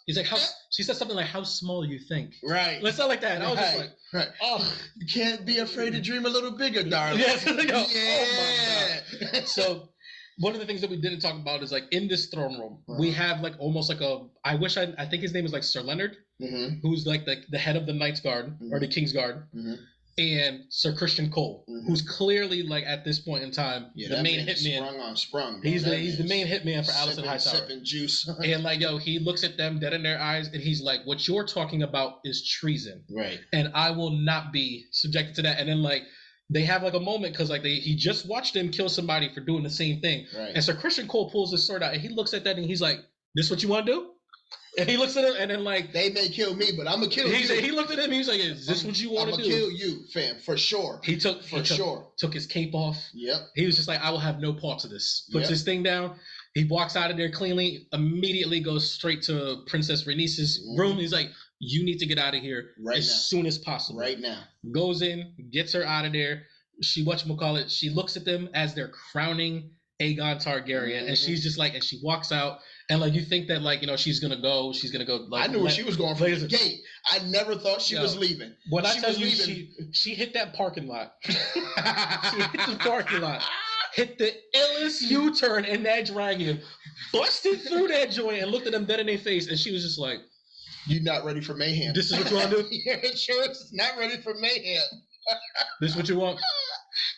he's like, she said something like, how small you think. Right. Let's not like that. And I was just like, right. Oh, you can't be afraid to dream a little bigger, darling. Yes. Yeah. Oh my God. So one of the things that we didn't talk about is like in this throne room, we have like almost like I think his name is like Sir Leonard, who's like the head of the Knight's Guard or the King's Guard. And Sir Christian Cole, who's clearly like at this point in time the main hitman. Sprung. He's the main hitman for Alicent Hightower. Sipping juice. And like, yo, he looks at them dead in their eyes, and he's like, "What you're talking about is treason, right? And I will not be subjected to that." And then like they have like a moment because like he just watched him kill somebody for doing the same thing, right? And Sir Christian Cole pulls his sword out, and he looks at that, and he's like, "This what you want to do?" And he looks at him, and then like they may kill me, but I'm gonna kill you. He looked at him. He was like, "Is this what you want to do?" I'm gonna kill you, fam, for sure. He took his cape off. Yep. He was just like, "I will have no parts of this." Puts his thing down. He walks out of there cleanly. Immediately goes straight to Princess Rhaenys' room. He's like, "You need to get out of here soon as possible." Right now. Goes in, gets her out of there. She She looks at them as they're crowning Aegon Targaryen, and she's just like, and she walks out. And like you think that like, you know, she's gonna go like, I knew where she was going from the gate. I never thought she was leaving. When I tell you she hit that parking lot. She hit the parking lot. Hit the illest U-turn in that dragon, busted through that joint and looked at them dead in their face, and she was just like, "You're not ready for mayhem. This is what you want to do? Your insurance is not ready for mayhem. This is what you want?"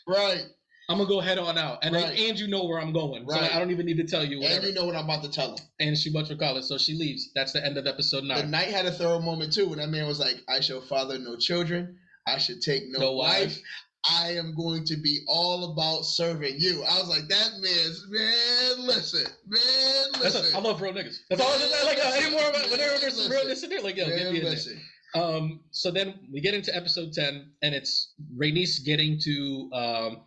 Right. I'm gonna go head on out, and you know where I'm going, so like, I don't even need to tell you. Whatever. And you know what I'm about to tell him. And she whatchamacallit, so she leaves. That's the end of episode 9. The Knight had a thorough moment too when that man was like, "I shall father no children. I should take no wife. I am going to be all about serving you." I was like, "That man's listen. I love real niggas. That's all I was just like. Anymore about whenever there's some realness in there, like yo, get me in there." So then we get into episode 10, and it's Rhaenys getting to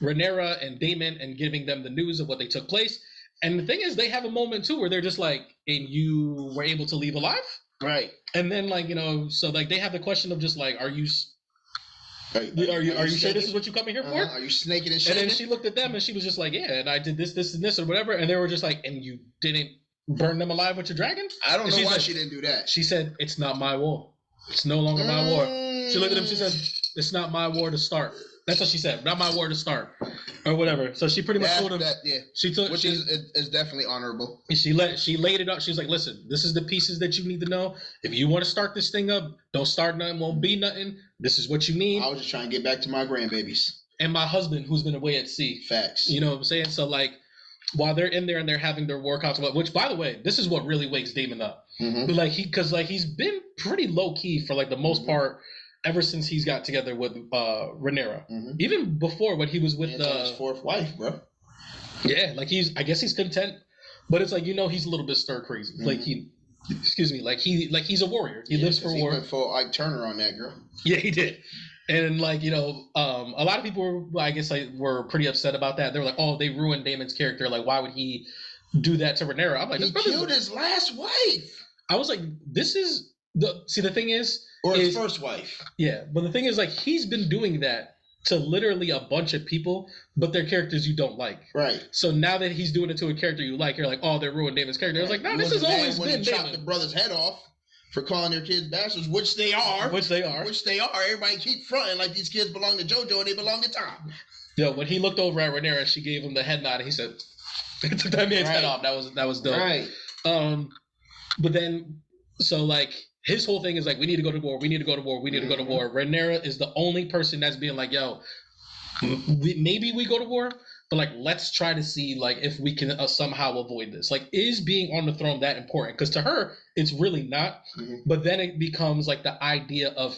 Rhaenyra and Daemon and giving them the news of what they took place. And the thing is, they have a moment too where they're just like, "And you were able to leave alive?" Right. And then like, you know, so like they have the question of just like, are you sure this is what you coming here for? Are you snaking and shaking? And then she looked at them and she was just like, "Yeah, and I did this, and this, or whatever." And they were just like, "And you didn't burn them alive with your dragon?" I don't know why she didn't do that. She said, "It's not my war. It's no longer my war." She looked at him. She said, "It's not my war to start." That's what she said. "Not my war to start," or whatever. So she pretty much told him. She took, which is definitely honorable. She laid it up. She was like, "Listen, this is the pieces that you need to know. If you want to start this thing up, don't start nothing. Won't be nothing. This is what you need." I was just trying to get back to my grandbabies and my husband, who's been away at sea. Facts. You know what I'm saying? So like, while they're in there and they're having their war council, which by the way, this is what really wakes Daemon up. But like he's been pretty low key for like the most part. Ever since he's got together with Rhaenyra, even before when he was with his 4th wife, bro. Yeah, like I guess he's content, but it's like, you know, he's a little bit stir crazy. Like he's a warrior. He lives for war. He went for Ike Turner on that girl. Yeah, he did. And like, you know, a lot of people were, I guess, like were pretty upset about that. They were like, "Oh, they ruined Daemon's character. Like, why would he do that to Rhaenyra?" I'm like, he killed his last wife. I was like, this is the thing is. Or his first wife. Yeah, but the thing is, like, he's been doing that to literally a bunch of people, but they're characters you don't like. Right. So now that he's doing it to a character you like, you're like, "Oh, they're ruining Damon's character." I was like, "No, this has always been Daemon." Chop the brother's head off for calling their kids bastards, which they are. Everybody keep fronting like these kids belong to JoJo and they belong to Tom. Yo, when he looked over at Rhaenyra, she gave him the head nod, and he said, "Took that man's head off." That was dope. Right. But then, so like. His whole thing is like, we need to go to war. We need to go to war. We need to go to war. Rhaenyra is the only person that's being like, "Yo, maybe we go to war, but like let's try to see like if we can somehow avoid this. Like, is being on the throne that important? Because to her, it's really not. But then it becomes like the idea of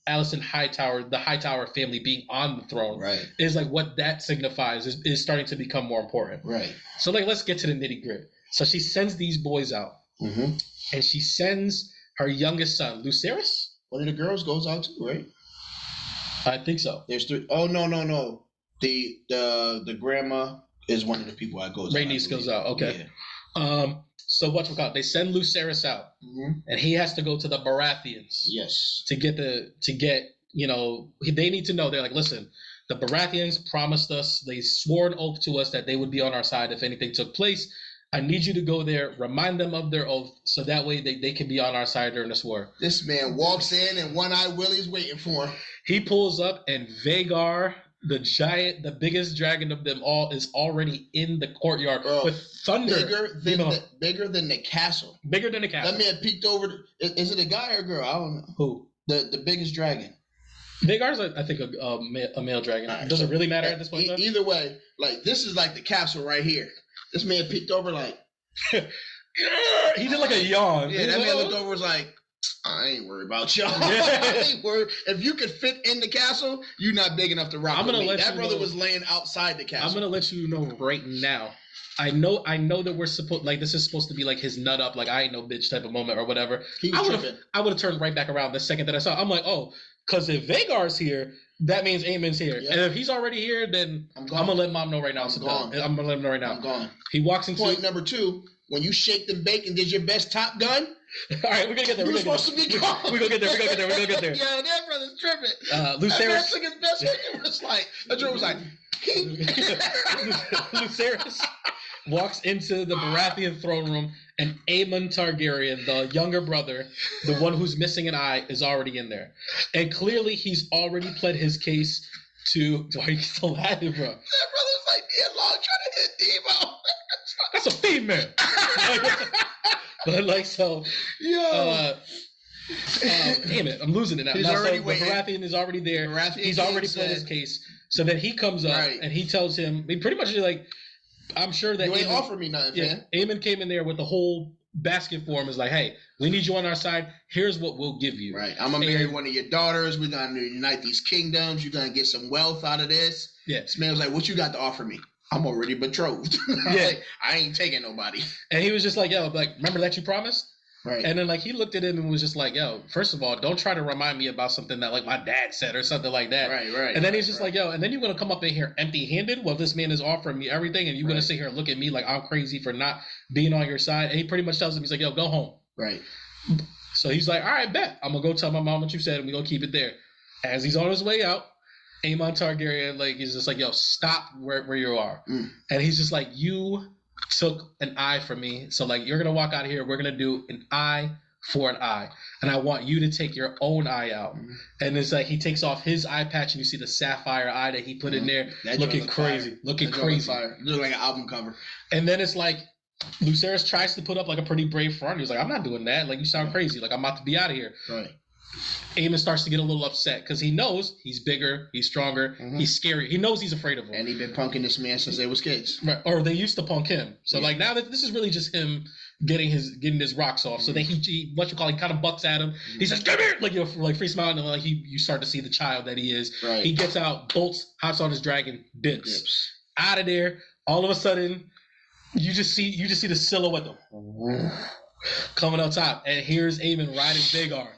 Allison Hightower, the Hightower family being on the throne, is like what that signifies is starting to become more important. Right. So like let's get to the nitty gritty. So she sends these boys out, and she sends her youngest son, Lucerys. One of the girls goes out too, right? I think so. There's 3. Oh no. The grandma is one of the people that goes. Rhaenys goes out. Okay. Yeah. So they send Lucerys out, and he has to go to the Baratheons. Yes. To get they need to know. They're like, listen, the Baratheons promised us. They swore an oath to us that they would be on our side if anything took place. I need you to go there, remind them of their oath, so that way they can be on our side during this war. This man walks in, and One-Eye Willie's waiting for him. He pulls up, and Vhagar, the giant, the biggest dragon of them all, is already in the courtyard with thunder. Bigger than the castle. Bigger than the castle. That man peeked over. Is it a guy or a girl? I don't know. Who? The biggest dragon. Vhagar's, I think, a male dragon. Right, does it really matter at this point? Either way, like this is like the castle right here. This man peeked over like. He did like a yawn. Yeah, that man looked over was like, I ain't worried about y'all. I ain't worried. If you could fit in the castle, you're not big enough to rock. That brother was laying outside the castle. I'm gonna let you know right now. I know that we're supposed this is supposed to be like his nut up, like I ain't no bitch type of moment or whatever. I would have turned right back around the second that I saw. I'm like, oh, because if Vhagar's here, that means Aemon's here. Yep. And if he's already here, then I'm gonna let mom know right now. I'm gonna let him know right now. I'm gone. He walks into point number 2. When you shake the bacon, did your best Top Gun? All right, we're gonna get there. We're supposed to be gone. We're gonna get there. Yeah, that brother's tripping. Lucerys took his best bacon. Was like the joke was like. Lucerys walks into the Baratheon throne room, and Aemon Targaryen, the younger brother, the one who's missing an eye, is already in there, and clearly he's already pled his case to. Why are you still laughing, bro? That brother's like long trying to hit Debo. That's a female. But like so, damn it, I'm losing it now. He's already waiting. The Baratheon is already there. He's already pled his case. So then he comes up and he tells him, he pretty much like, I'm sure that you ain't offered me nothing, man. Aemon came in there with the whole basket for him. Is like, hey, we need you on our side. Here's what we'll give you. Right. I'm gonna marry one of your daughters. We're gonna unite these kingdoms. You're gonna get some wealth out of this. Yeah. This man was like, what you got to offer me? I'm already betrothed. Like, I ain't taking nobody. And he was just like, yo, like, remember that you promised? Right. And then like he looked at him and was just like, yo, first of all, don't try to remind me about something that like my dad said or something like that. Right. And then he's just like, yo, and then you're gonna come up in here empty-handed while this man is offering me everything, and you're gonna sit here and look at me like I'm crazy for not being on your side. And he pretty much tells him, he's like, yo, go home. Right. So he's like, all right, bet. I'm gonna go tell my mom what you said, and we're gonna keep it there. As he's on his way out, Aemon Targaryen, like, he's just like, yo, stop where you are. And he's just like, you took an eye from me, so like you're gonna walk out of here, we're gonna do an eye for an eye, and I want you to take your own eye out. And it's like he takes off his eye patch, and you see the sapphire eye that he put in there, looking crazy. Looking crazy. Looking like an album cover. And then it's like Lucerys tries to put up like a pretty brave front. He's like, I'm not doing that. Like, you sound crazy. Like, I'm about to be out of here. Right. Aemon starts to get a little upset because he knows he's bigger, he's stronger, he's scary. He knows he's afraid of him. And he's been punking this man since they was kids. Right. Or they used to punk him. So like now that this is really just him getting his rocks off. So then he kind of bucks at him. He says, "Come here!" Like, like free smile, and like you start to see the child that he is. Right. He gets out, bolts, hops on his dragon, dips. Out of there. All of a sudden, you just see the silhouette coming up top, and here's Aemon riding Vhagar.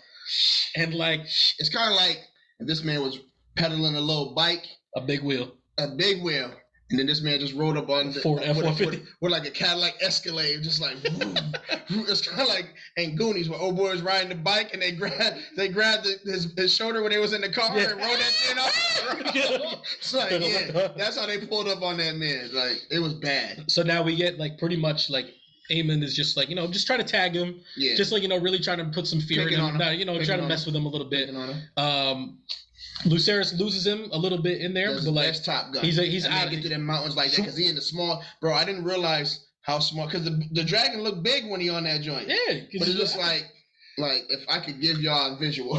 And like, it's kind of like if this man was pedaling a little bike, a big wheel, and then this man just rode up on the Ford F-150 with like a Cadillac Escalade, just like it's kind of like in Goonies where old boy was riding the bike and they grabbed his shoulder when they was in the car and rode that thing up. It's like, that's how they pulled up on that man. Like, it was bad. So now we get like pretty much like Aemon is just like, just trying to tag him. Yeah. Just like, really trying to put some fear in him. Now, trying to mess with him a little bit. Lucerys loses him a little bit in there. But like, Top Gun. He's out of get to them mountains like that because he in the small. Bro, I didn't realize how small, because the dragon looked big when he on that joint. Yeah. But it's just like, Like, if I could give y'all a visual.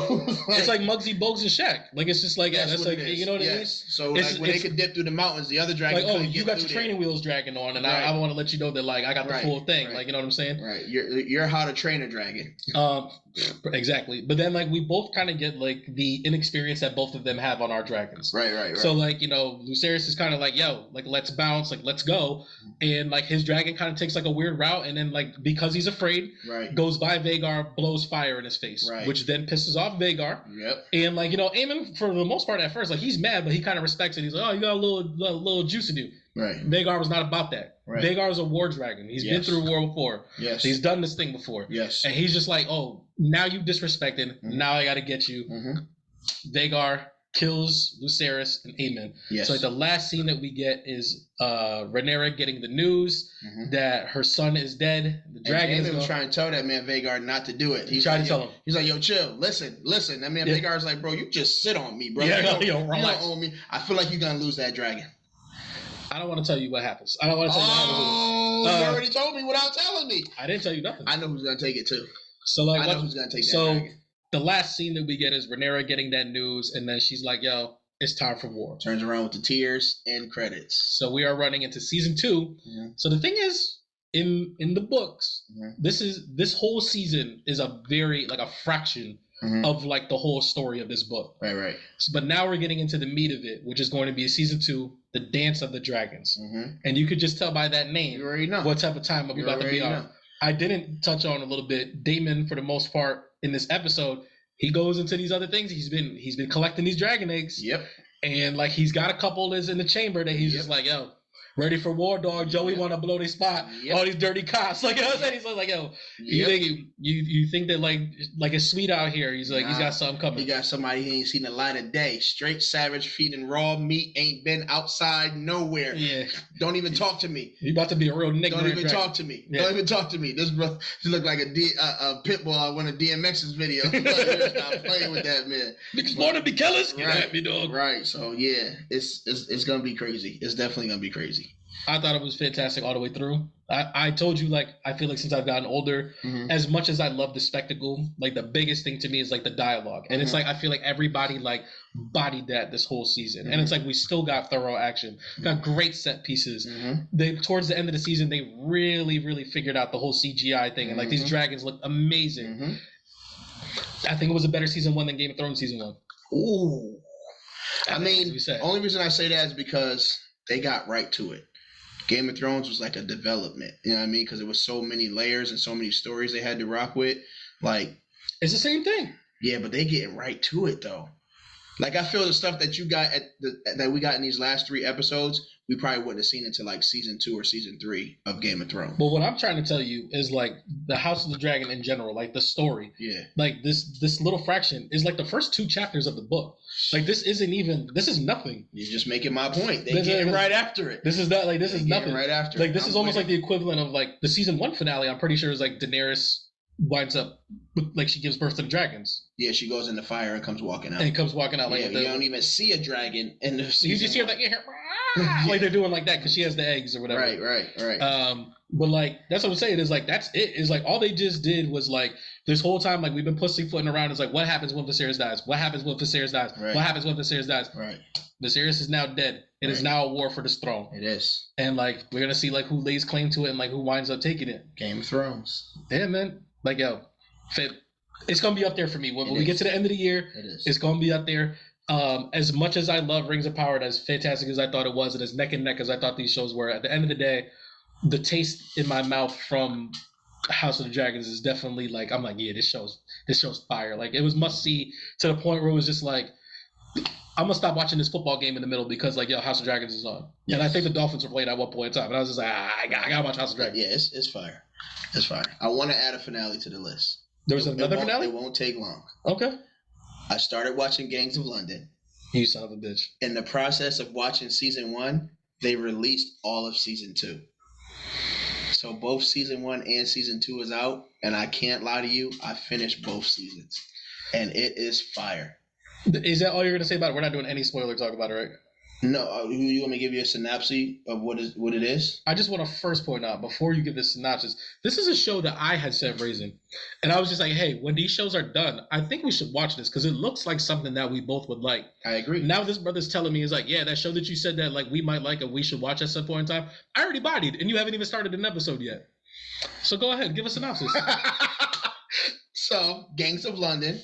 It's like Muggsy Bogues and Shaq. Like, it's just like, that's like, you know what I mean? So, like, when they could dip through the mountains, the other dragon like, you got your training wheels dragging on, and I want to let you know that, like, I got the full thing. Like, you know what I'm saying? Right. You're how to train a dragon. Exactly. But then, like, we both kind of get, like, the inexperience that both of them have on our dragons. Right. So, like, you know, Lucerys is kind of like, yo, like, let's bounce, like, let's go. And, like, his dragon kind of takes, like, a weird route, and then, like, because he's afraid, goes by Vhagar, blows fire in his face, which then pisses off Vhagar. Yep. And, like, you know, Aemon, for the most part at first, like, he's mad, but he kind of respects it. He's like, oh, you got a little juice to do. Right. Vhagar was not about that. Right. Vhagar is a war dragon. He's been through war before. Yes. He's done this thing before. Yes. And he's just like, oh, now you disrespected. Now I got to get you. Vhagar kills Lucerys and Aemon. Yes. So like the last scene that we get is Rhaenyra getting the news that her son is dead. The dragon is trying to tell that man Vhagar not to do it. He's trying to tell him. He's like, yo, chill, listen. That man Vhagar's like, bro, you just sit on me, bro. Yeah, you don't own me. I feel like you're gonna lose that dragon. I don't want to tell you what happens. I don't want to tell you what happens. You already told me without telling me. I didn't tell you nothing. I know who's gonna take it too. So like, I know who's gonna take that dragon. The last scene that we get is Rhaenyra getting that news, and then she's like, yo, it's time for war. Turns around with the tears and credits. So we are running into season 2. So the thing is, in the books, this whole season is a very, like, a fraction of, like, the whole story of this book. Right. So, but now we're getting into the meat of it, which is going to be season 2, the Dance of the Dragons. And you could just tell by that name you already know what type of time we're about to be on. I didn't touch on a little bit. Daemon, for the most part, in this episode, he goes into these other things. He's been collecting these dragon eggs. Yep. And like he's got a couple that's in the chamber that he's just like, yo, ready for war, dog. Joey want to blow their spot. All these dirty cops. Like, you know what I'm saying? He's like, yo, you think that like it's sweet out here? He's like, he's got something coming. He got somebody he ain't seen the light of day. Straight savage feeding raw meat. Ain't been outside nowhere. Yeah. Don't even talk to me. You about to be a real nigga. Don't even talk to me. Yeah. Don't even talk to me. This brother look like a pit bull on one of DMX's videos. Stop playing with that man. Niggas want to be killers. Get at me, dog. Right. So yeah, it's gonna be crazy. It's definitely gonna be crazy. I thought it was fantastic all the way through. I told you, like, I feel like since I've gotten older, as much as I love the spectacle, like the biggest thing to me is like the dialogue. And it's like I feel like everybody like bodied that this whole season. And it's like we still got thorough action, got great set pieces. They towards the end of the season, they really, really figured out the whole CGI thing. And like these dragons look amazing. I think it was a better season 1 than Game of Thrones season 1. Ooh. I mean, only reason I say that is because they got right to it. Game of Thrones was like a development, you know what I mean? Because there was so many layers and so many stories they had to rock with. Like, it's the same thing. Yeah, but they getting right to it though. Like, I feel the stuff that you got that we got in these last 3 episodes, we probably wouldn't have seen until like season 2 or season 3 of Game of Thrones. But what I'm trying to tell you is like the House of the Dragon in general, like the story. Yeah. Like this little fraction is like the first 2 chapters of the book. Like this is nothing. You're just making my point. They getting right after it. This is nothing. Right after. Like this is almost like the equivalent of like the season 1 finale. I'm pretty sure is like Daenerys winds up like she gives birth to the dragons. Yeah, she goes in the fire and comes walking out. And comes walking out like you don't even see a dragon in the season. You just hear like like they're doing like that because she has the eggs or whatever. Right. But like that's what I'm saying is like that's it. Is like all they just did was like this whole time like we've been pussyfooting around. Is like what happens when Viserys dies? What happens when Viserys dies? Right. What happens when Viserys dies? Right. Viserys is now dead. It is now a war for this throne. It is. And like we're gonna see like who lays claim to it and like who winds up taking it. Game of Thrones. Yeah, man. Like yo, it's gonna be up there for me when we get to the end of the year. It is. It's gonna be up there. As much as I love Rings of Power, and as fantastic as I thought it was, and as neck and neck as I thought these shows were, at the end of the day, the taste in my mouth from House of the Dragons is definitely like I'm like, yeah, this show's fire. Like it was must see to the point where it was just like I'm gonna stop watching this football game in the middle because like House of Dragons is on. Yes. And I think the Dolphins were playing at one point in time, and I was just like, I gotta watch House of Dragons. Yeah, it's fire. It's fire. I want to add a finale to the list. There was another finale? It won't take long. Okay. I started watching Gangs of London. You son of a bitch. In the process of watching season 1, they released all of season 2. So both season 1 and season 2 is out, and I can't lie to you, I finished both seasons. And it is fire. Is that all you're going to say about it? We're not doing any spoiler talk about it, right? No, you want me to give you a synopsis of what it is? I just want to first point out, before you give this synopsis, this is a show that I had set raising. And I was just like, hey, when these shows are done, I think we should watch this because it looks like something that we both would like. I agree. Now this brother's telling me, he's like, yeah, that show that you said that like we might like and we should watch at some point in time, I already bodied, and you haven't even started an episode yet. So go ahead, give a synopsis. So, Gangs of London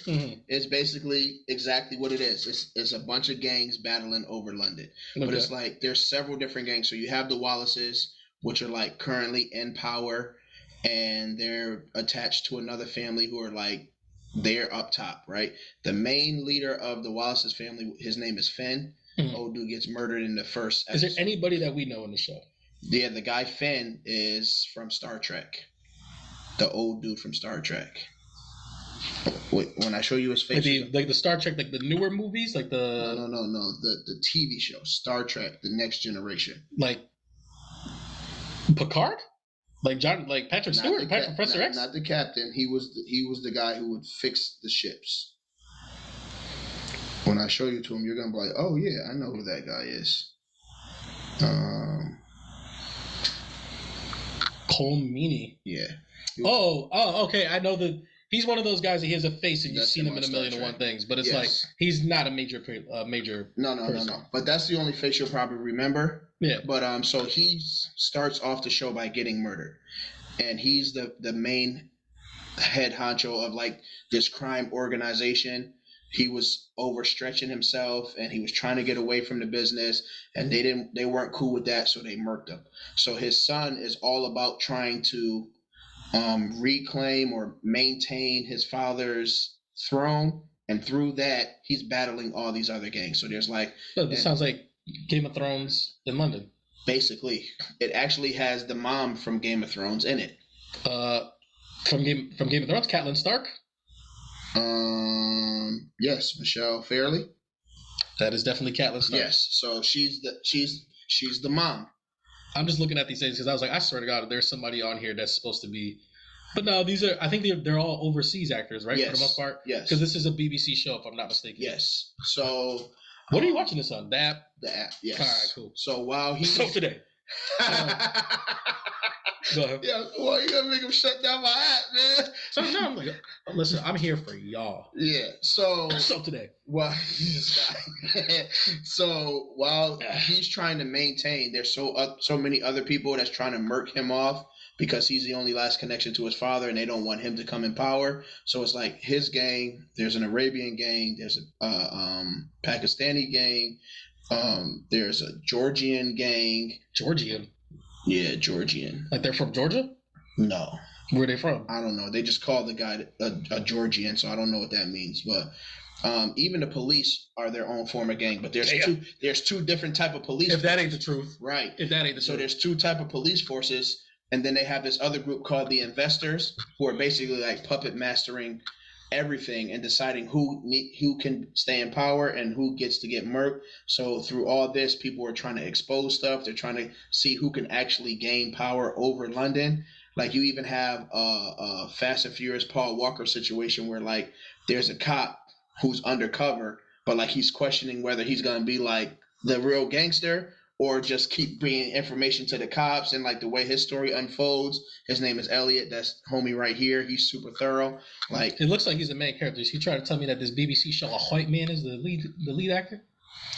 is basically exactly what it is. It's a bunch of gangs battling over London. Okay. But it's like there's several different gangs. So you have the Wallaces, which are like currently in power, and they're attached to another family who are like they're up top, right? The main leader of the Wallaces family, his name is Finn. Old dude gets murdered in the first episode. Is there anybody that we know in the show? Yeah, the guy Finn is from Star Trek. The old dude from Star Trek. Wait, when I show you his face, like the Star Trek, like the newer movies, like the no, the TV show Star Trek: The Next Generation, like Picard, like Patrick Stewart, Professor X, not the captain. He was the guy who would fix the ships. When I show you to him, you're gonna be like, oh yeah, I know who that guy is. Cole Meany. Yeah. Oh, okay. I know that. He's one of those guys that he has a face and you've seen him in a million and one things, but it's like he's not a major No. But that's the only face you'll probably remember. Yeah. But so he starts off the show by getting murdered, and he's the main head honcho of like this crime organization. He was overstretching himself, and he was trying to get away from the business, and they weren't cool with that, so they murked him. So his son is all about trying to reclaim or maintain his father's throne, and through that he's battling all these other gangs. So there's like this sounds like Game of Thrones in London. Basically, it actually has the mom from Game of Thrones in it. From Game of Thrones, Catelyn Stark. Yes, Michelle Fairley. That is definitely Catelyn Stark. Yes, so she's the mom. I'm just looking at these things because I was like, I swear to God, there's somebody on here that's supposed to be. But no, I think they're all overseas actors, right? Yes. For the most part? Yes. Because this is a BBC show, if I'm not mistaken. Yes. So. What are you watching this on? The app? The app, yes. All right, cool. So while he. So today. Go ahead. Yeah, well, you gotta make him shut down my app, man. So no, I'm like, listen, I'm here for y'all. Yeah. So today. Well, this guy. So while he's trying to maintain, there's so many other people that's trying to murk him off because he's the only last connection to his father, and they don't want him to come in power. So it's like his gang. There's an Arabian gang. There's a Pakistani gang. There's a Georgian gang. Georgian. Yeah, Georgian. Like they're from Georgia? No. Where are they from? I don't know. They just call the guy a Georgian, so I don't know what that means. But even the police are their own form of gang. But there's two different type of police. If that ain't the truth, right? If that ain't the truth, so there's two type of police forces, and then they have this other group called the investors, who are basically like puppet mastering everything and deciding who can stay in power and who gets to get murked. So through all this, people are trying to expose stuff. They're trying to see who can actually gain power over London. Like you even have a Fast and Furious Paul Walker situation where like there's a cop who's undercover, but like he's questioning whether he's gonna be like the real gangster or just keep bringing information to the cops. And like the way his story unfolds, his name is Elliot. That's homie right here. He's super thorough. Like it looks like he's the main character. Is he trying to tell me that this BBC show, A White Man, is the lead actor?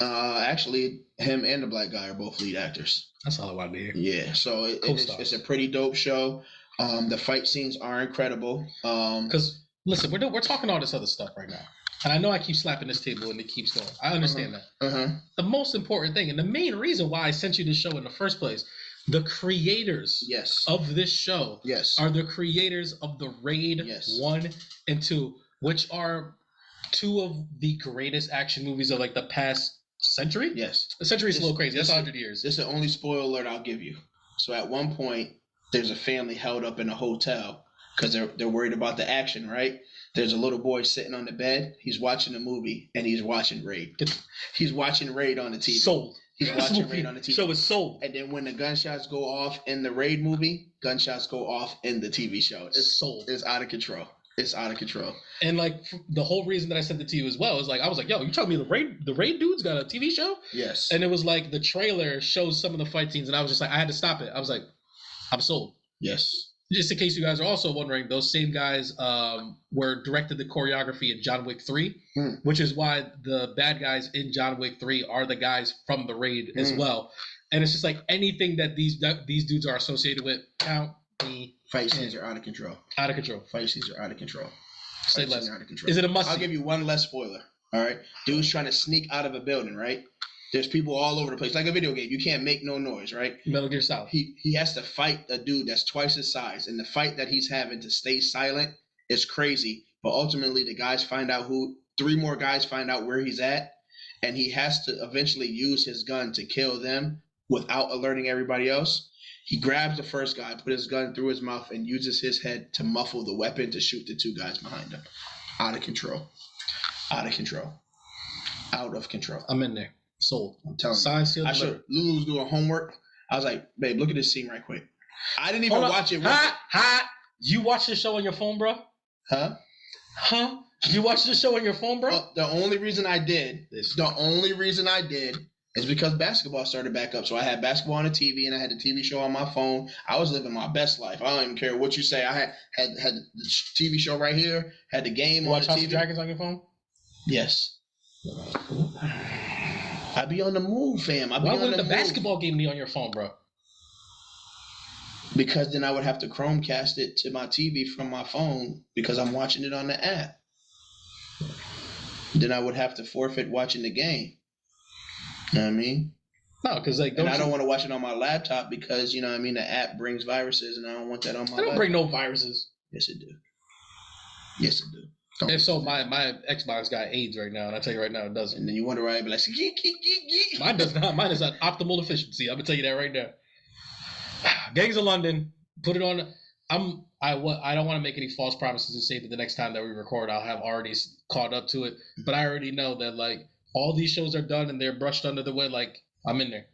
Actually, him and the black guy are both lead actors. That's all I wanted to hear. Yeah, so it's a pretty dope show. The fight scenes are incredible. Because listen, we're talking all this other stuff right now. And I know I keep slapping this table and it keeps going. I understand that. The most important thing, and the main reason why I sent you this show in the first place, the creators of this show are the creators of the Raid 1 and 2, which are two of the greatest action movies of like the past century. Yes. The century's a little crazy. That's 100 years. This is the only spoiler alert I'll give you. So at one point, there's a family held up in a hotel because they're worried about the action, right? There's a little boy sitting on the bed. He's watching a movie, and he's watching Raid. He's watching Raid on the TV. Sold. He's watching Raid on the TV. Show is sold. And then when the gunshots go off in the Raid movie, gunshots go off in the TV show. It's sold. It's out of control. It's out of control. And like the whole reason that I sent it to you as well is like I was like, yo, you telling me the raid dude's got a TV show? Yes. And it was like the trailer shows some of the fight scenes, and I was just like, I had to stop it. I was like, I'm sold. Yes. Just in case you guys are also wondering, those same guys were directed the choreography in John Wick 3, which is why the bad guys in John Wick 3 are the guys from the raid as well. And it's just like anything that these dudes are associated with, count me. Fight scenes are out of control. Out of control. Fight scenes are out of control. Say less. Out of control. Is it a must? I'll give you one less spoiler. All right. Dude's trying to sneak out of a building, right? There's people all over the place. Like a video game. You can't make no noise, right? Metal Gear Solid. He has to fight a dude that's twice his size. And the fight that he's having to stay silent is crazy. But ultimately, the guys find out three more guys find out where he's at. And he has to eventually use his gun to kill them without alerting everybody else. He grabs the first guy, put his gun through his mouth, and uses his head to muffle the weapon to shoot the two guys behind him. Out of control. Out of control. Out of control. I'm in there. Sold. I'm telling Sign, seal, you. Lulu was doing homework. I was like, babe, look at this scene right quick. I didn't even watch it. You watch the show on your phone, bro? Huh? You watch the show on your phone, bro? The only reason I did is because basketball started back up. So I had basketball on the TV and I had the TV show on my phone. I was living my best life. I don't even care what you say. I had the TV show right here, had the game on the TV. Watch House of Dragons on your phone? Yes. I be on the move, fam. Why wouldn't the basketball game be on your phone, bro? Because then I would have to Chromecast it to my TV from my phone because I'm watching it on the app. Then I would have to forfeit watching the game. You know what I mean? No, because like, and I don't want to watch it on my laptop because you know what I mean. The app brings viruses, and I don't want that on my. I don't bring no viruses. Yes, it do. Yes, it do. If so, my Xbox got AIDS right now, and I tell you right now, it doesn't. And then you wonder why I'd be like, mine does not. Mine is at optimal efficiency. I'm gonna tell you that right now. Gangs of London, put it on. I don't want to make any false promises and say that the next time that we record, I'll have already caught up to it. But I already know that like all these shows are done and they're brushed under the way. Like I'm in there.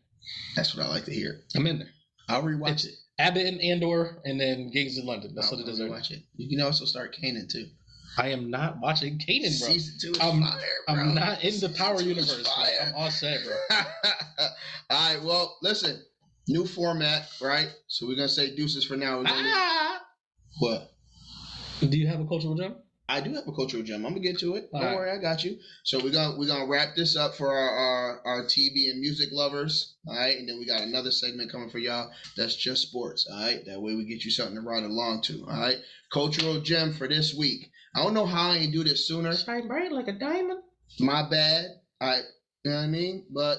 That's what I like to hear. I'm in there. I'll rewatch it. Abbott and Andor, and then Gangs of London. That's what it is. Watch it. You can also start Kanan too. I am not watching Kanan, bro. Season 2 is fire, bro. I'm not in the Power universe. I'm all set, bro. All right. Well, listen. New format, right? So we're gonna say deuces for now. What? Do you have a cultural gem? I do have a cultural gem. I'm gonna get to it. Don't worry, I got you. So we're gonna wrap this up for our TV and music lovers. All right, and then we got another segment coming for y'all that's just sports. All right, that way we get you something to ride along to. All right, cultural gem for this week. I don't know how I ain't do this sooner. Shine bright like a diamond. My bad. You know what I mean? But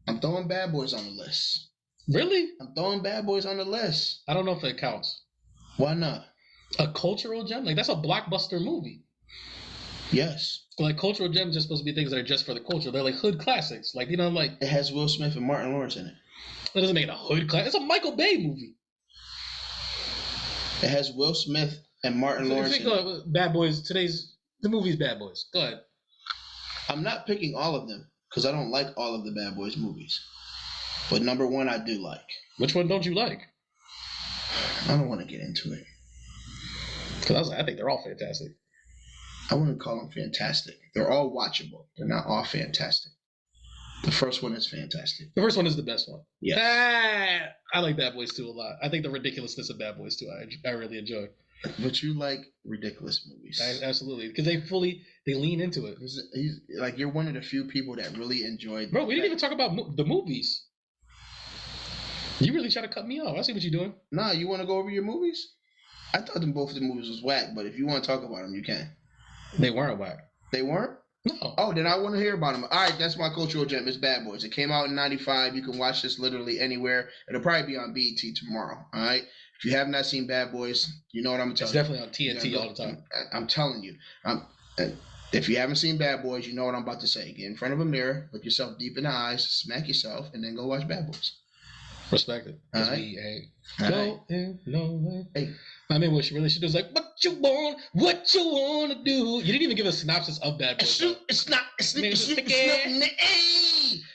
I'm throwing Bad Boys on the list. Really? I'm throwing Bad Boys on the list. I don't know if that counts. Why not? A cultural gem? Like, that's a blockbuster movie. Yes. Like, cultural gems are supposed to be things that are just for the culture. They're like hood classics. Like, you know, like... It has Will Smith and Martin Lawrence in it. That doesn't make it a hood classic. It's a Michael Bay movie. It has Will Smith and Martin Lawrence in it. Bad Boys, the movie's Bad Boys. Go ahead. I'm not picking all of them because I don't like all of the Bad Boys movies. But number one, I do like. Which one don't you like? I don't want to get into it. Because I think they're all fantastic. I wouldn't call them fantastic. They're all watchable. They're not all fantastic. The first one is fantastic. The first one is the best one. Yeah. I like Bad Boys 2 a lot. I think the ridiculousness of Bad Boys 2 I really enjoy. But you like ridiculous movies. Absolutely. Because they lean into it. He's like, you're one of the few people that really enjoyed. Bro, we didn't even talk about the movies. You really try to cut me off. I see what you're doing. Nah, you want to go over your movies? I thought both of the movies was whack, but if you want to talk about them, you can. They weren't whack. They weren't? No. Oh, then I want to hear about them. All right, that's my cultural gem. It's Bad Boys. It came out in 95. You can watch this literally anywhere. It'll probably be on BET tomorrow. All right? If you have not seen Bad Boys, you know what I'm telling you. It's definitely on TNT all the time. I'm telling you. If you haven't seen Bad Boys, you know what I'm about to say. Get in front of a mirror, look yourself deep in the eyes, smack yourself, and then go watch Bad Boys. Respect it. All right. We ain't going nowhere. Hey. I mean, what she really should do is like, what you want to do. You didn't even give a synopsis of Bad Boys.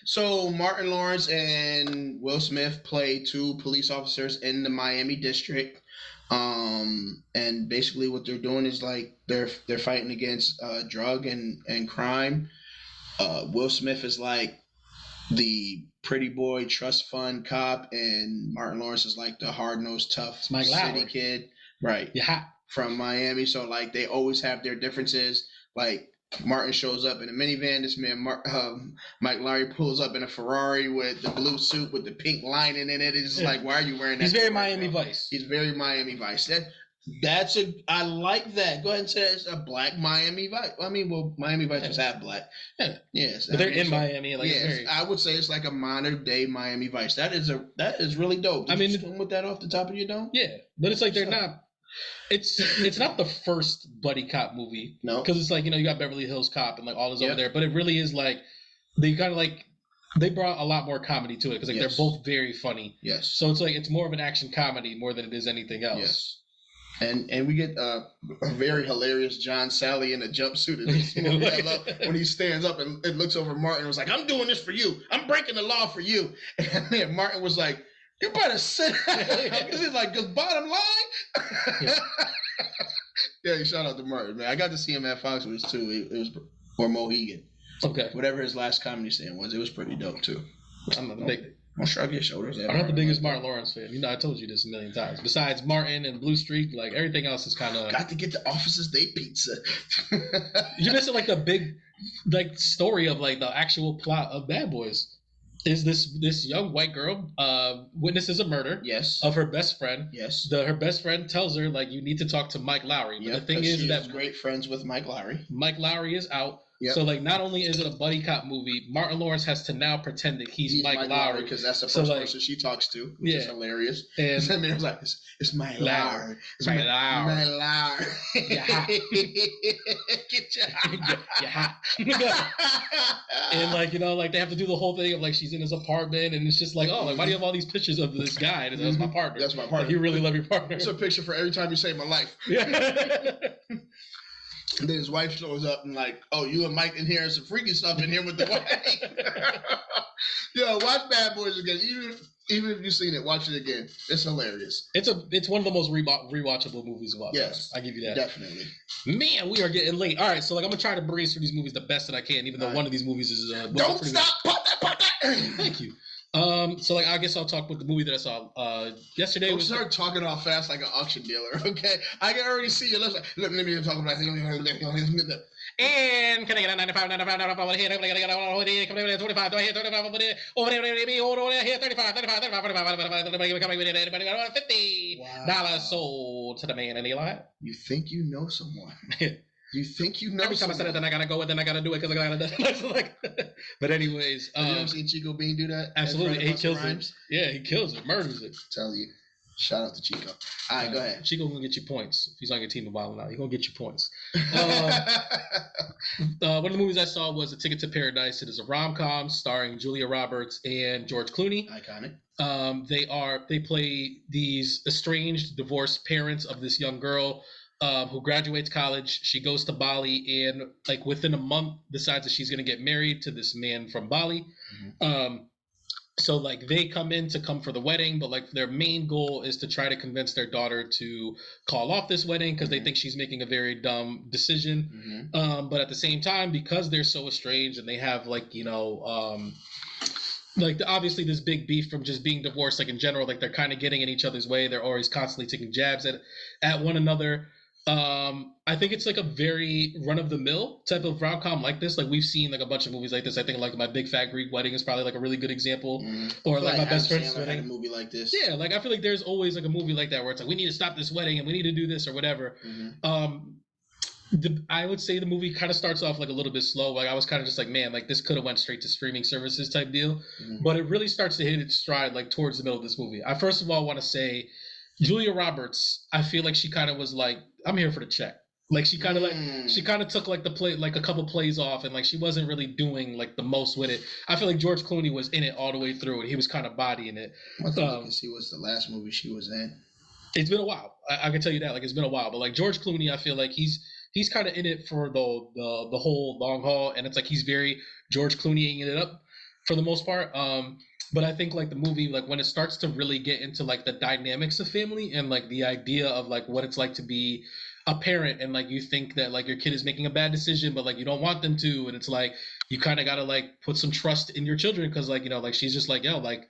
So Martin Lawrence and Will Smith play two police officers in the Miami district. And basically what they're doing is like they're fighting against drug and crime. Will Smith is like the pretty boy trust fund cop, and Martin Lawrence is like the hard nosed tough city kid, right? Yeah, from Miami. So like they always have their differences. Like Martin shows up in a minivan. This man, Mike Lowry, pulls up in a Ferrari with the blue suit with the pink lining in it. It's just like, why are you wearing that? He's very Miami Vice. He's very Miami Vice. I like that. Go ahead and say it's a black Miami Vice. I mean, well, Miami Vice was half black. Yeah. Yes. But they're in Miami. Like, yes, I would say it's like a modern day Miami Vice. That is really dope. Did you swim with that off the top of your dome? Yeah, but it's like they're not. It's not the first buddy cop movie. No, because it's like, you got Beverly Hills Cop and like all this over there, but it really is like they kind of like they brought a lot more comedy to it because like they're both very funny. Yes. So it's like it's more of an action comedy more than it is anything else. Yes. And we get a very hilarious John Sally in a jumpsuit in this movie. I love when he stands up and looks over Martin and was like, "I'm doing this for you. I'm breaking the law for you." And then Martin was like, "You better sit down." He's like, "Cause bottom line." Yeah, shout out to Martin, man. I got to see him at Foxwoods too. It was or Mohegan. Okay. Whatever his last comedy stand was, it was pretty dope too. I'm not the big. Don't shrug your shoulders. I'm not the biggest Martin Lawrence fan. I told you this a million times. Besides Martin and Blue Streak, like everything else is kind of. Got to get the Officers Day pizza. You're missing like the big, like story of like the actual plot of Bad Boys. Is this young white girl witnesses a murder? Yes. Of her best friend. Yes. Her best friend tells her like you need to talk to Mike Lowry. But the thing is that great friends with Mike Lowry. Mike Lowry is out. Yep. So like not only is it a buddy cop movie, Martin Lawrence has to now pretend that he's Mike Lowry because that's the first person she talks to, which is hilarious. And I mean, I was like, it's Mike Lowry. It's Mike Lowry. Mike Lowry. You're hot. Get your You're hot. And like like they have to do the whole thing of like she's in his apartment and it's just like, oh, like why do you have all these pictures of this guy? And that's my partner. That's my partner. Like, you really love your partner. It's a picture for every time you save my life. Yeah. And then his wife shows up and like, oh, you and Mike in here and some freaky stuff in here with the wife. Yo, watch Bad Boys again. Even if you've seen it, watch it again. It's hilarious. It's one of the most rewatchable movies of all time. Yes, I give you that. Definitely. Man, we are getting late. All right, so like I'm gonna try to breeze through these movies the best that I can, even though one of these movies is. Don't stop! Put that! Thank you. So like I guess I'll talk with the movie that I saw yesterday. Don't start talking all fast like an auction dealer, okay? I can already see your lips. Like, let me talk about it. And can I get a 95, 95, 95 over here? Can I get a 25? Do I hear 25 over there? Over here, 35, 35, 35, coming with anybody $50 sold to the man in the yellow hat. You think you know someone? You think you know every time someone. I said it, then I gotta go and then I gotta do it because I gotta do it. But anyways, have you ever seen Chico Bean do that? Absolutely, he kills it. Yeah, he kills it, murders it. Tell you, shout out to Chico. All right, go ahead. Chico gonna get you points. If he's on your team a while now, he's gonna get you points. One of the movies I saw was A Ticket to Paradise. It is a rom-com starring Julia Roberts and George Clooney. Iconic. They play these estranged, divorced parents of this young girl. Who graduates college. She goes to Bali and like within a month decides that she's going to get married to this man from Bali. Mm-hmm. So like they come for the wedding, but like their main goal is to try to convince their daughter to call off this wedding because they think she's making a very dumb decision. Mm-hmm. But at the same time, because they're so estranged and they have like, like obviously this big beef from just being divorced, like in general, like they're kind of getting in each other's way. They're always constantly taking jabs at one another. I think it's like a very run-of-the-mill type of rom-com like this. Like we've seen like a bunch of movies like this. I think like My Big Fat Greek Wedding is probably like a really good example. Mm-hmm. Or like My Best Friend's Wedding. A movie like this. Yeah, like I feel like there's always like a movie like that where it's like we need to stop this wedding and we need to do this or whatever. Mm-hmm. I would say the movie kind of starts off like a little bit slow. Like I was kind of just like, man, like this could have went straight to streaming services type deal. Mm-hmm. But it really starts to hit its stride like towards the middle of this movie. I first of all want to say Julia Roberts, I feel like she kind of was like, I'm here for the check. Like she kind of took like the play, like a couple plays off, and like she wasn't really doing like the most with it. I feel like George Clooney was in it all the way through, and he was kind of bodying it. I think you can see what's the last movie she was in. It's been a while. I can tell you that. Like it's been a while, but like George Clooney, I feel like he's kind of in it for the whole long haul, and it's like he's very George Clooneying it up. for the most part. But I think like the movie, like when it starts to really get into like the dynamics of family and like the idea of like what it's like to be a parent, and like you think that like your kid is making a bad decision, but like you don't want them to, and it's like you kind of got to like put some trust in your children, because like, you know, like she's just like, yo, like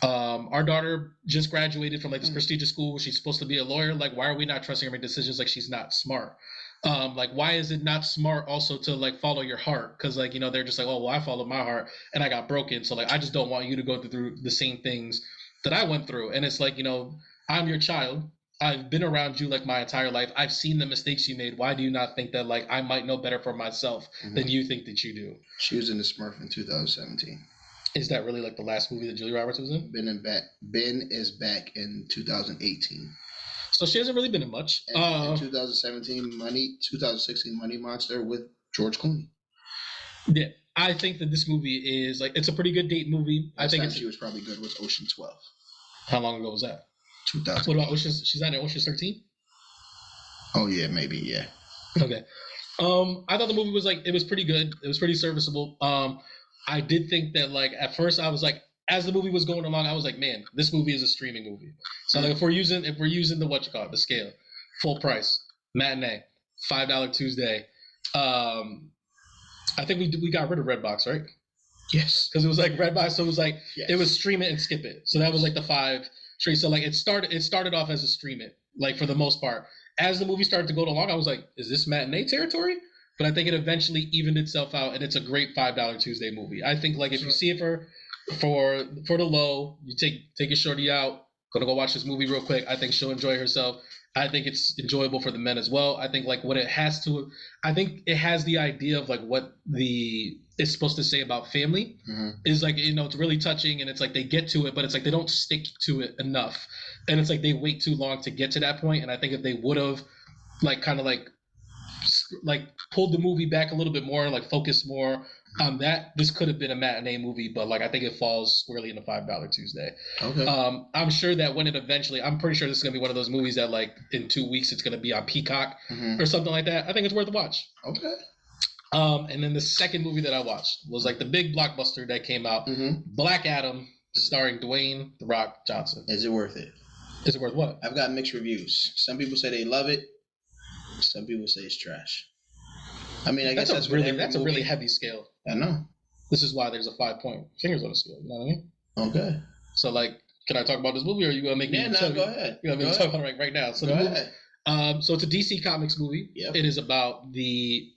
our daughter just graduated from like this prestigious school. She's supposed to be a lawyer. Like, why are we not trusting her make decisions? Like, she's not smart. Like, why is it not smart also to like follow your heart? Because like, you know, they're just like, oh, well, I followed my heart and I got broken. So like, I just don't want you to go through the same things that I went through. And it's like, you know, I'm your child. I've been around you like my entire life. I've seen the mistakes you made. Why do you not think that like I might know better for myself than you think that you do? She was in the Smurf in 2017. Is that really like the last movie that Julia Roberts was in? Ben is back in 2018. So she hasn't really been in much. In 2016 Money Monster with George Clooney. Yeah, I think that this movie is like, it's a pretty good date movie. I think she was probably good with Ocean 12. How long ago was that? 2000. What about Ocean? She's not in Ocean 13? Oh yeah, maybe, yeah. Okay. I thought the movie was like, it was pretty good. It was pretty serviceable. I did think that like at first I was like, as the movie was going along, I was like, man, this movie is a streaming movie. So like if we're using the the scale, full price, matinee, $5 Tuesday. I think we got rid of Redbox, right? Yes. Because it was like Redbox, so it was like It was stream it and skip it. So that was like the 5 straight. So like it started off as a stream it, like for the most part. As the movie started to go along, I was like, is this matinee territory? But I think it eventually evened itself out, and it's a great $5 Tuesday movie. I think like if you see it for the low, you take a shorty out, gonna go watch this movie real quick. I think she'll enjoy herself. I think it's enjoyable for the men as well. I think like what it has to, I think it has the idea of like what it's supposed to say about family is like, you know, it's really touching, and it's like they get to it, but it's like they don't stick to it enough, and it's like they wait too long to get to that point. And I think if they would have like kind of like pulled the movie back a little bit more, like focused more on that, this could have been a matinee movie. But like I think it falls squarely in the $5 Tuesday. Okay. I'm sure that when it eventually, I'm pretty sure this is gonna be one of those movies that like in 2 weeks it's gonna be on Peacock or something like that. I think it's worth a watch. Okay. And then the second movie that I watched was like the big blockbuster that came out, Black Adam, starring Dwayne "The Rock" Johnson. Is it worth it? Is it worth what? I've got mixed reviews. Some people say they love it. Some people say it's trash. I mean, I guess that's a really heavy scale. I know. This is why there's a 5-point fingers on the scale. You know what I mean? Okay. So, like, can I talk about this movie, or are you gonna make me? Yeah, go ahead. You gonna talk about it right now? So go ahead. So it's a DC Comics movie. Yep. It is about the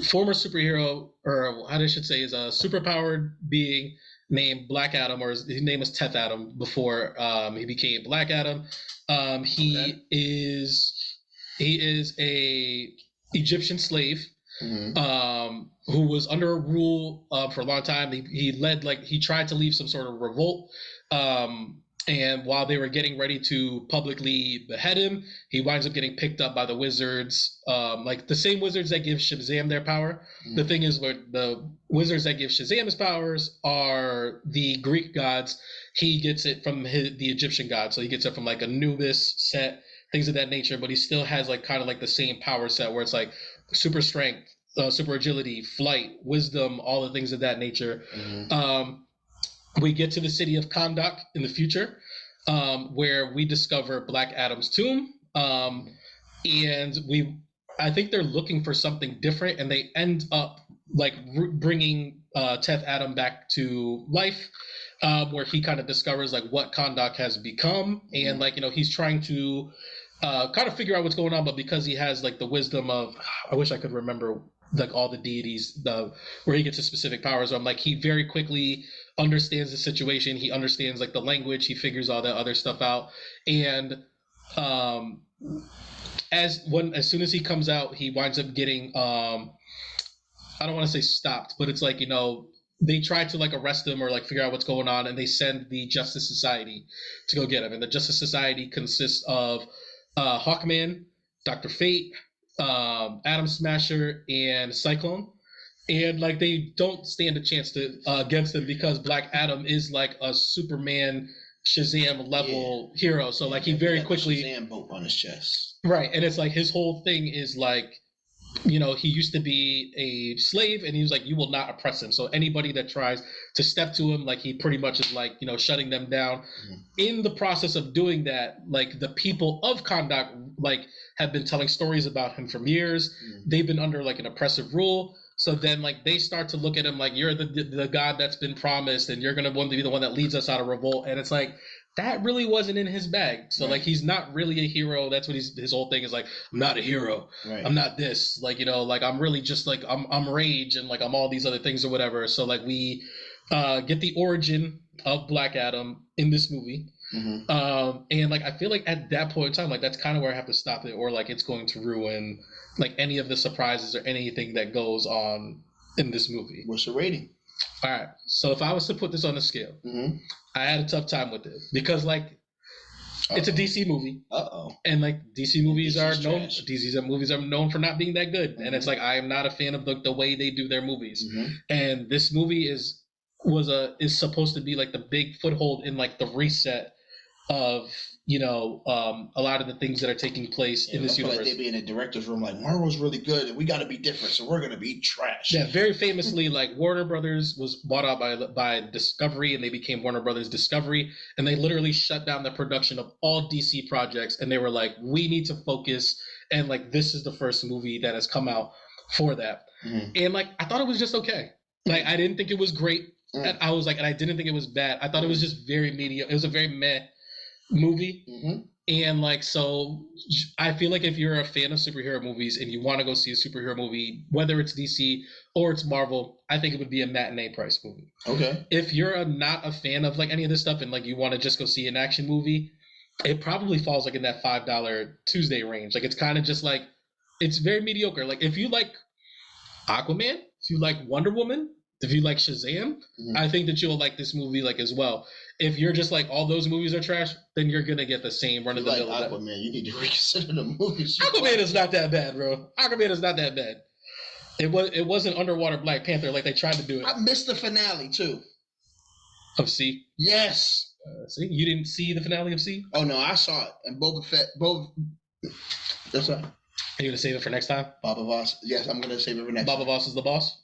former superhero, or how I should say, is a superpowered being named Black Adam, or his name was Teth Adam before he became Black Adam. He is a Egyptian slave who was under a rule for a long time. He tried to leave some sort of revolt. And while they were getting ready to publicly behead him, he winds up getting picked up by the wizards, like the same wizards that give Shazam their power. The thing is, where the wizards that give Shazam his powers are the Greek gods. He gets it from the Egyptian gods. So he gets it from like Anubis, Set, things of that nature, but he still has like kind of like the same power set where it's like super strength, super agility, flight, wisdom, all the things of that nature. We get to the city of Kahndaq in the future, where we discover Black Adam's tomb, and I think they're looking for something different, and they end up like bringing Teth Adam back to life, where he kind of discovers like what Kahndaq has become, and like, you know, he's trying to kind of figure out what's going on, but because he has like the wisdom of, I wish I could remember like all the deities, where he gets his specific powers from, like he very quickly understands the situation. He understands like the language. He figures all that other stuff out, and as soon as he comes out, he winds up getting I don't want to say stopped, but it's like, you know, they try to like arrest him or like figure out what's going on, and they send the Justice Society to go get him. And the Justice Society consists of Hawkman, Dr. Fate, Atom Smasher, and Cyclone. And like they don't stand a chance against him, because Black Adam is like a Superman, Shazam level hero. So like he very quickly Shazam boat on his chest. Right, and it's like his whole thing is like he used to be a slave, and he was like, you will not oppress him. So anybody that tries to step to him, like he pretty much is like, shutting them down. In the process of doing that, like the people of Kahndaq, like have been telling stories about him for years. They've been under like an oppressive rule. So then like they start to look at him like, you're the God that's been promised, and you're going to want to be the one that leads us out of revolt. And it's like, that really wasn't in his bag. So like he's not really a hero. That's what his whole thing is like, I'm not a hero. Right. I'm not this. Like, like I'm really just like I'm rage, and like I'm all these other things or whatever. So like we get the origin of Black Adam in this movie. And like I feel like at that point in time, like that's kind of where I have to stop it, or like it's going to ruin like any of the surprises or anything that goes on in this movie. What's the rating? All right. So if I was to put this on a scale, I had a tough time with it because like it's a DC movie. And like DC movies are known. DC movies are known for not being that good, and it's like I am not a fan of the way they do their movies. And this movie is supposed to be like the big foothold in like the reset of a lot of the things that are taking place in this universe. Like they be in a director's room like, Marvel's really good and we got to be different, so we're gonna be trash. Yeah, very famously, like Warner Brothers was bought out by Discovery, and they became Warner Brothers Discovery, and they literally shut down the production of all DC projects, and they were like, we need to focus, and like this is the first movie that has come out for that. And like I thought it was just okay. Like I didn't think it was great. And I was like, and I didn't think it was bad. I thought it was just very mediocre. It was a very meh movie. And like, so I feel like if you're a fan of superhero movies and you want to go see a superhero movie, whether it's DC or it's Marvel, I think it would be a matinee price movie. Okay. If you're not a fan of like any of this stuff and like you want to just go see an action movie, it probably falls like in that $5 Tuesday range. Like it's kind of just like, it's very mediocre. Like if you like Aquaman, if you like Wonder Woman, if you like Shazam, I think that you'll like this movie like as well. If you're just like all those movies are trash, then you're gonna get the same run of the mill. Like Aquaman, you need to reconsider the movies. Aquaman is not that bad, bro. Aquaman is not that bad. It wasn't Underwater Black Panther like they tried to do it. I missed the finale too. Of C? Yes. See, you didn't see the finale of C? Oh no, I saw it. And Boba Fett, that's right. Are you gonna save it for next time? Baba Voss. Yes, I'm gonna save it for next time. Baba Voss is the boss?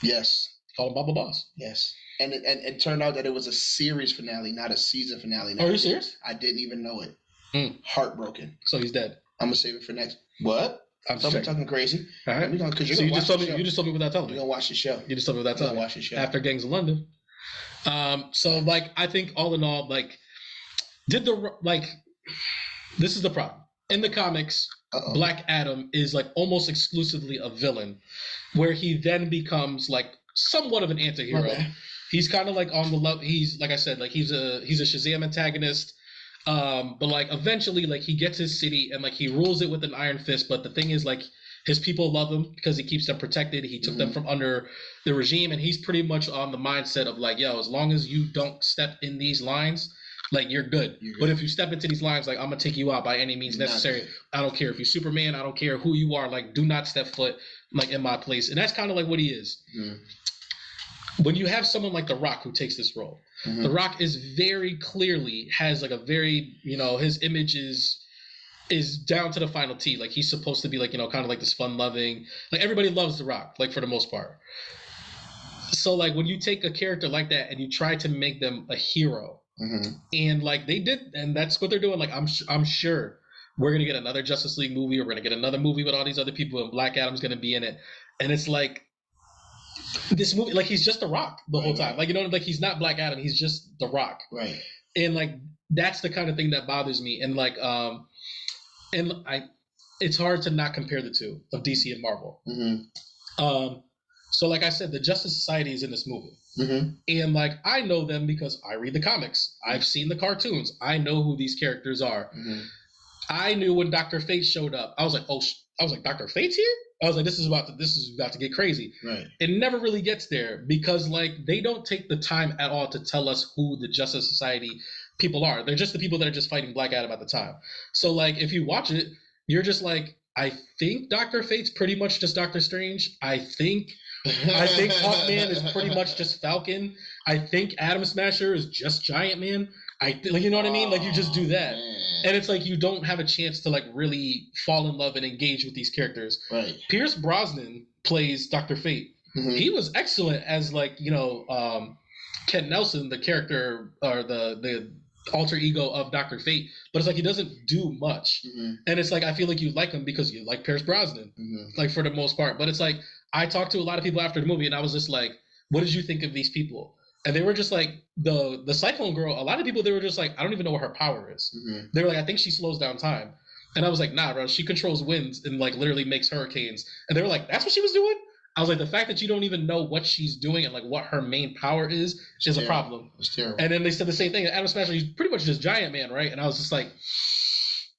Yes. Call him Baba Boss. Yes. And it turned out that it was a series finale, not a season finale. Are you serious? I didn't even know it. Heartbroken. So he's dead. I'm gonna save it for next. What? I'm talking crazy. All right. So you just told me without telling me. You're gonna watch the show. You just told me without telling me. Watch the show after Gangs of London. So like I think all in all, like this is the problem. In the comics, Black Adam is like almost exclusively a villain, where he then becomes like somewhat of an anti-hero. Okay. He's kind of like on the level. He's like I said, like he's a Shazam antagonist. But like eventually, like he gets his city and like he rules it with an iron fist. But the thing is, like his people love him because he keeps them protected. He took them from under the regime, and he's pretty much on the mindset of like, yo, as long as you don't step in these lines, like you're good. But if you step into these lines, like I'm gonna take you out by any means necessary. I don't care if you're Superman. I don't care who you are. Like do not step foot like in my place. And that's kind of like what he is. When you have someone like The Rock who takes this role, The Rock is very clearly has like a very, his image is down to the final T. Like he's supposed to be like, kind of like this fun loving, like everybody loves The Rock, like for the most part. So like when you take a character like that and you try to make them a hero, and like they did, and that's what they're doing. Like I'm sure we're gonna get another Justice League movie, or we're gonna get another movie with all these other people, and Black Adam's gonna be in it. And it's like this movie, like he's just The Rock the whole time. Like like he's not Black Adam, he's just The Rock. Right. And like that's the kind of thing that bothers me. And like it's hard to not compare the two of DC and Marvel. So like I said, the Justice Society is in this movie. And like I know them because I read the comics. I've seen the cartoons. I know who these characters are. I knew when Dr. Fate showed up. I was like, Dr. Fate's here? I was like, this is about to get crazy. Right. It never really gets there because like they don't take the time at all to tell us who the Justice Society people are. They're just the people that are just fighting Black Adam at the time. So like if you watch it, you're just like, I think Dr. Fate's pretty much just Doctor Strange. I think Hawkman is pretty much just Falcon. I think Atom Smasher is just Giant Man. like, you know what I mean? Like, you just do that. Man. And it's like you don't have a chance to like really fall in love and engage with these characters. Right. Pierce Brosnan plays Dr. Fate. Mm-hmm. He was excellent as like, Ken Nelson, the character or the alter ego of Dr. Fate, but it's like he doesn't do much. Mm-hmm. And it's like I feel like you like him because you like Pierce Brosnan, like for the most part. But it's like I talked to a lot of people after the movie and I was just like, what did you think of these people? And they were just like the Cyclone Girl. A lot of people, they were just like, I don't even know what her power is. Mm-hmm. They were like, I think she slows down time. And I was like, nah, bro, she controls winds and like literally makes hurricanes. And they were like, that's what she was doing? I was like, the fact that you don't even know what she's doing and like what her main power is a problem. It's terrible. And then they said the same thing. Adam Smasher, he's pretty much just Giant Man, right? And I was just like,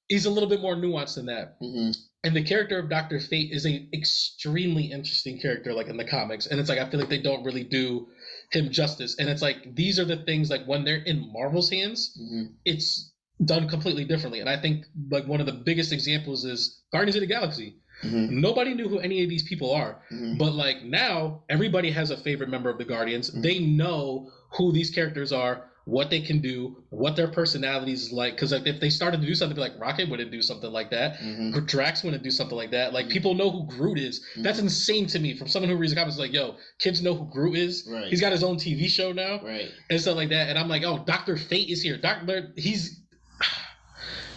he's a little bit more nuanced than that. Mm-hmm. And the character of Dr. Fate is a extremely interesting character, like in the comics. And it's like, I feel like they don't really do him justice. And it's like, these are the things like when they're in Marvel's hands, it's done completely differently. And I think like one of the biggest examples is Guardians of the Galaxy. Mm-hmm. Nobody knew who any of these people are. Mm-hmm. But like now, everybody has a favorite member of the Guardians. Mm-hmm. They know who these characters are, what they can do, what their personalities is like. Because like if they started to do something like Rocket wouldn't do something like that. Mm-hmm. Drax wouldn't do something like that. Like people know who Groot is. Mm-hmm. That's insane to me. From someone who reads the comments like, yo, kids know who Groot is. Right. He's got his own TV show now. Right. And stuff like that. And I'm like, oh, Dr. Fate is here.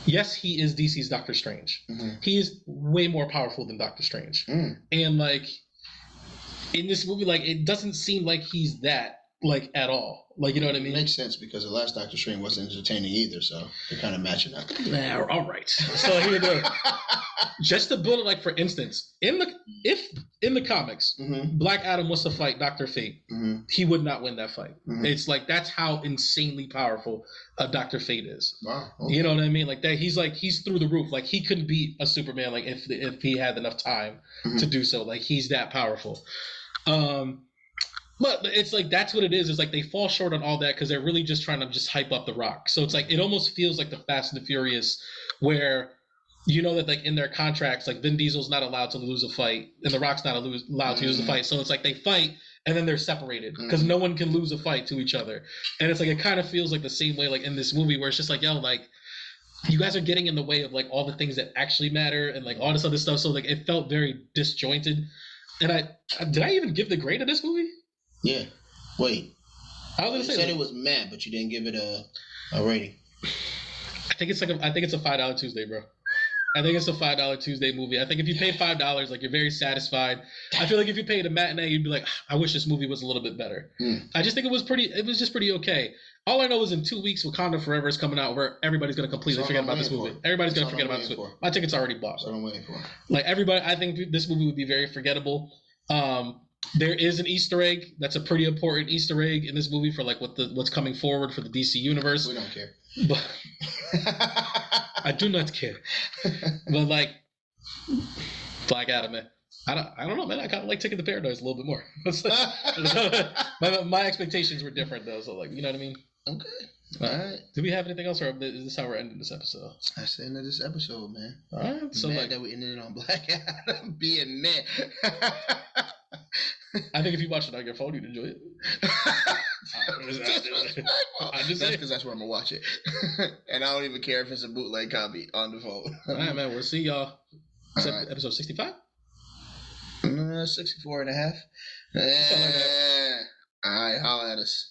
Yes, he is DC's Doctor Strange. Mm-hmm. He is way more powerful than Doctor Strange. Mm. And like in this movie, like it doesn't seem like he's that like at all. Like, you know what I mean? It makes sense because the last Doctor Strange wasn't entertaining either, so they're kind of matching up. Nah, all right. So here we go. Just to build it, like for instance, if in the comics, Black Adam was to fight Dr. Fate, he would not win that fight. Mm-hmm. It's like that's how insanely powerful Dr. Fate is. Wow. Okay. You know what I mean? Like that he's through the roof. Like he could beat a Superman like if he had enough time to do so. Like he's that powerful. But it's like that's what it is. It's like they fall short on all that because they're really just trying to just hype up The Rock. So it's like it almost feels like the Fast and the Furious, where you know that like in their contracts, like Vin Diesel's not allowed to lose a fight and The Rock's not allowed to lose a fight. So it's like they fight and then they're separated because no one can lose a fight to each other. And it's like it kind of feels like the same way like in this movie where it's just like, yo, like you guys are getting in the way of like all the things that actually matter and like all this other stuff. So like it felt very disjointed. And did I even give the grade of this movie? Yeah. Wait. I was gonna say you said it was mad, but you didn't give it a rating. I think it's a $5 Tuesday, bro. I think it's a $5 Tuesday movie. I think if you pay $5, like you're very satisfied. I feel like if you paid a matinee, you'd be like, I wish this movie was a little bit better. I just think it was just pretty okay. All I know is in 2 weeks, Wakanda Forever is coming out where everybody's going to completely forget about this movie. Everybody's going to forget about this movie. My ticket's already bought. That's what I'm waiting for. Like everybody, I think this movie would be very forgettable. There is an Easter egg. That's a pretty important Easter egg in this movie for like what's coming forward for the DC universe. We don't care. But I do not care. But like Black Adam, man. I don't know, man. I kind of like Ticket to Paradise a little bit more. my expectations were different though, so like you know what I mean. Okay. All right. Do we have anything else, or is this how we're ending this episode? That's the end of this episode, man. All right. So mad that we ended it on Black Adam being mad. I think if you watch it on your phone, you'd enjoy it. That's because that's where I'm gonna watch it, and I don't even care if it's a bootleg copy on the phone. All right, man. We'll see y'all. Right. Episode 65. 64 and a half. All right, holla at us.